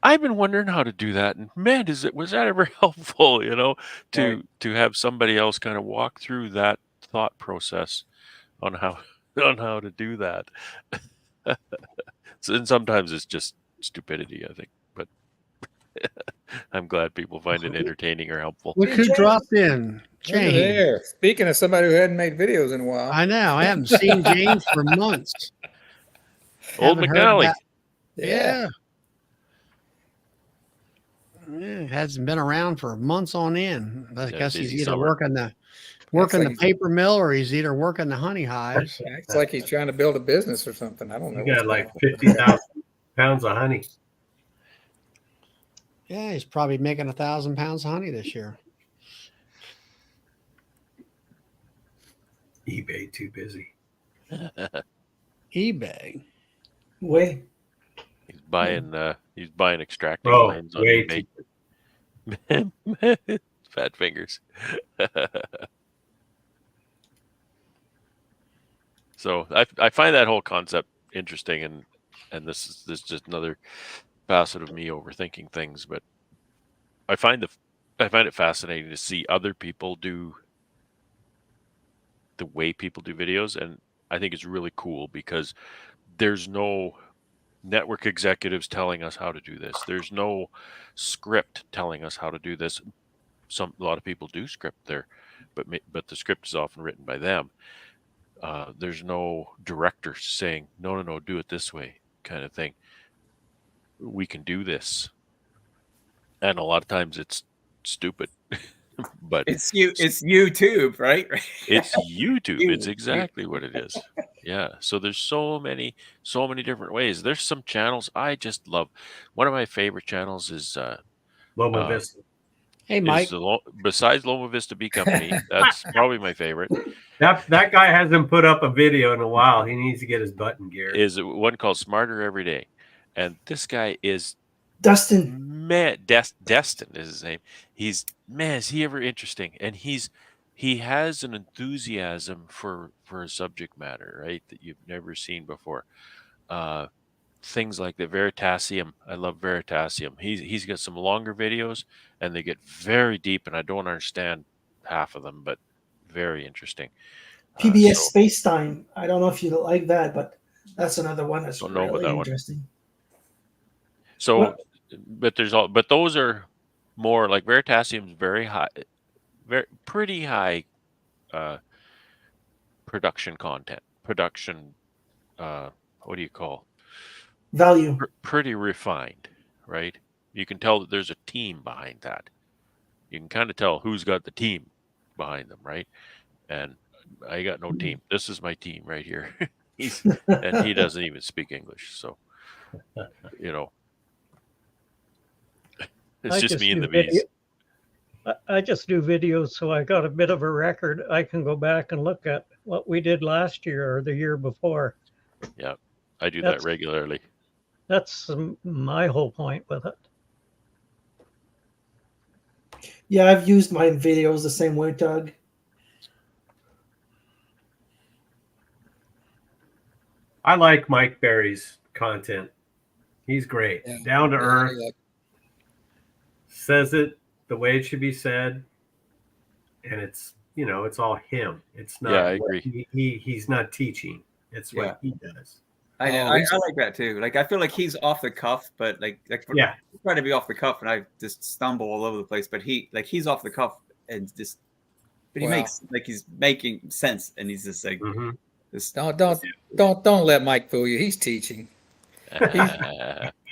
I've been wondering how to do that, and man, was that ever helpful? To have somebody else kind of walk through that thought process on how to do that. And sometimes it's just stupidity, I think, but I'm glad people find it entertaining or helpful. Look who dropped in. James. There. Speaking of somebody who hadn't made videos in a while. I know. I haven't seen James for months. Old McNally. Yeah. Hasn't been around for months on end. I guess he's either working the paper mill or he's either working the honey hives. It's like he's trying to build a business or something. I don't know. You got like 50,000 pounds of honey. Yeah, he's probably making 1,000 pounds of honey this year. eBay too busy. eBay. Way. He's buying extracting lines on eBay. Fat fingers. So I find that whole concept interesting, and this is just another facet of me overthinking things. But I find it fascinating to see other people do the way people do videos, and I think it's really cool because there's no network executives telling us how to do this. There's no script telling us how to do this. A lot of people do script there, but the script is often written by them. There's no director saying, no, do it this way, kind of thing. We can do this. And a lot of times it's stupid. But it's YouTube, right? It's YouTube. It's exactly what it is. Yeah. So there's so many different ways. There's some channels I just love. One of my favorite channels is Loma Vista. Hey, Mike. Besides Loma Vista Bee Company, that's probably my favorite. That guy hasn't put up a video in a while. He needs to get his butt in gear. Is one called Smarter Every Day, and this guy is Dustin. Man, Destin is his name. Is he ever interesting? And he has an enthusiasm for a subject matter, right, that you've never seen before. Things like the Veritasium. I love Veritasium. He's got some longer videos, and they get very deep, and I don't understand half of them, but very interesting. PBS Space Time. I don't know if you like that, but that's another one that's really interesting. So, but those are more like Veritasium's very high, pretty high production content. production, what do you call, Value. pretty refined, right? You can tell that there's a team behind that. You can kind of tell who's got the team behind them, right? And I got no team. This is my team right here. And he doesn't even speak English, so it's I just me and do the bees. I just do videos, so I got a bit of a record. I can go back and look at what we did last year or the year before. Yeah, I do That's- that regularly. That's my whole point with it. Yeah, I've used my videos the same way, Doug. I like Mike Berry's content. He's great. Yeah. Down to Yeah, earth. like- Says it the way it should be said. And it's all him. It's not Yeah, I what agree. He's not teaching. It's what he does. I know. Oh, I he's- like that too. Like I feel like he's off the cuff, but like Yeah. I try to be off the cuff, and I just stumble all over the place. But he's off the cuff and just, but he Wow. makes like he's making sense, and he's just like Mhm. this. Don't let Mike fool you. He's teaching.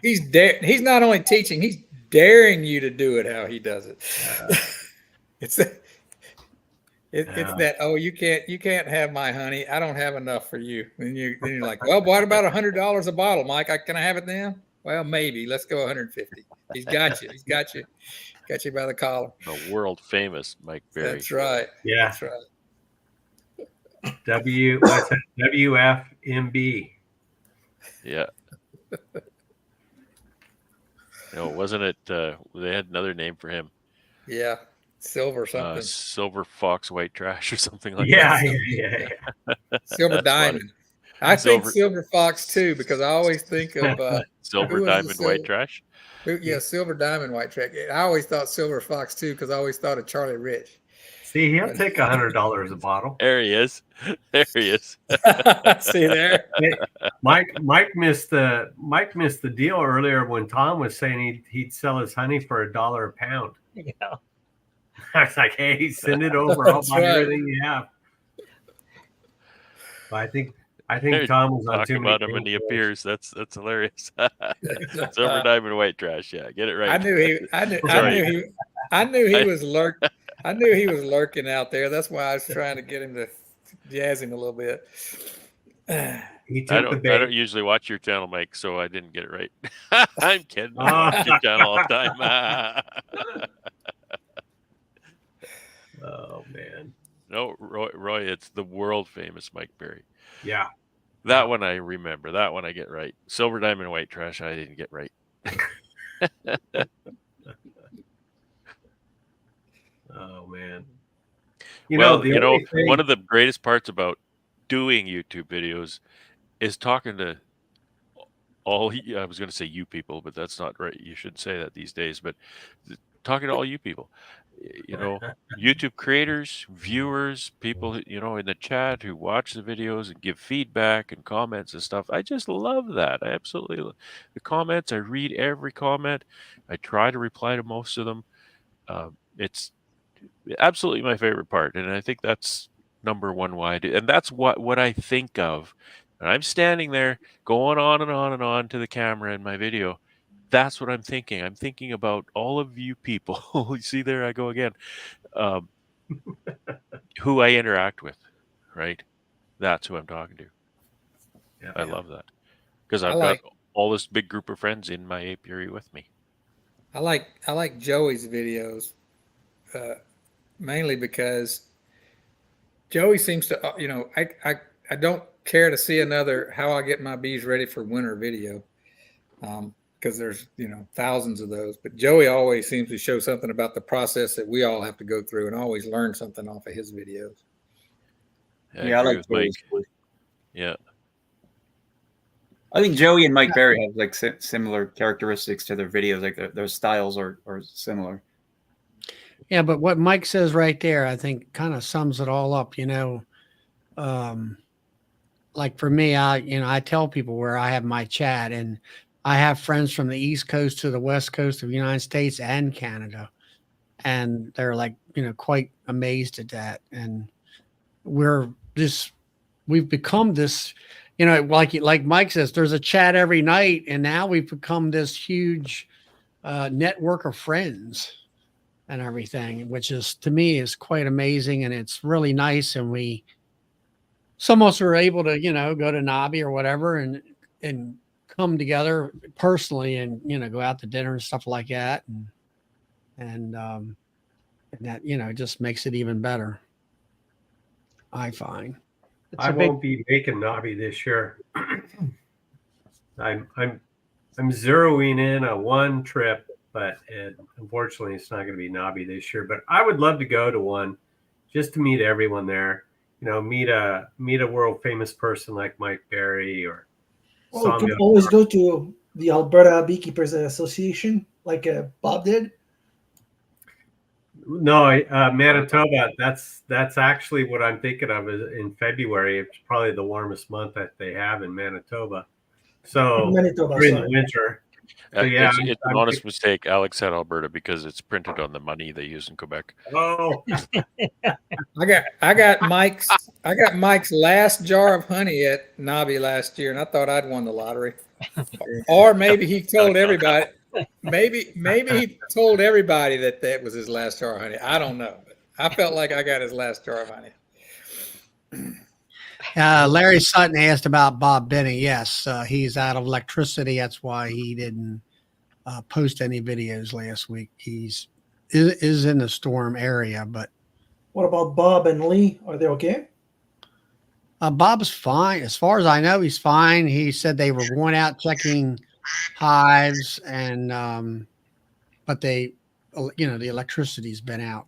He's not only teaching, he's daring you to do it how he does it. It's that, oh, you can't have my honey. I don't have enough for you. And you're like, well, what about $100 a bottle, Mike? Can I have it now? Well, maybe. Let's go 150. He's got you. He's got you. Got you by the collar. The world famous Mike Berry. That's right. Yeah. That's right. What's that? WFMB. Yeah. Wasn't it? They had another name for him. Yeah. Silver something. Silver fox, white trash, or something like Yeah, that. yeah. Silver That's diamond. I think Silver- silver fox too, because I always think of Silver Who was the diamond, white silver- trash. silver diamond white track. I always thought silver fox too, because I always thought of Charlie Rich. See, he'll take $100 a bottle. There he is. There he is. See there? Mike missed the deal earlier when Tom was saying he'd sell his honey for $1 a pound. Yeah. I was like, hey, send it over. I'll That's buy right. everything you have. But I think They're Tom was on Talking too many about him and he painkillers. appears. That's hilarious. Silver diamond, white trash. Yeah, get it right. I knew he was lurking out there. That's why I was trying to get him to jazz him a little bit. He I took the don't bait. usually watch your channel, Mike, so I didn't get it right. I'm kidding. I watch your channel all the time. Oh man. No, Roy, it's the world famous Mike Berry. Yeah. That one I remember. That one I get right. Silver diamond, white trash. I didn't get right. Oh man. One of the greatest parts about doing YouTube videos is talking to I was going to say you people, but that's not right. You shouldn't say that these days, but talking to all you people, YouTube creators, viewers, people, in the chat who watch the videos and give feedback and comments and stuff. I just love that. I absolutely the comments. I read every comment. I try to reply to most of them. It's absolutely my favorite part, and I think that's number one why I do. And that's what I think of. And I'm standing there going on and on and on to the camera in my video. That's what I'm thinking. I'm thinking about all of you people. You see, there I go again. Who I interact with, right? That's who I'm talking to. Yeah, I love that because I've got all this big group of friends in my apiary with me. I like Joey's videos, mainly because Joey seems to, I don't care to see another how I get my bees ready for winter video, because there's thousands of those. But Joey always seems to show something about the process that we all have to go through, and always learn something off of his videos. Yeah, I agree like with Mike. Joey's. Yeah. I think Joey and Mike Berry have like similar characteristics to their videos. Like their styles are similar. Yeah, but what Mike says right there, I think kind of sums it all up, like for me, I tell people where I have my chat, and I have friends from the East Coast to the West Coast of the United States and Canada. And they're like, quite amazed at that. And we're just we've become this, like Mike says, there's a chat every night, and now we've become this huge network of friends and everything, which is, to me, is quite amazing, and it's really nice. And some of us are able to, go to Nobby or whatever and come together personally and, go out to dinner and stuff like that. And that, just makes it even better, I find. I won't be making Nobby this year. I'm zeroing in on one trip, but unfortunately, it's not going to be Nobby this year. But I would love to go to one, just to meet everyone there. Meet a world famous person like Mike Berry or Well, you Sawmill. could always go to the Alberta Beekeepers Association, like Bob did. No, Manitoba. That's actually what I'm thinking of is in February. It's probably the warmest month that they have in Manitoba. So Manitoba, during sorry. the winter. So yeah, it's an honest mistake. Alex said Alberta because it's printed on the money they use in Quebec. Oh, I got Mike's last jar of honey at Nobby last year, and I thought I'd won the lottery. Or maybe he told everybody. Maybe he told everybody that was his last jar of honey. I don't know. I felt like I got his last jar of honey. Larry Sutton asked about Bob Benny. Yes, he's out of electricity. That's why he didn't post any videos last week. Is in the storm area, but What about Bob and Lee? Are they okay? Bob's fine. As far as I know, he's fine. He said they were going out checking hives, and but the electricity's been out.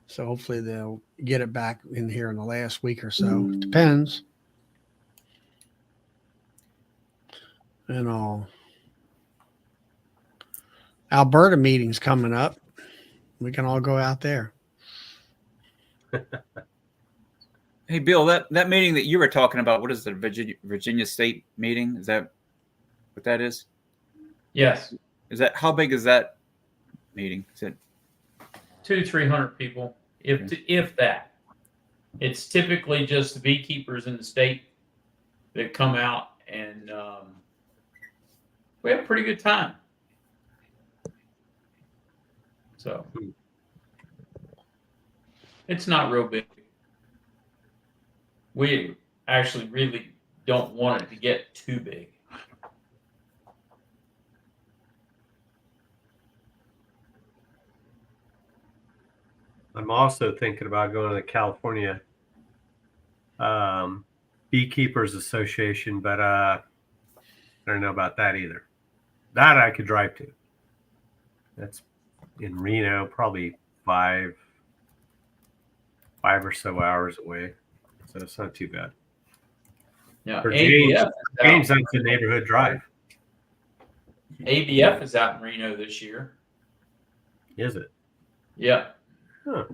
So hopefully they'll get it back in here in the last week or so. It depends. And all. Alberta meeting's coming up. We can all go out there. Hey, Bill, that meeting that you were talking about, what is the Virginia State meeting? Is that what that is? Yes, How big is that meeting? Is it 200-300 people, if that. It's typically just the beekeepers in the state that come out, and we have a pretty good time. So it's not real big. We actually really don't want it to get too big. I'm also thinking about going to the California Beekeepers Association, but I don't know about that either. That I could drive to. That's in Reno, probably five or so hours away. So it's not too bad. Yeah, For ABF, James, that's a neighborhood drive. ABF is out in Reno this year. Is it? Yeah. Huh.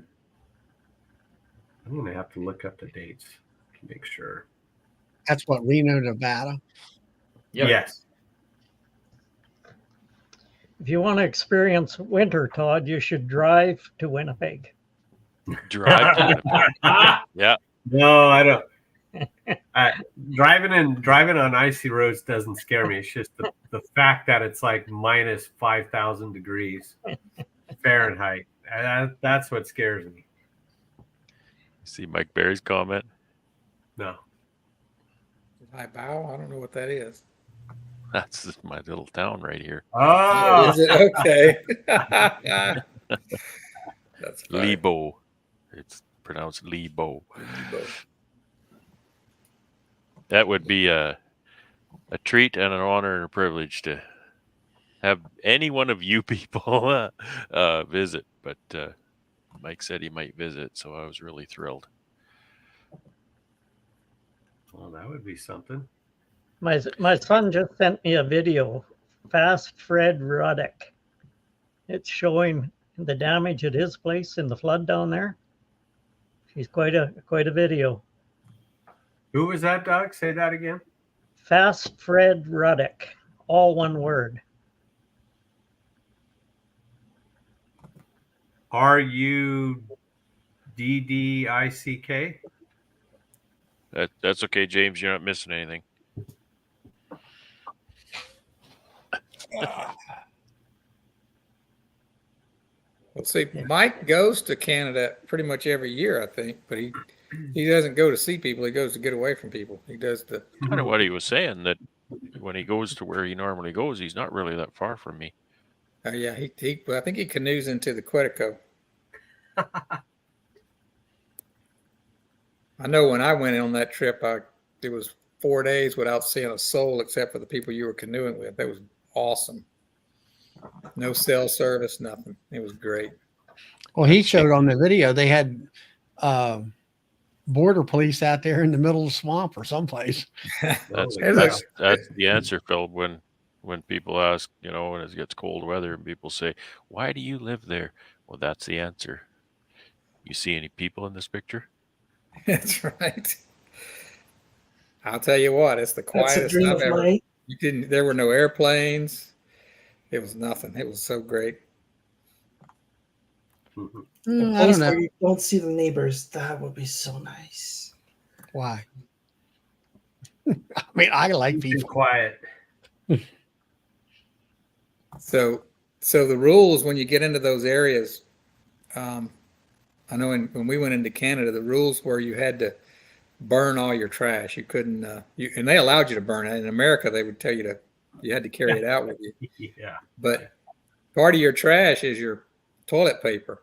I'm going to have to look up the dates to make sure. That's what, Reno, Nevada? Yep. Yes. If you want to experience winter, Todd, you should drive to Winnipeg. Drive to Winnipeg. Yeah. No, I don't. Driving on icy roads doesn't scare me. It's just the fact that it's like minus 5,000 degrees Fahrenheit. That's what scares me. See Mike Berry's comment? No. High bow? I don't know what that is. That's just my little town right here. Oh, Is it okay? That's funny. Lebo. It's pronounced Lebo. That would be a treat and an honor and a privilege to have any one of you people visit. But Mike said he might visit, so I was really thrilled. well, that would be something. My son just sent me a video, Fast Fred Ruddick. It's showing the damage at his place in the flood down there. He's quite a video. Who was that, Doug? Say that again. Fast Fred Ruddick, all one word. RUDDICK? That's okay, James. You're not missing anything. Let's see. Mike goes to Canada pretty much every year, I think, but he doesn't go to see people. He goes to get away from people. He does the. Kind of what he was saying, that when he goes to where he normally goes, he's not really that far from me. Yeah, well, I think he canoes into the Quetico. I know when I went on that trip, it was 4 days without seeing a soul except for the people you were canoeing with. That was awesome. No cell service, nothing. It was great. Well, he showed on the video they had border police out there in the middle of the swamp or someplace. That's Holy that's the answer, Phil. When people ask, you know, when it gets cold weather, and people say, "Why do you live there?" Well, that's the answer. You see any people in this picture? That's right. I'll tell you what, it's the That's a quietest dream I've of ever. mine. There were no airplanes. It was nothing. It was so great. A I don't place know where you don't see the neighbors. That would be so nice. why. I mean, I like Be people. quiet. So the rules when you get into those areas, I know when we went into Canada, the rules were you had to burn all your trash. You couldn't, and they allowed you to burn it. In America, they would tell you had to carry it out with you. Yeah. But part of your trash is your toilet paper.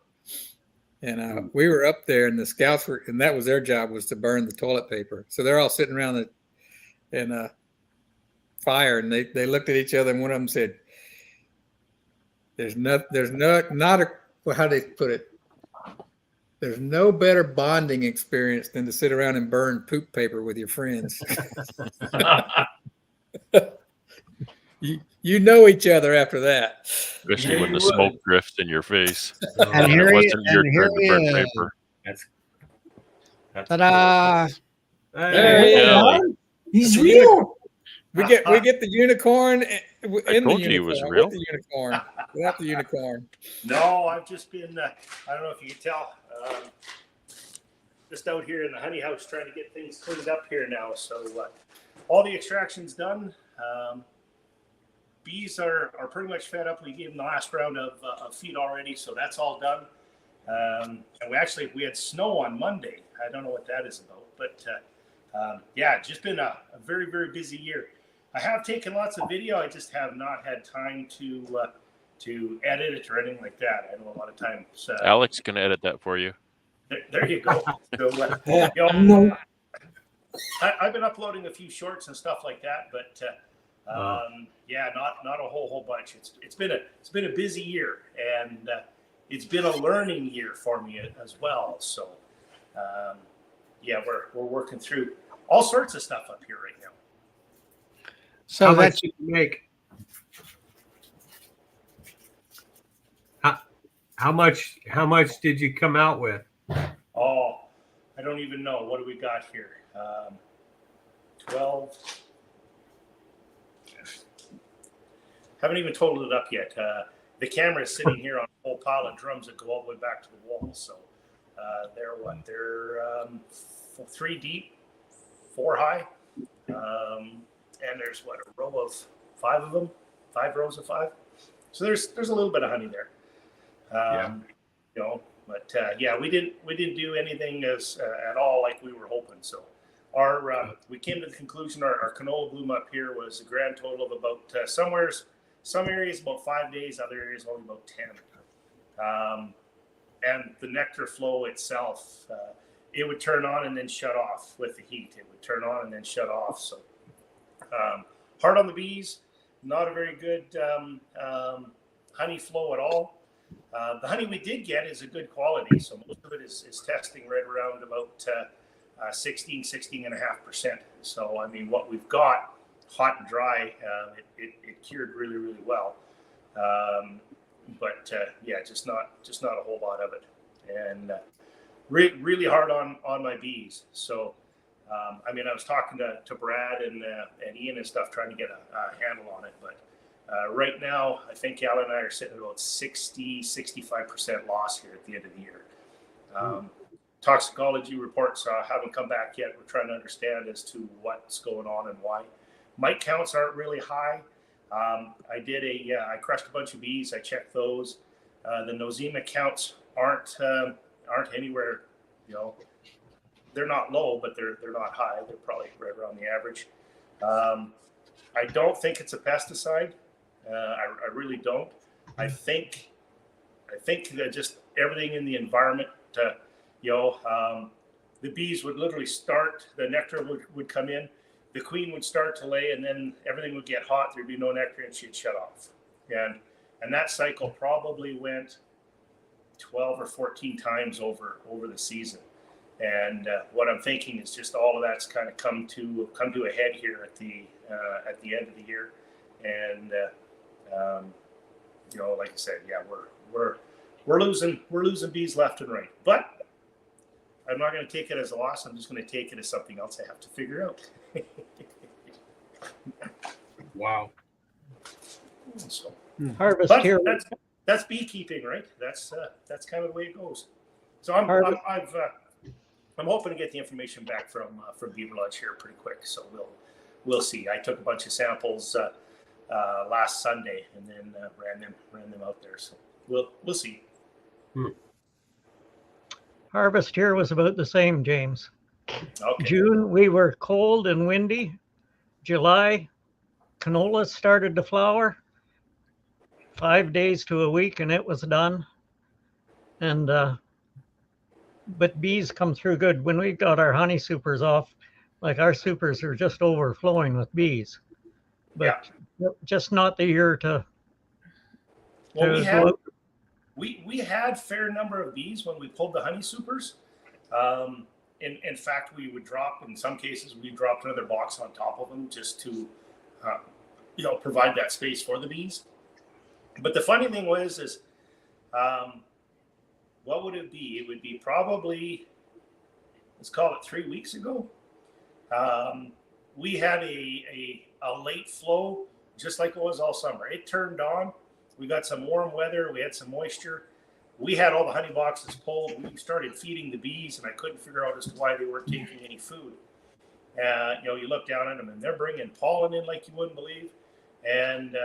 And we were up there, and the scouts were, and that was their job, was to burn the toilet paper. So they're all sitting around the fire, and they looked at each other, and one of them said, not a, well, how do they put it? There's no better bonding experience than to sit around and burn poop paper with your friends. You know each other after that. Especially Yeah, when you the would. smoke drifts in your face. And And here it he- wasn't your and here turn to he burn is. paper. That's Ta-da! There he Yeah, is. like, He's That's a real. We get the unicorn in told the you he was unicorn, real. with the unicorn, without the unicorn. No, I've just been, I don't know if you can tell, just out here in the honey house trying to get things cleaned up here now. So all the extraction's done. Bees are pretty much fed up. We gave them the last round of feed already, so that's all done. And we had snow on Monday. I don't know what that is about, but yeah, just been a very, very busy year. I have taken lots of video. I just have not had time to edit it or anything like that. I know a lot of times. Alex can edit that for you. There you go. So, No. I've been uploading a few shorts and stuff like that, but yeah, not a whole bunch. It's been a busy year, and it's been a learning year for me as well. So yeah, we're working through all sorts of stuff up here right now. So How that's much did you make? How much did you come out with? Oh, I don't even know. What do we got here? 12. Haven't even totaled it up yet. The camera is sitting here on a whole pile of drums that go all the way back to the wall. So they're 3 deep, 4 high. And there's a row of 5 of them, 5 rows of 5. So there's a little bit of honey there. You know, but yeah, we didn't do anything at all like we were hoping. So we came to the conclusion our canola bloom up here was a grand total of about some areas about 5 days, other areas only about 10. And the nectar flow itself, it would turn on and then shut off with the heat. It would turn on and then shut off. So hard on the bees, not a very good honey flow at all. The honey we did get is a good quality, so most of it is testing right around about 16.5%. So I mean, what we've got, hot and dry, it cured really, really well. But yeah, just not a whole lot of it, and really hard on my bees. So I mean, I was talking to Brad and Ian and stuff, trying to get a handle on it, but. Right now, I think Alan and I are sitting at about 65% loss here at the end of the year. toxicology reports haven't come back yet. We're trying to understand as to what's going on and why. Mite counts aren't really high. I crushed a bunch of bees. I checked those. The nosema counts aren't anywhere, they're not low, but they're not high. They're probably right around the average. I don't think it's a pesticide. I really don't. I think that just everything in the environment, the bees would literally start, the nectar would come in, the queen would start to lay, and then everything would get hot. There'd be no nectar, and she'd shut off. And that cycle probably went 12 or 14 times over the season. And what I'm thinking is just all of that's kind of come to a head here at the end of the year. And like I said, yeah, we're losing bees left and right. But I'm not going to take it as a loss. I'm just going to take it as something else I have to figure out. Wow. So, Harvest but here. that's beekeeping, right? That's kind of the way it goes. So I'm hoping to get the information back from Beaver Lodge here pretty quick. So we'll see. I took a bunch of samples last Sunday and then ran them out there. So we'll see. Harvest here was about the same, James. Okay. June, we were cold and windy. July, canola started to flower. 5 days to a week, and it was done. And but bees come through good. When we got our honey supers off, like our supers are just overflowing with bees. But just not the year to. Well, we had fair number of bees when we pulled the honey supers. In fact, we would drop, in some cases, we dropped another box on top of them just to, provide that space for the bees. But the funny thing was, what would it be? It would be probably, let's call it 3 weeks ago. We had a late flow, just like it was all summer. It turned on. We got some warm weather. We had some moisture. We had all the honey boxes pulled. We started feeding the bees, and I couldn't figure out as to why they weren't taking any food. You look down at them, and they're bringing pollen in like you wouldn't believe, and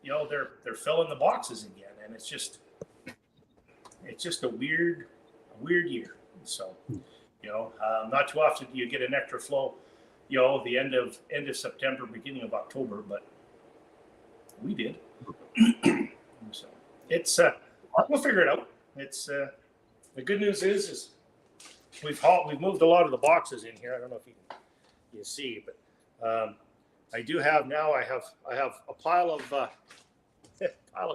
they're filling the boxes again, and it's just a weird year. So, not too often do you get a nectar flow, the end of September, beginning of October, but we did. So it's we'll figure it out. It's the good news is we've moved a lot of the boxes in here. I don't know if you see, but I do have now. I have a pile of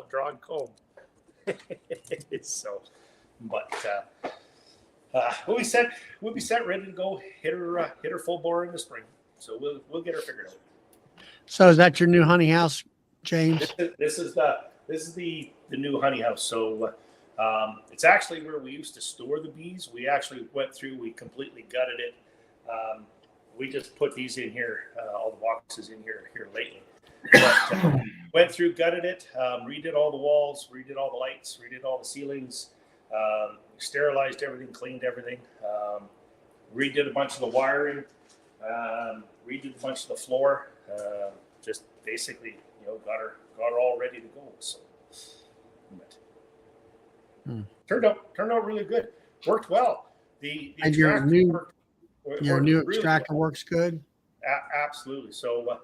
drawn comb. So, but we'll be set, ready to go. Hit her full bore in the spring. So we'll get her figured out. So is that your new honey house, James? This is the new honey house. So it's actually where we used to store the bees. We actually went through. We completely gutted it. We just put these in here, all the boxes in here lately. But went through, gutted it, redid all the walls, redid all the lights, redid all the ceilings, sterilized everything, cleaned everything, redid a bunch of the wiring, redid a bunch of the floor, just basically, got her all ready to go. So, turned out really good. Worked well. The And your new really extractor works good. Absolutely. So,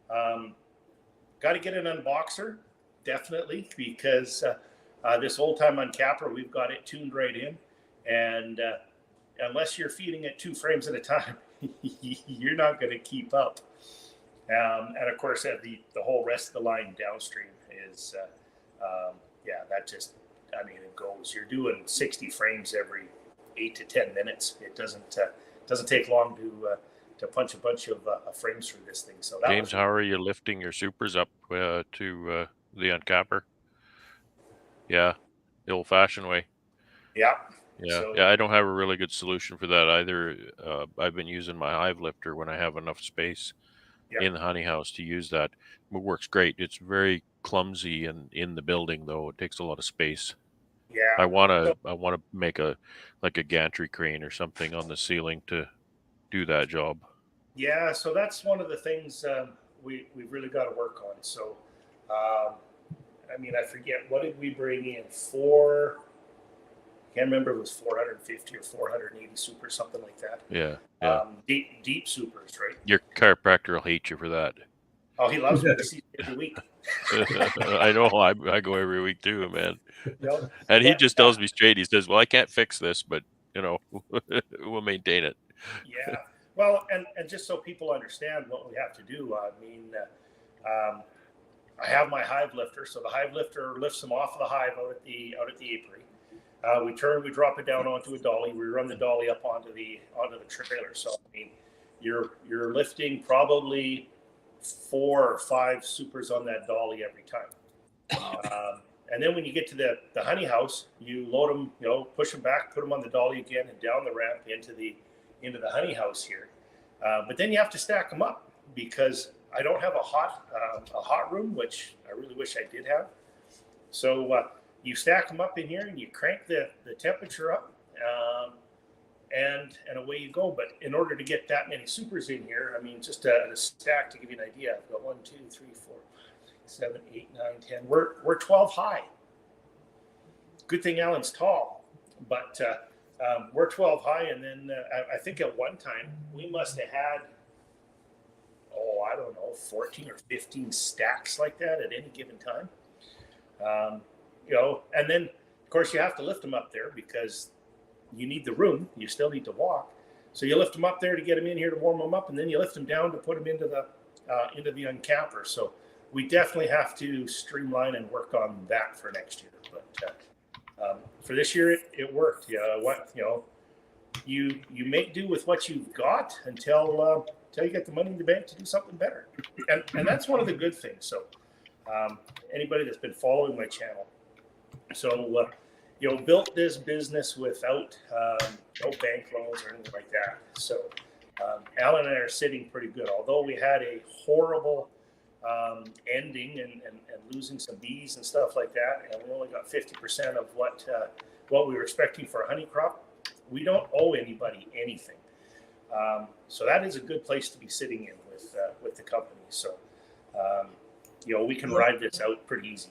got to get an unboxer, definitely, because this old time uncapper, we've got it tuned right in, and unless you're feeding it 2 frames at a time, you're not going to keep up. And of course, the whole rest of the line downstream is, that just, it goes. You're doing 60 frames every 8 to 10 minutes. It doesn't take long to punch a bunch of frames through this thing. So James, how are you lifting your supers up to the uncapper? Yeah, the old-fashioned way. Yeah. Yeah, So, I don't have a really good solution for that either. I've been using my hive lifter when I have enough space in the honey house to use that. It works great. It's very clumsy and in the building, though. It takes a lot of space. Yeah. I want to make a gantry crane or something on the ceiling to do that job. Yeah, so that's one of the things we've really got to work on. So, I mean, I forget, what did we bring in for? Can't remember if it was 450 or 480 supers, something like that. Yeah, yeah. Deep supers, right? Your chiropractor will hate you for that. Oh, he loves me. He sees me every week. I know. I go every week too, man. No, And he but, just tells me straight. He says, "Well, I can't fix this, but we'll maintain it." yeah. Well, and just so people understand what we have to do, I mean, I have my hive lifter, so the hive lifter lifts them off of the hive out at the apiary. We drop it down onto a dolly. We run the dolly up onto the trailer. So I mean, you're lifting probably 4 or 5 supers on that dolly every time. And then when you get to the honey house, you load them, push them back, put them on the dolly again, and down the ramp into the honey house here. But then you have to stack them up because I don't have a hot room, which I really wish I did have. So you stack them up in here and you crank the temperature up, and away you go. But in order to get that many supers in here, I mean, just a stack to give you an idea, I've got 1, 2, 3, 4, 7, 8, 9, 10. We're 12 high. Good thing Alan's tall, but we're 12 high. And then I think at one time we must have had, I don't know, 14 or 15 stacks like that at any given time. And then of course you have to lift them up there because you need the room. You still need to walk. So you lift them up there to get them in here to warm them up, and then you lift them down to put them into the uncamper. So we definitely have to streamline and work on that for next year. But for this year, it worked. You make do with what you've got until you get the money in the bank to do something better. And that's one of the good things. So anybody that's been following my channel, so built this business without no bank loans or anything like that. So Alan and I are sitting pretty good, although we had a horrible ending and losing some bees and stuff like that, and we only got 50% of what we were expecting for a honey crop. We don't owe anybody anything, so that is a good place to be sitting in with the company. So we can ride this out pretty easy.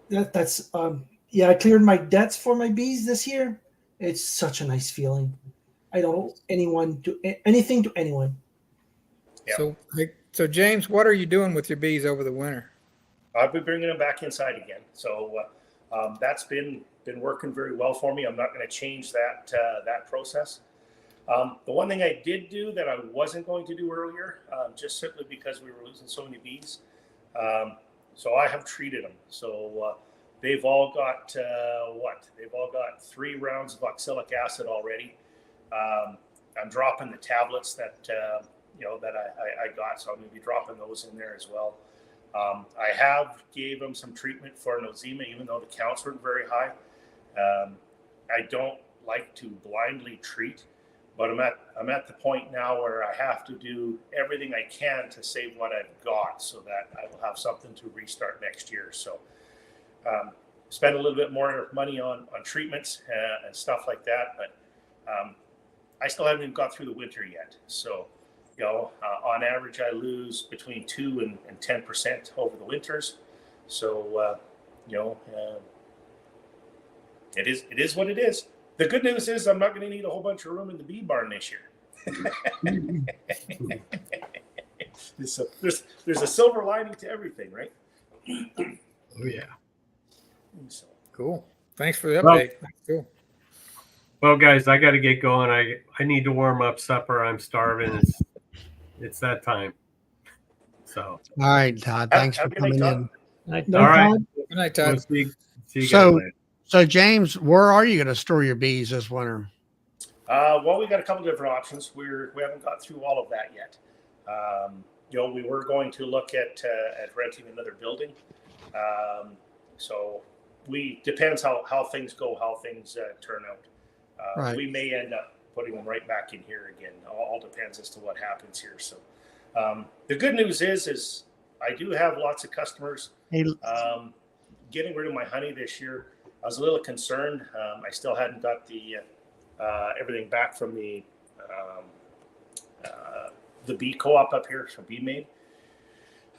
That's I cleared my debts for my bees this year. It's such a nice feeling. I don't owe anything to anyone. Yeah. So James, what are you doing with your bees over the winter? I've been bringing them back inside again. So that's been working very well for me. I'm not going to change that process. The one thing I did do that I wasn't going to do earlier, just simply because we were losing so many bees. So I have treated them. So they've all got They've all got 3 rounds of oxalic acid already. I'm dropping the tablets that I got, so I'm going to be dropping those in there as well. I have gave them some treatment for nosema, even though the counts weren't very high. I don't like to blindly treat, but I'm at the point now where I have to do everything I can to save what I've got, so that I will have something to restart next year. So spend a little bit more money on treatments and stuff like that, but I still haven't even got through the winter yet. So on average, I lose between 2 and 10% over the winters. So it is what it is. The good news is I'm not going to need a whole bunch of room in the bee barn this year. There's a silver lining to everything, right? Oh yeah. So, cool. Thanks for the update. Cool. Well, guys, I got to get going. I need to warm up supper. I'm starving. It's that time. So. All right, Todd. Thanks for coming in. All right. Good night, Todd. We'll see you guys later. So, James, where are you going to store your bees this winter? Well, we got a couple different options. We haven't got through all of that yet. We were going to look at renting another building. So depends how things go, how things turn out. Right. We may end up putting them right back in here again. All depends as to what happens here. So the good news is I do have lots of customers. Getting rid of my honey this year I was a little concerned. I still hadn't got the everything back from the bee co-op up here, so Bee Made.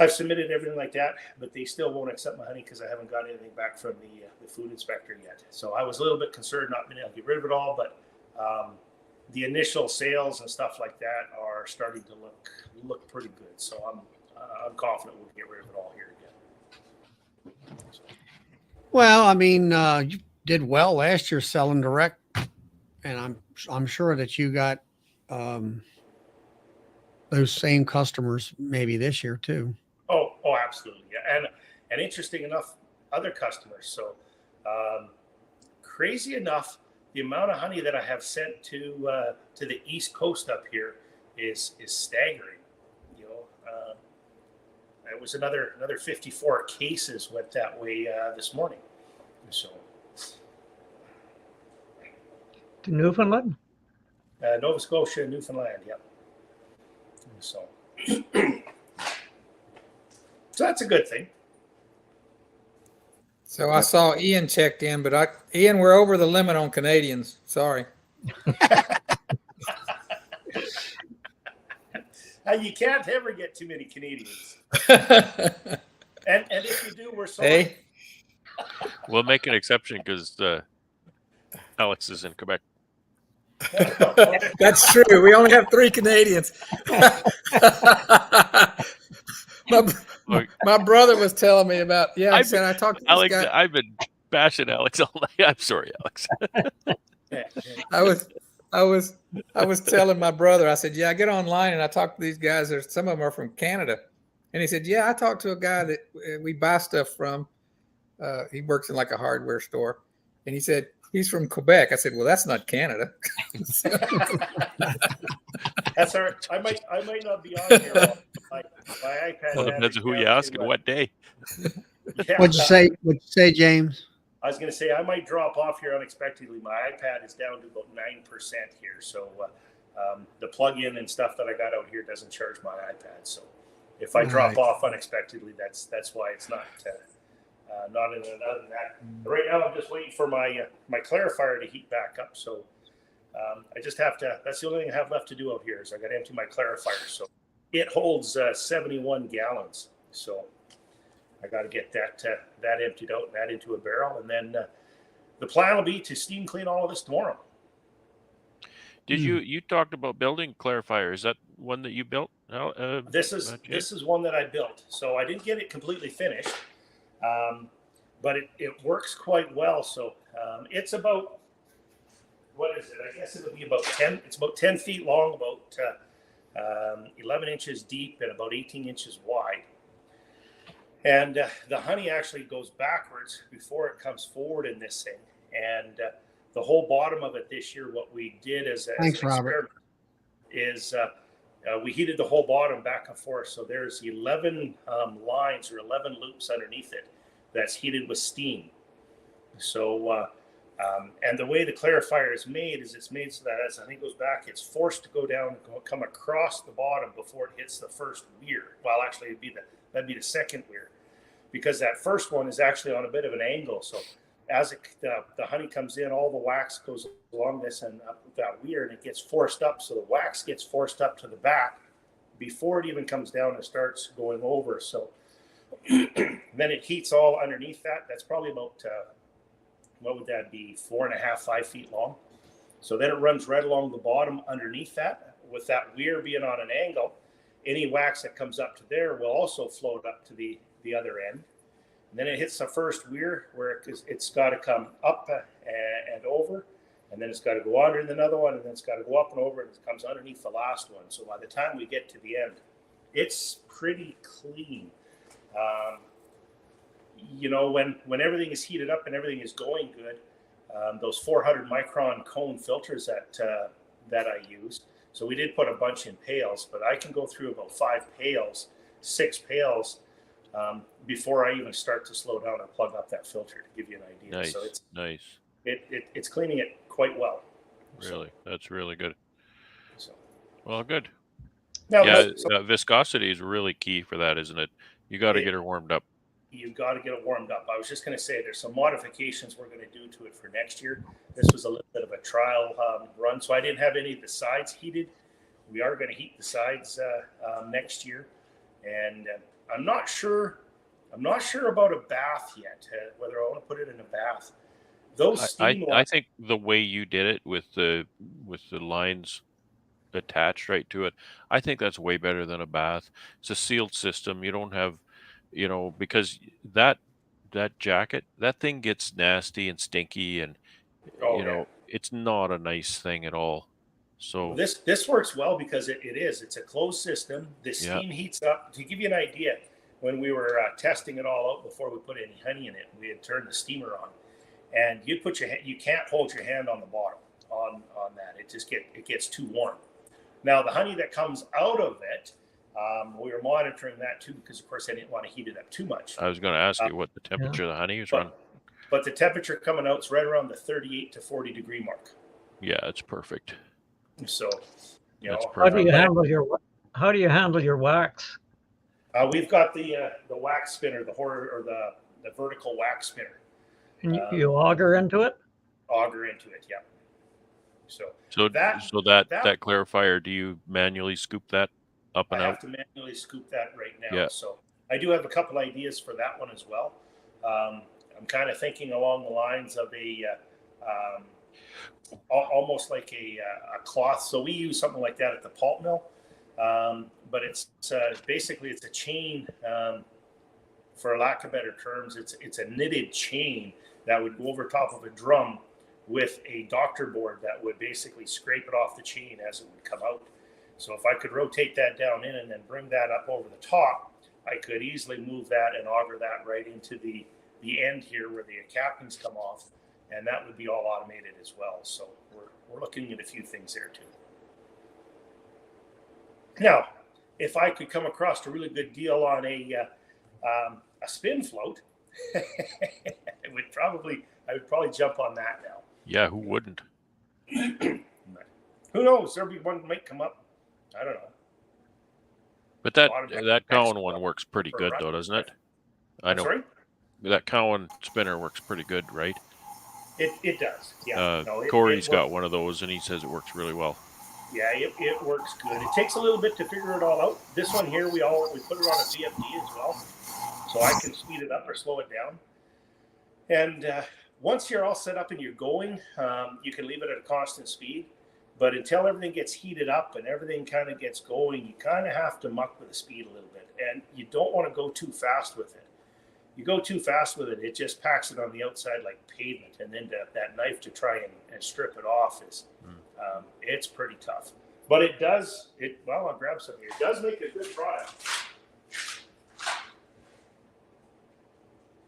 I've submitted everything like that, but they still won't accept my honey because I haven't got anything back from the food inspector yet. So I was a little bit concerned not being able to get rid of it all, but the initial sales and stuff like that are starting to look pretty good. So I'm confident we'll get rid of it all here again. So. Well, I mean, you did well last year selling direct, and I'm sure that you got those same customers maybe this year too. Oh, absolutely. Yeah. And interesting enough, other customers. So crazy enough, the amount of honey that I have sent to the East Coast up here is staggering. You know, it was another 54 cases went that way this morning. So To Newfoundland? Nova Scotia, Newfoundland. Yep. So that's a good thing. So I saw Ian checked in, but Ian, we're over the limit on Canadians. Sorry. You can't ever get too many Canadians. And if you do, we're sorry. Hey, We'll make an exception because Alex is in Quebec. that's true. We only have 3 Canadians. My brother was telling me about. Yeah, I said I talked to this Alex. guy. I've been bashing Alex all night. I'm sorry, Alex. I was telling my brother. I said, "Yeah, I get online and I talk to these guys. Some of them are from Canada," and he said, "Yeah, I talked to a guy that we buy stuff from. He works in like a hardware store, and he said he's from Quebec." I said, "Well, that's not Canada." That's all right. I might not be on here. My iPad. Well, depends on who you ask and what day. Yeah. What'd you say, James? I was going to say I might drop off here unexpectedly. My iPad is down to about 9% here, so the plug-in and stuff that I got out here doesn't charge my iPad. So if I drop off unexpectedly, that's why it's not in it. Other than that, right now I'm just waiting for my clarifier to heat back up. So I just have to. That's the only thing I have left to do out here is I got to empty my clarifier. So it holds 71 gallons. So I got to get that emptied out and that into a barrel, and then the plan will be to steam clean all of this tomorrow. Did you talked about building clarifier? Is that one that you built? This is one that I built. So I didn't get it completely finished, but it works quite well. So it's about, what is it? I guess it'll be about 10. It's about 10 feet long, about 11 inches deep, and about 18 inches wide. And the honey actually goes backwards before it comes forward in this thing. And the whole bottom of it this year, what we did as an experiment is we heated the whole bottom back and forth. So there's 11 lines or 11 loops underneath it that's heated with steam. So, and the way the clarifier is made is it's made so that as the honey goes back, it's forced to go down, come across the bottom before it hits the first weir. Well, actually, that'd be the second weir, because that first one is actually on a bit of an angle. So as the honey comes in, all the wax goes along this and up that weir, and it gets forced up. So the wax gets forced up to the back before it even comes down and starts going over. So then it heats all underneath that. That's probably about, what would that be, 4.5, 5 feet long. So then it runs right along the bottom underneath that, with that weir being on an angle. Any wax that comes up to there will also float up to the other end. And then it hits the first weir where it's got to come up and over, and then it's got to go under another one, and then it's got to go up and over, and it comes underneath the last one. So by the time we get to the end, it's pretty clean. When everything is heated up and everything is going good, those 400 micron cone filters that I use. So we did put a bunch in pails, but I can go through about 6 pails before I even start to slow down and plug up that filter, to give you an idea. Nice. So it's nice. It's cleaning it quite well. Really, that's really good. So. Well, good. Now, yeah, viscosity is really key for that, isn't it? You got to get her warmed up. you've got to get it warmed up. I was just going to say there's some modifications we're going to do to it for next year. This was a little bit of a trial run, so I didn't have any of the sides heated. We are going to heat the sides next year, and I'm not sure about a bath yet. Whether I want to put it in a bath. Those steam I think the way you did it with the lines attached right to it, I think that's way better than a bath. It's a sealed system. You don't have, because that jacket, that thing gets nasty and stinky, and it's not a nice thing at all. So this works well because it's a closed system. The steam heats up. To give you an idea, when we were testing it all out before we put any honey in it, we had turned the steamer on, and you can't hold your hand on the bottom on that. It gets too warm. Now the honey that comes out of it, we were monitoring that too because of course I didn't want to heat it up too much. I was going to ask you what the temperature of the honey is running. But the temperature coming out is right around the 38 to 40 degree mark. Yeah, it's perfect. So, how do you handle your wax? We've got the wax spinner, the vertical wax spinner. And you auger into it? Auger into it, yeah. So that clarifier, do you manually scoop that up and out? I have to manually scoop that right now. Yeah. So I do have a couple ideas for that one as well. I'm kind of thinking along the lines of almost like a cloth. So we use something like that at the pulp mill, but it's basically it's a chain. For lack of better terms, it's a knitted chain that would go over top of a drum with a doctor board that would basically scrape it off the chain as it would come out. So if I could rotate that down in and then bring that up over the top, I could easily move that and auger that right into the end here where the cappings come off, and that would be all automated as well. So we're looking at a few things there too. Now, if I could come across a really good deal on a spin float, I would probably jump on that now. Yeah, who wouldn't? Who knows? There'll be one might come up. I don't know. But that Cowan one works pretty good though, doesn't it? I know. Sorry? That Cowan spinner works pretty good, right? It does. Yeah. Corey's got one of those, and he says it works really well. Yeah, it works good. It takes a little bit to figure it all out. This one here, we put it on a VFD as well, so I can speed it up or slow it down. And once you're all set up and you're going, you can leave it at a constant speed. But until everything gets heated up and everything kind of gets going, you kind of have to muck with the speed a little bit. And you don't want to go too fast with it. You go too fast with it, it just packs it on the outside like pavement. And then that knife to try and strip it off is, it's pretty tough. But it does, I'll grab some here. It does make a good product.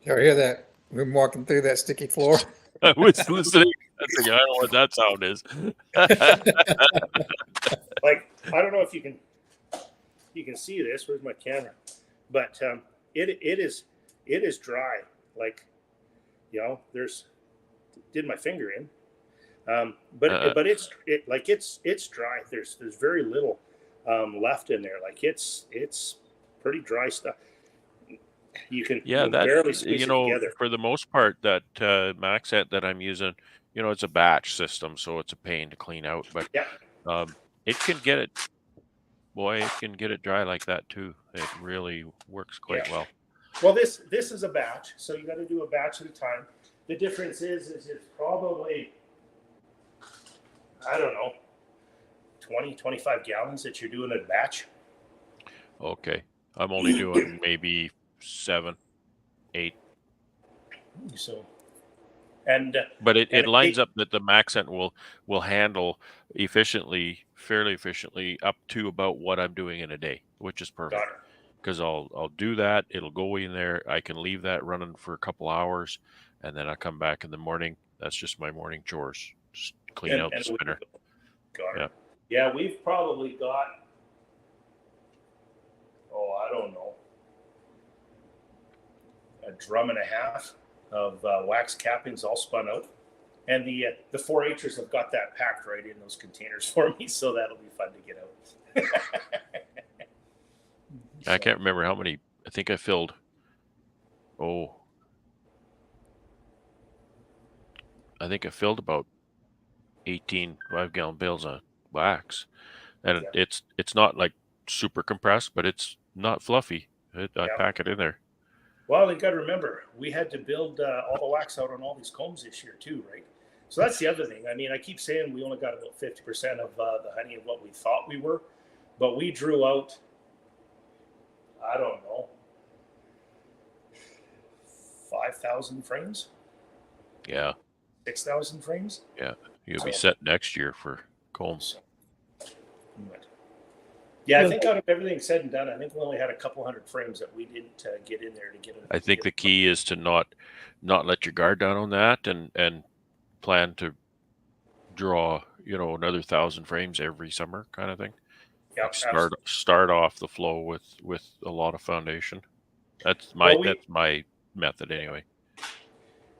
You hear that? We're walking through that sticky floor. I was listening. I don't know what that sound is. Like, I don't know if you can see this. Where's my camera? But it is dry. Like, did my finger in. But it's dry. There's very little left in there. Like it's pretty dry stuff. You can barely squeeze it together. For the most part, that Maxent that I'm using, it's a batch system, so it's a pain to clean out. But it can get it dry like that too. It really works quite well. Well, this is a batch, so you got to do a batch at a time. The difference is it's probably, I don't know, 20, 25 gallons that you're doing a batch. Okay, I'm only doing maybe 7, 8. So, but it lines up that the Maxent will handle fairly efficiently up to about what I'm doing in a day, which is perfect. Because I'll do that, it'll go in there. I can leave that running for a couple hours, and then I come back in the morning. That's just my morning chores. Just clean out the spinner. Yeah, we've probably got, I don't know, a drum and a half of wax cappings all spun out. And the 4-Hers have got that packed right in those containers for me, so that'll be fun to get out. I can't remember how many. I think I filled Oh, I think I filled about 18 5-gallon pails of wax, and Yeah. it's not like super compressed, but it's not fluffy. I Yeah. pack it in there. Well, you got to remember, we had to build all the wax out on all these combs this year too, right? So that's the other thing. I mean, I keep saying we only got about 50% of the honey of what we thought we were, but we drew out, I don't know, 5,000 frames, Yeah, 6,000 frames. yeah. You'll be So- set next year for combs. But, yeah, I think out of everything said and done, I think we only had a couple hundred frames that we didn't get in there to get it. I think the key is to not let your guard down on that, and plan to draw, another 1,000 frames every summer, kind of thing. Yeah, Like start off the flow with a lot of foundation. That's my method anyway.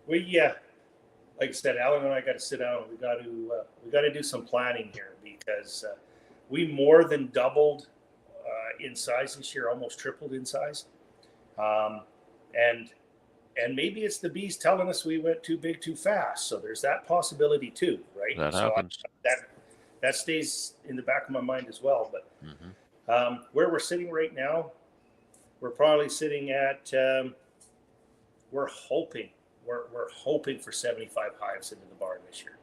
Like I said, Alan and I got to sit down. We got to do some planning here because we more than doubled in size this year, almost tripled in size, and maybe it's the bees telling us we went too big too fast. So there's that possibility too, right? That so happens. That stays in the back of my mind as well. But where we're sitting right now, we're probably sitting at we're hoping for 75 hives into the barn this year.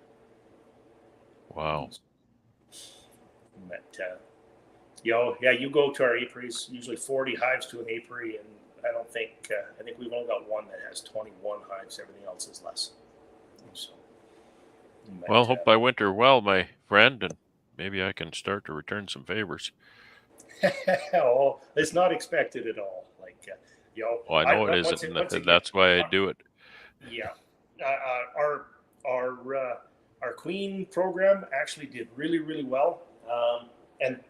Wow. But you go to our apiaries, usually 40 hives to an apiary, and I think we've only got one that has 21 hives. Everything else is less. So, Well, hope I winter well, my friend, and maybe I can start to return some favors. oh, it's not expected at all. Well, I know it isn't. That's why I do it. Yeah, our queen program actually did really, really well, and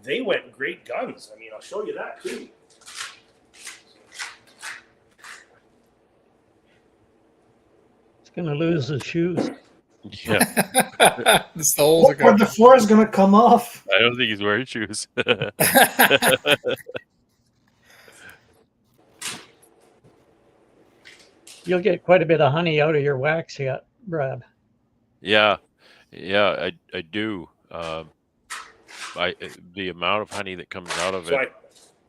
they went great guns. I mean, I'll show you that too. It's going to lose his shoes. Yeah, The soles are Or the floor is going to come off. I don't think he's wearing shoes. You'll get quite a bit of honey out of your wax yet, Brad. Yeah, I do. The amount of honey that comes out of So it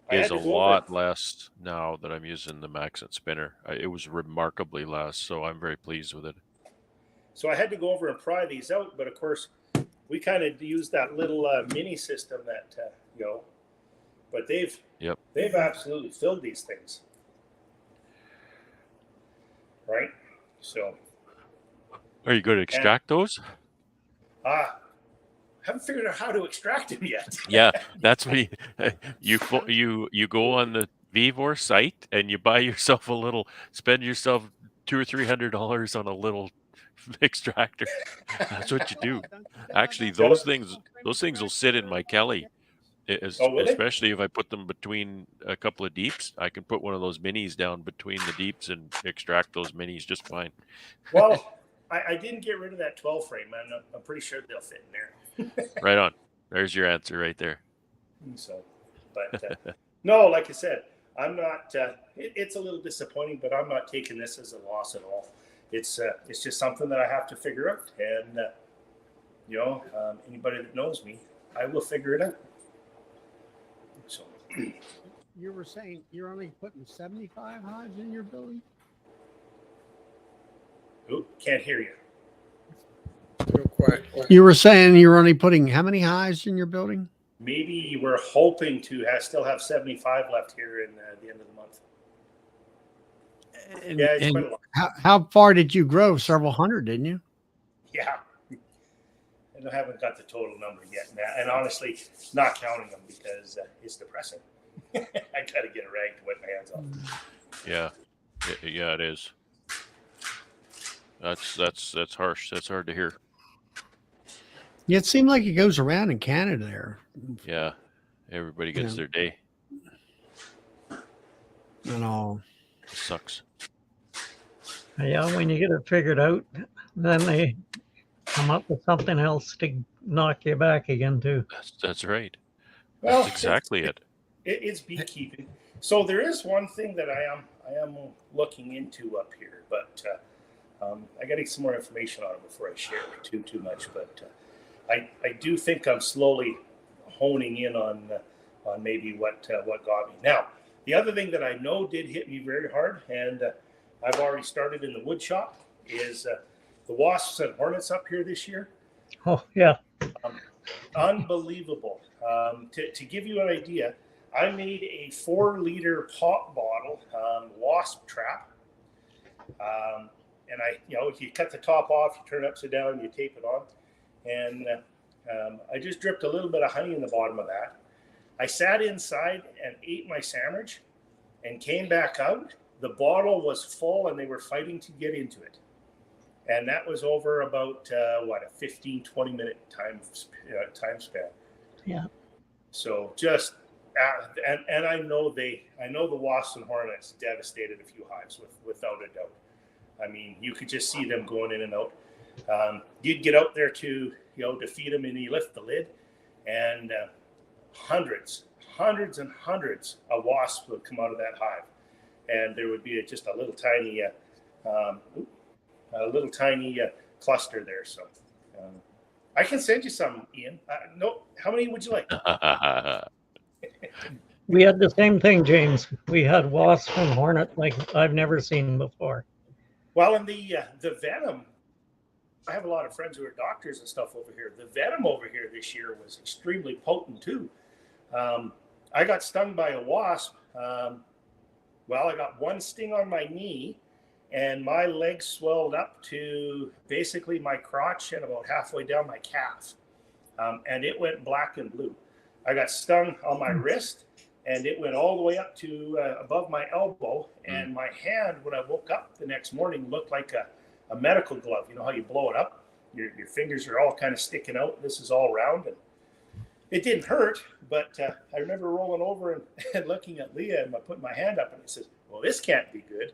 I had is to a go over lot less now that I'm using the Maxent spinner. It was remarkably less, so I'm very pleased with it. So I had to go over and pry these out, but of course, we kind of used that little mini system that but they've absolutely filled these things, right? So, Are you going to extract those? haven't figured out how to extract them yet. Yeah, that's what you go on the Vivor site and you buy yourself spend yourself $200 or $300 on a little extractor. That's what you do. Actually, those things will sit in my Kelly, will they? especially if I put them between a couple of deeps. I can put one of those minis down between the deeps and extract those minis just fine. Well, I didn't get rid of that 12 frame, man. I'm pretty sure they'll fit in there. Right on. There's your answer right there. So, but no, like I said, I'm not. It's a little disappointing, but I'm not taking this as a loss at all. It's just something that I have to figure out, and anybody that knows me, I will figure it out. So, You were saying you're only putting 75 hives in your building? ooh, can't hear you. real quiet. You were saying you're only putting how many hives in your building? Maybe we're hoping to still have 75 left here in the end of the month. And, Yeah, it's and quite a lot. how far did you grow? Several hundred, didn't you? Yeah. And I haven't got the total number yet. And honestly, not counting them because it's depressing. I got to get a rag to wipe my hands off. Yeah, yeah, it is. That's harsh. That's hard to hear. Yeah, it seemed like it goes around in Canada there. Yeah, everybody gets their day. And all. It sucks. Yeah, when you get it figured out, then they come up with something else to knock you back again too. That's right. Well, That's exactly it. It's beekeeping. So there is one thing that I am looking into up here, but I got to get some more information on it before I share too much. But I do think I'm slowly honing in on maybe what got me. Now, the other thing that I know did hit me very hard, and I've already started in the wood shop, is the wasps and hornets up here this year. Oh, yeah. Unbelievable. To give you an idea, I made a 4-liter pop bottle wasp trap. And you cut the top off, you turn it upside down, and you tape it on. And I just dripped a little bit of honey in the bottom of that. I sat inside and ate my sandwich and came back out. The bottle was full and they were fighting to get into it. And that was over about, a 15, 20-minute time span. Yeah. So just, and I know the wasps and hornets devastated a few hives without a doubt. I mean, you could just see them going in and out. You'd get out there to feed them, and you lift the lid, and hundreds and hundreds of wasps would come out of that hive, and there would be just a little tiny cluster there. So I can send you some, Ian. No, how many would you like? We had the same thing, James. We had wasp and hornet like I've never seen before. Well, and the venom, I have a lot of friends who are doctors and stuff over here. The venom over here this year was extremely potent too. I got stung by a wasp. I got one sting on my knee, and my leg swelled up to basically my crotch and about halfway down my calf. And it went black and blue. I got stung on my wrist, and it went all the way up to above my elbow. And my hand, when I woke up the next morning, looked like a medical glove. You know how you blow it up? Your fingers are all kind of sticking out. This is all round. And it didn't hurt, but I remember rolling over and looking at Leah, and I put my hand up, and it says, well, this can't be good.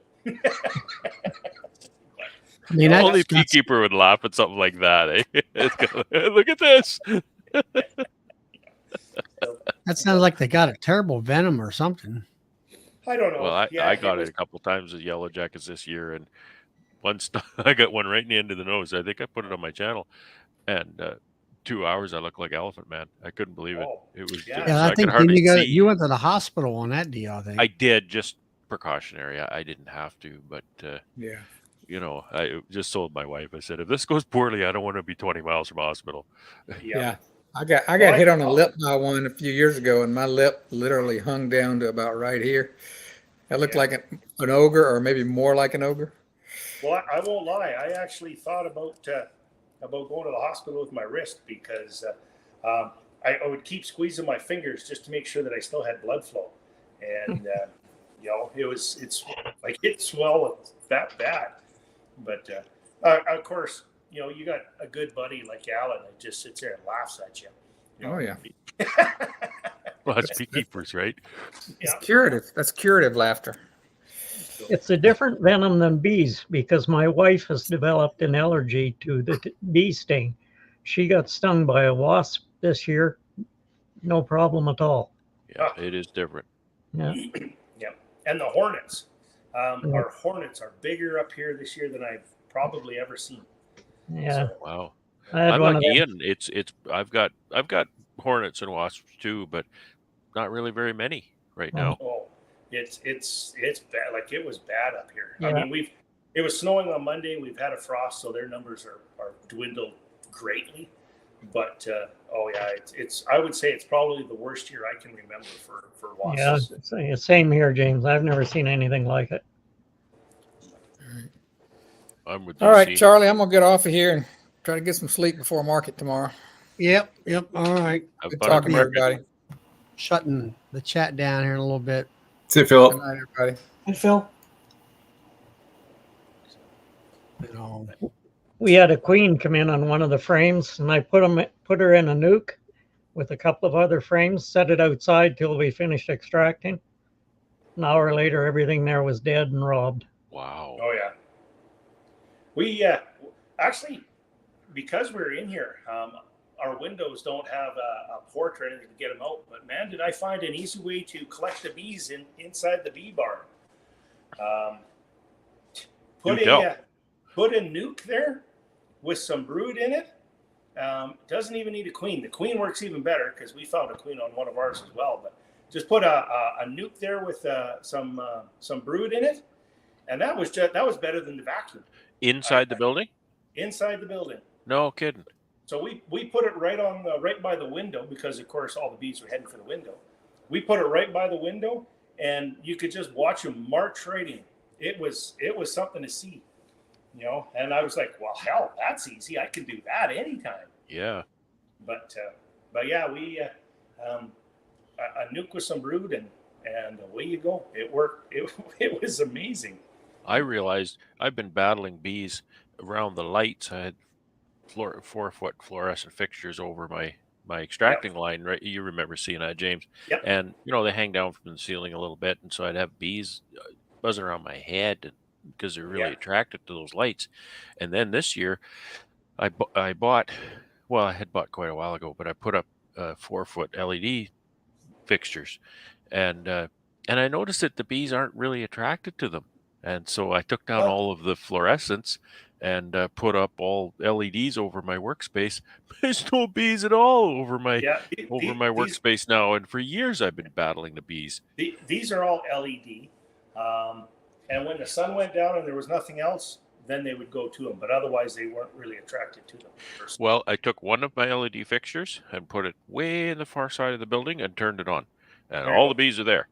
I mean, Only beekeeper would laugh at something like that. Eh? Look at this. that sounds like they got a terrible venom or something. I don't know. Well, I got it a couple times with yellow jackets this year, and I got one right in the end of the nose. I think I put it on my channel, and 2 hours I looked like Elephant Man. I couldn't believe it. It was Yeah, I I think could hardly see. you went to the hospital on that deal. I think I did, just precautionary. I didn't have to, but Yeah. I just told my wife. I said, if this goes poorly, I don't want to be 20 miles from a hospital. Yeah. I got hit on the lip by one a few years ago, and my lip literally hung down to about right here. It looked like an ogre, or maybe more like an ogre. Well, I won't lie. I actually thought about going to the hospital with my wrist, because I would keep squeezing my fingers just to make sure that I still had blood flow, and it's like it swelled that bad. But of course, you got a good buddy like Alan that just sits there and laughs at you. Oh yeah. Well, it's beekeepers, right? It's curative. That's curative laughter. It's a different venom than bees, because my wife has developed an allergy to the bee sting. She got stung by a wasp this year. No problem at all. Yeah, it is different. Yeah. Yeah. And the hornets. Our hornets are bigger up here this year than I've probably ever seen. Yeah. So, Wow. I had I'm one like of them. Ian. It's I've got hornets and wasps too, but not really very many right now. oh, it's bad. Like, it was bad up here. Yeah. I mean, it was snowing on Monday. We've had a frost, so their numbers are dwindled greatly. But I would say it's probably the worst year I can remember for wasps. Yeah, same here, James. I've never seen anything like it. I'm with All right, DC. Charlie, I'm gonna get off of here and try to get some sleep before market tomorrow. Yep. All right. Have Good fun at talking the to market. everybody. Shutting the chat down here in a little bit. See you, Philip. Good night, everybody. And Phil, We had a queen come in on one of the frames, and I put her in a nuke with a couple of other frames, set it outside till we finished extracting. An hour later, everything there was dead and robbed. Wow. Oh yeah. We actually, because we're in here, our windows don't have a port or anything to get them out. But man, did I find an easy way to collect the bees inside the bee barn. Um, Do tell. put a nuke there with some brood in it. Doesn't even need a queen. The queen works even better because we found a queen on one of ours as well. But just put a nuke there with some brood in it, and that was better than the vacuum. Inside the building? Inside the building. No kidding. So we put it right by the window because of course all the bees were heading for the window. We put it right by the window, and you could just watch them march right in. It was something to see, And I was like, well, hell, that's easy. I can do that anytime. Yeah. But yeah, we a nuke with some brood, and away you go. It worked. It was amazing. I realized I've been battling bees around the lights. I had 4-foot fluorescent fixtures over my extracting line, right? You remember seeing that, James? Yep. And they hang down from the ceiling a little bit, and so I'd have bees buzzing around my head because they're really attracted to those lights. And then this year, I bought. Well, I had bought quite a while ago, but I put up 4-foot LED fixtures, and I noticed that the bees aren't really attracted to them, and so I took down all of the fluorescents and put up all LEDs over my workspace. There's no bees at all over my workspace now, and for years I've been battling the bees. These are all LED, and when the sun went down and there was nothing else, then they would go to them, but otherwise they weren't really attracted to them. Well, I took one of my LED fixtures and put it way in the far side of the building and turned it on, and all the bees are there.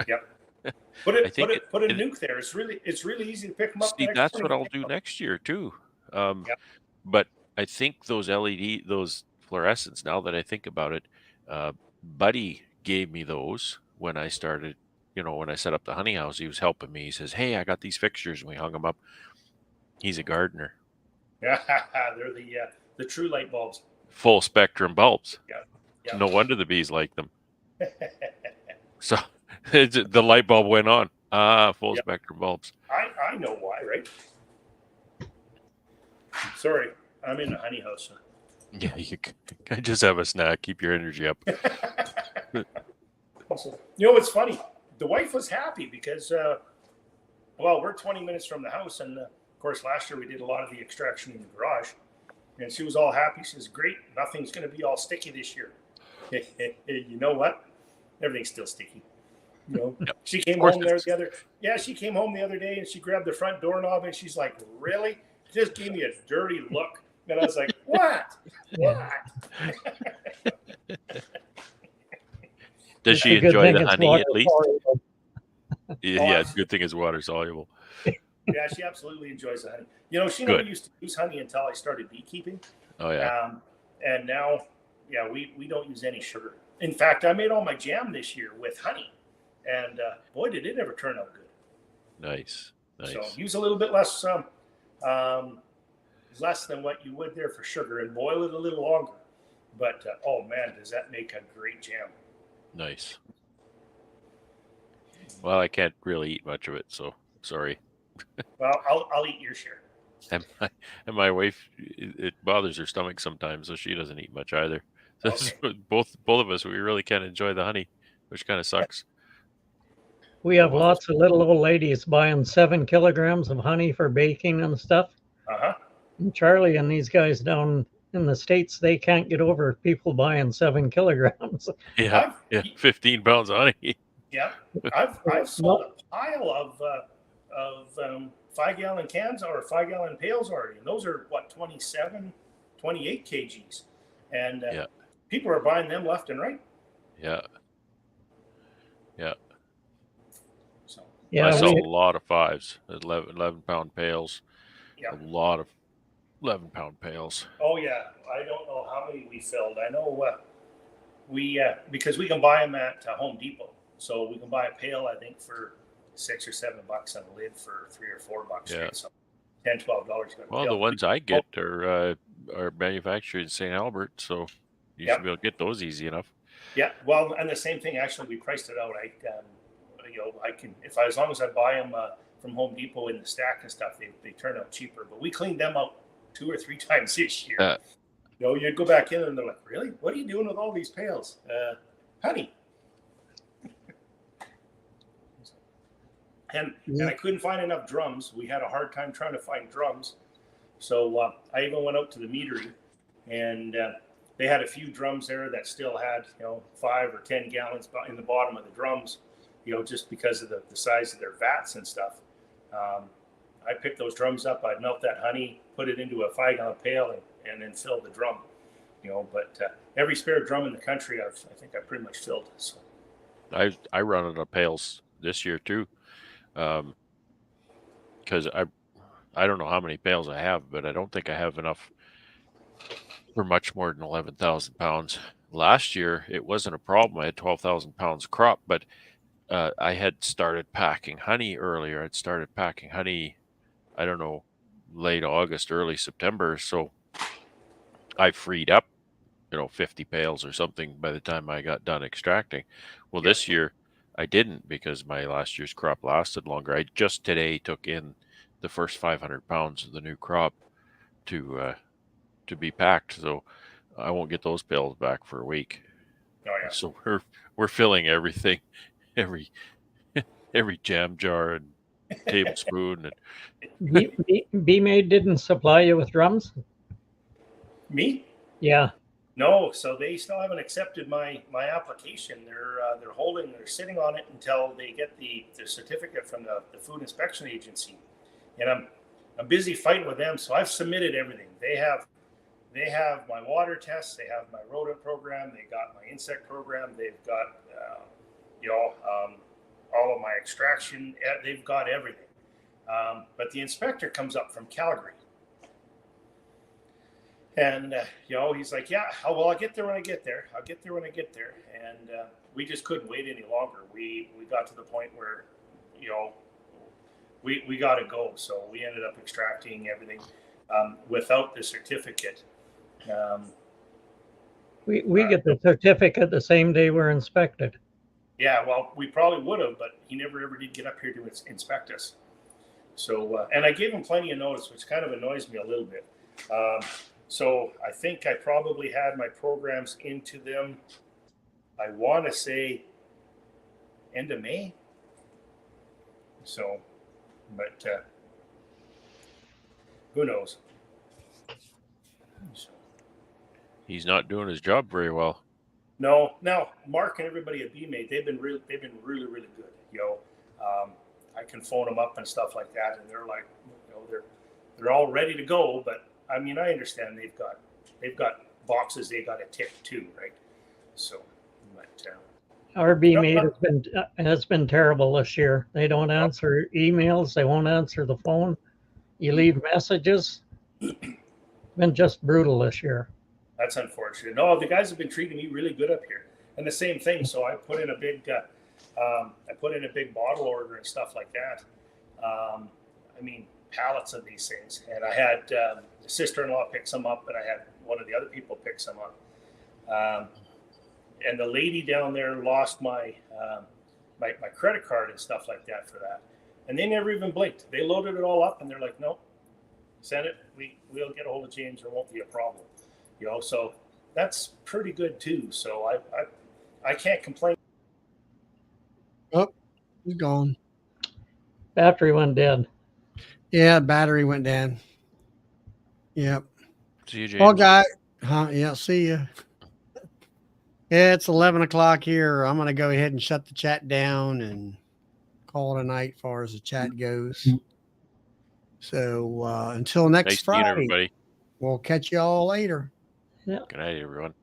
Yep. Put a nuke there. It's really easy to pick them up. See, that's what I'll do next year too. But I think those fluorescents, now that I think about it, Buddy gave me those when I started. When I set up the honey house, he was helping me. He says, "Hey, I got these fixtures," and we hung them up. He's a gardener. Yeah, they're the true light bulbs. Full spectrum bulbs. Yeah. No wonder the bees like them. So the light bulb went on. Full spectrum bulbs. I know why, right? Sorry, I'm in a honey house. Yeah, I just have a snack. Keep your energy up. It's funny. The wife was happy because, we're 20 minutes from the house, and of course, last year we did a lot of the extraction in the garage, and she was all happy. She says, "Great, nothing's going to be all sticky this year." You know what? Everything's still sticky. She came home She came home the other day, and she grabbed the front doorknob, and she's like, "Really?" Just gave me a dirty look, and I was like, "What? What?" Does she enjoy the honey at least? Yeah, good thing it's water soluble. Yeah, she absolutely enjoys the honey. She never used to use honey until I started beekeeping. Oh yeah. And now, we don't use any sugar. In fact, I made all my jam this year with honey, and boy, did it ever turn out good. Nice. So use a little bit less than what you would there for sugar, and boil it a little longer. But oh man, does that make a great jam? Nice. Well, I can't really eat much of it, so sorry. Well, I'll eat your share. And my wife, it bothers her stomach sometimes, so she doesn't eat much either. So both of us, we really can't enjoy the honey, which kind of sucks. We have lots of little old ladies buying 7 kilograms of honey for baking and stuff. And Charlie and these guys down in the States, they can't get over people buying 7 kilograms. Yeah, 15 pounds of honey. Yeah, I've sold a pile of 5-gallon cans or 5-gallon pails already, and those are 27, 28 kgs, and people are buying them left and right. Yeah. So I sell a lot of 5s, 11-pound pails. Yeah. A lot of 11-pound pails. Oh yeah, I don't know how many we filled. I know we because we can buy them at Home Depot, so we can buy a pail. I think for $6 or $7 and a lid for $3 or $4. Yeah. Right? So $10, $12. Well, the ones I get are manufactured in St. Albert, so you should be able to get those easy enough. Yeah, well, and the same thing. Actually, we priced it out. I can as long as I buy them from Home Depot in the stack and stuff, they turn out cheaper. But we cleaned them out 2 or 3 times this year. You go back in and they're like, "Really? What are you doing with all these pails?" Honey. And Yeah. I couldn't find enough drums. We had a hard time trying to find drums. So I even went out to the meadery, and they had a few drums there that still had, 5 or 10 gallons in the bottom of the drums, just because of the size of their vats and stuff. I picked those drums up. I'd melt that honey, put it into a 5-gallon pail, and then fill the drum. But every spare drum in the country, I think I pretty much filled. So I run out of pails this year too, because I don't know how many pails I have, but I don't think I have enough for much more than 11,000 pounds. Last year it wasn't a problem. I had 12,000 pounds crop, but I had started packing honey earlier. I'd started packing honey, I don't know, late August, early September. So I freed up, 50 pails or something by the time I got done extracting. Well, this year I didn't, because my last year's crop lasted longer. I just today took in the first 500 pounds of the new crop to be packed. So I won't get those pails back for a week. oh yeah. So we're filling everything, every jam jar and tablespoon. And B-Maid didn't supply you with drums? Me? Yeah. No, so they still haven't accepted my application. They're sitting on it until they get the certificate from the Food Inspection Agency, and I'm busy fighting with them. So I've submitted everything. They have my water tests. They have my rodent program. They got my insect program. They've got all of my extraction. They've got everything. But the inspector comes up from Calgary. And, he's like, yeah, I'll get there when I get there. I'll get there when I get there. And we just couldn't wait any longer. We got to the point where, we got to go. So we ended up extracting everything without the certificate. We get the certificate the same day we're inspected. Yeah, well, we probably would have, but he never ever did get up here to inspect us. So, and I gave him plenty of notice, which kind of annoys me a little bit. So I think I probably had my programs into them, I want to say, end of May. So, but who knows? So, he's not doing his job very well. no, now Mark and everybody at B-Maid, they've been really good. I can phone them up and stuff like that, and they're like, they're all ready to go. But I mean, I understand they've got boxes they got to tick too, right? So, but Our B-Maid has been terrible this year. They don't answer emails. They won't answer the phone. You leave messages. Been just brutal this year. that's unfortunate. No, the guys have been treating me really good up here, and the same thing. So I put in a big bottle order and stuff like that. I mean, pallets of these things, and I had the sister-in-law pick some up, and I had one of the other people pick some up. And the lady down there lost my credit card and stuff like that for that, and they never even blinked. They loaded it all up, and they're like, "Nope, send it. We'll get a hold of James. There won't be a problem." So that's pretty good too. So I can't complain. Oh, he's gone. Battery went dead. Yeah, battery went down. Yep. See you, James. Well, guy. Yeah, see ya. Yeah, it's 11 o'clock here. I'm going to go ahead and shut the chat down and call it a night as far as the chat goes. So until next Nice meeting Friday, everybody. we'll catch you all later. Yeah. Good night, everyone.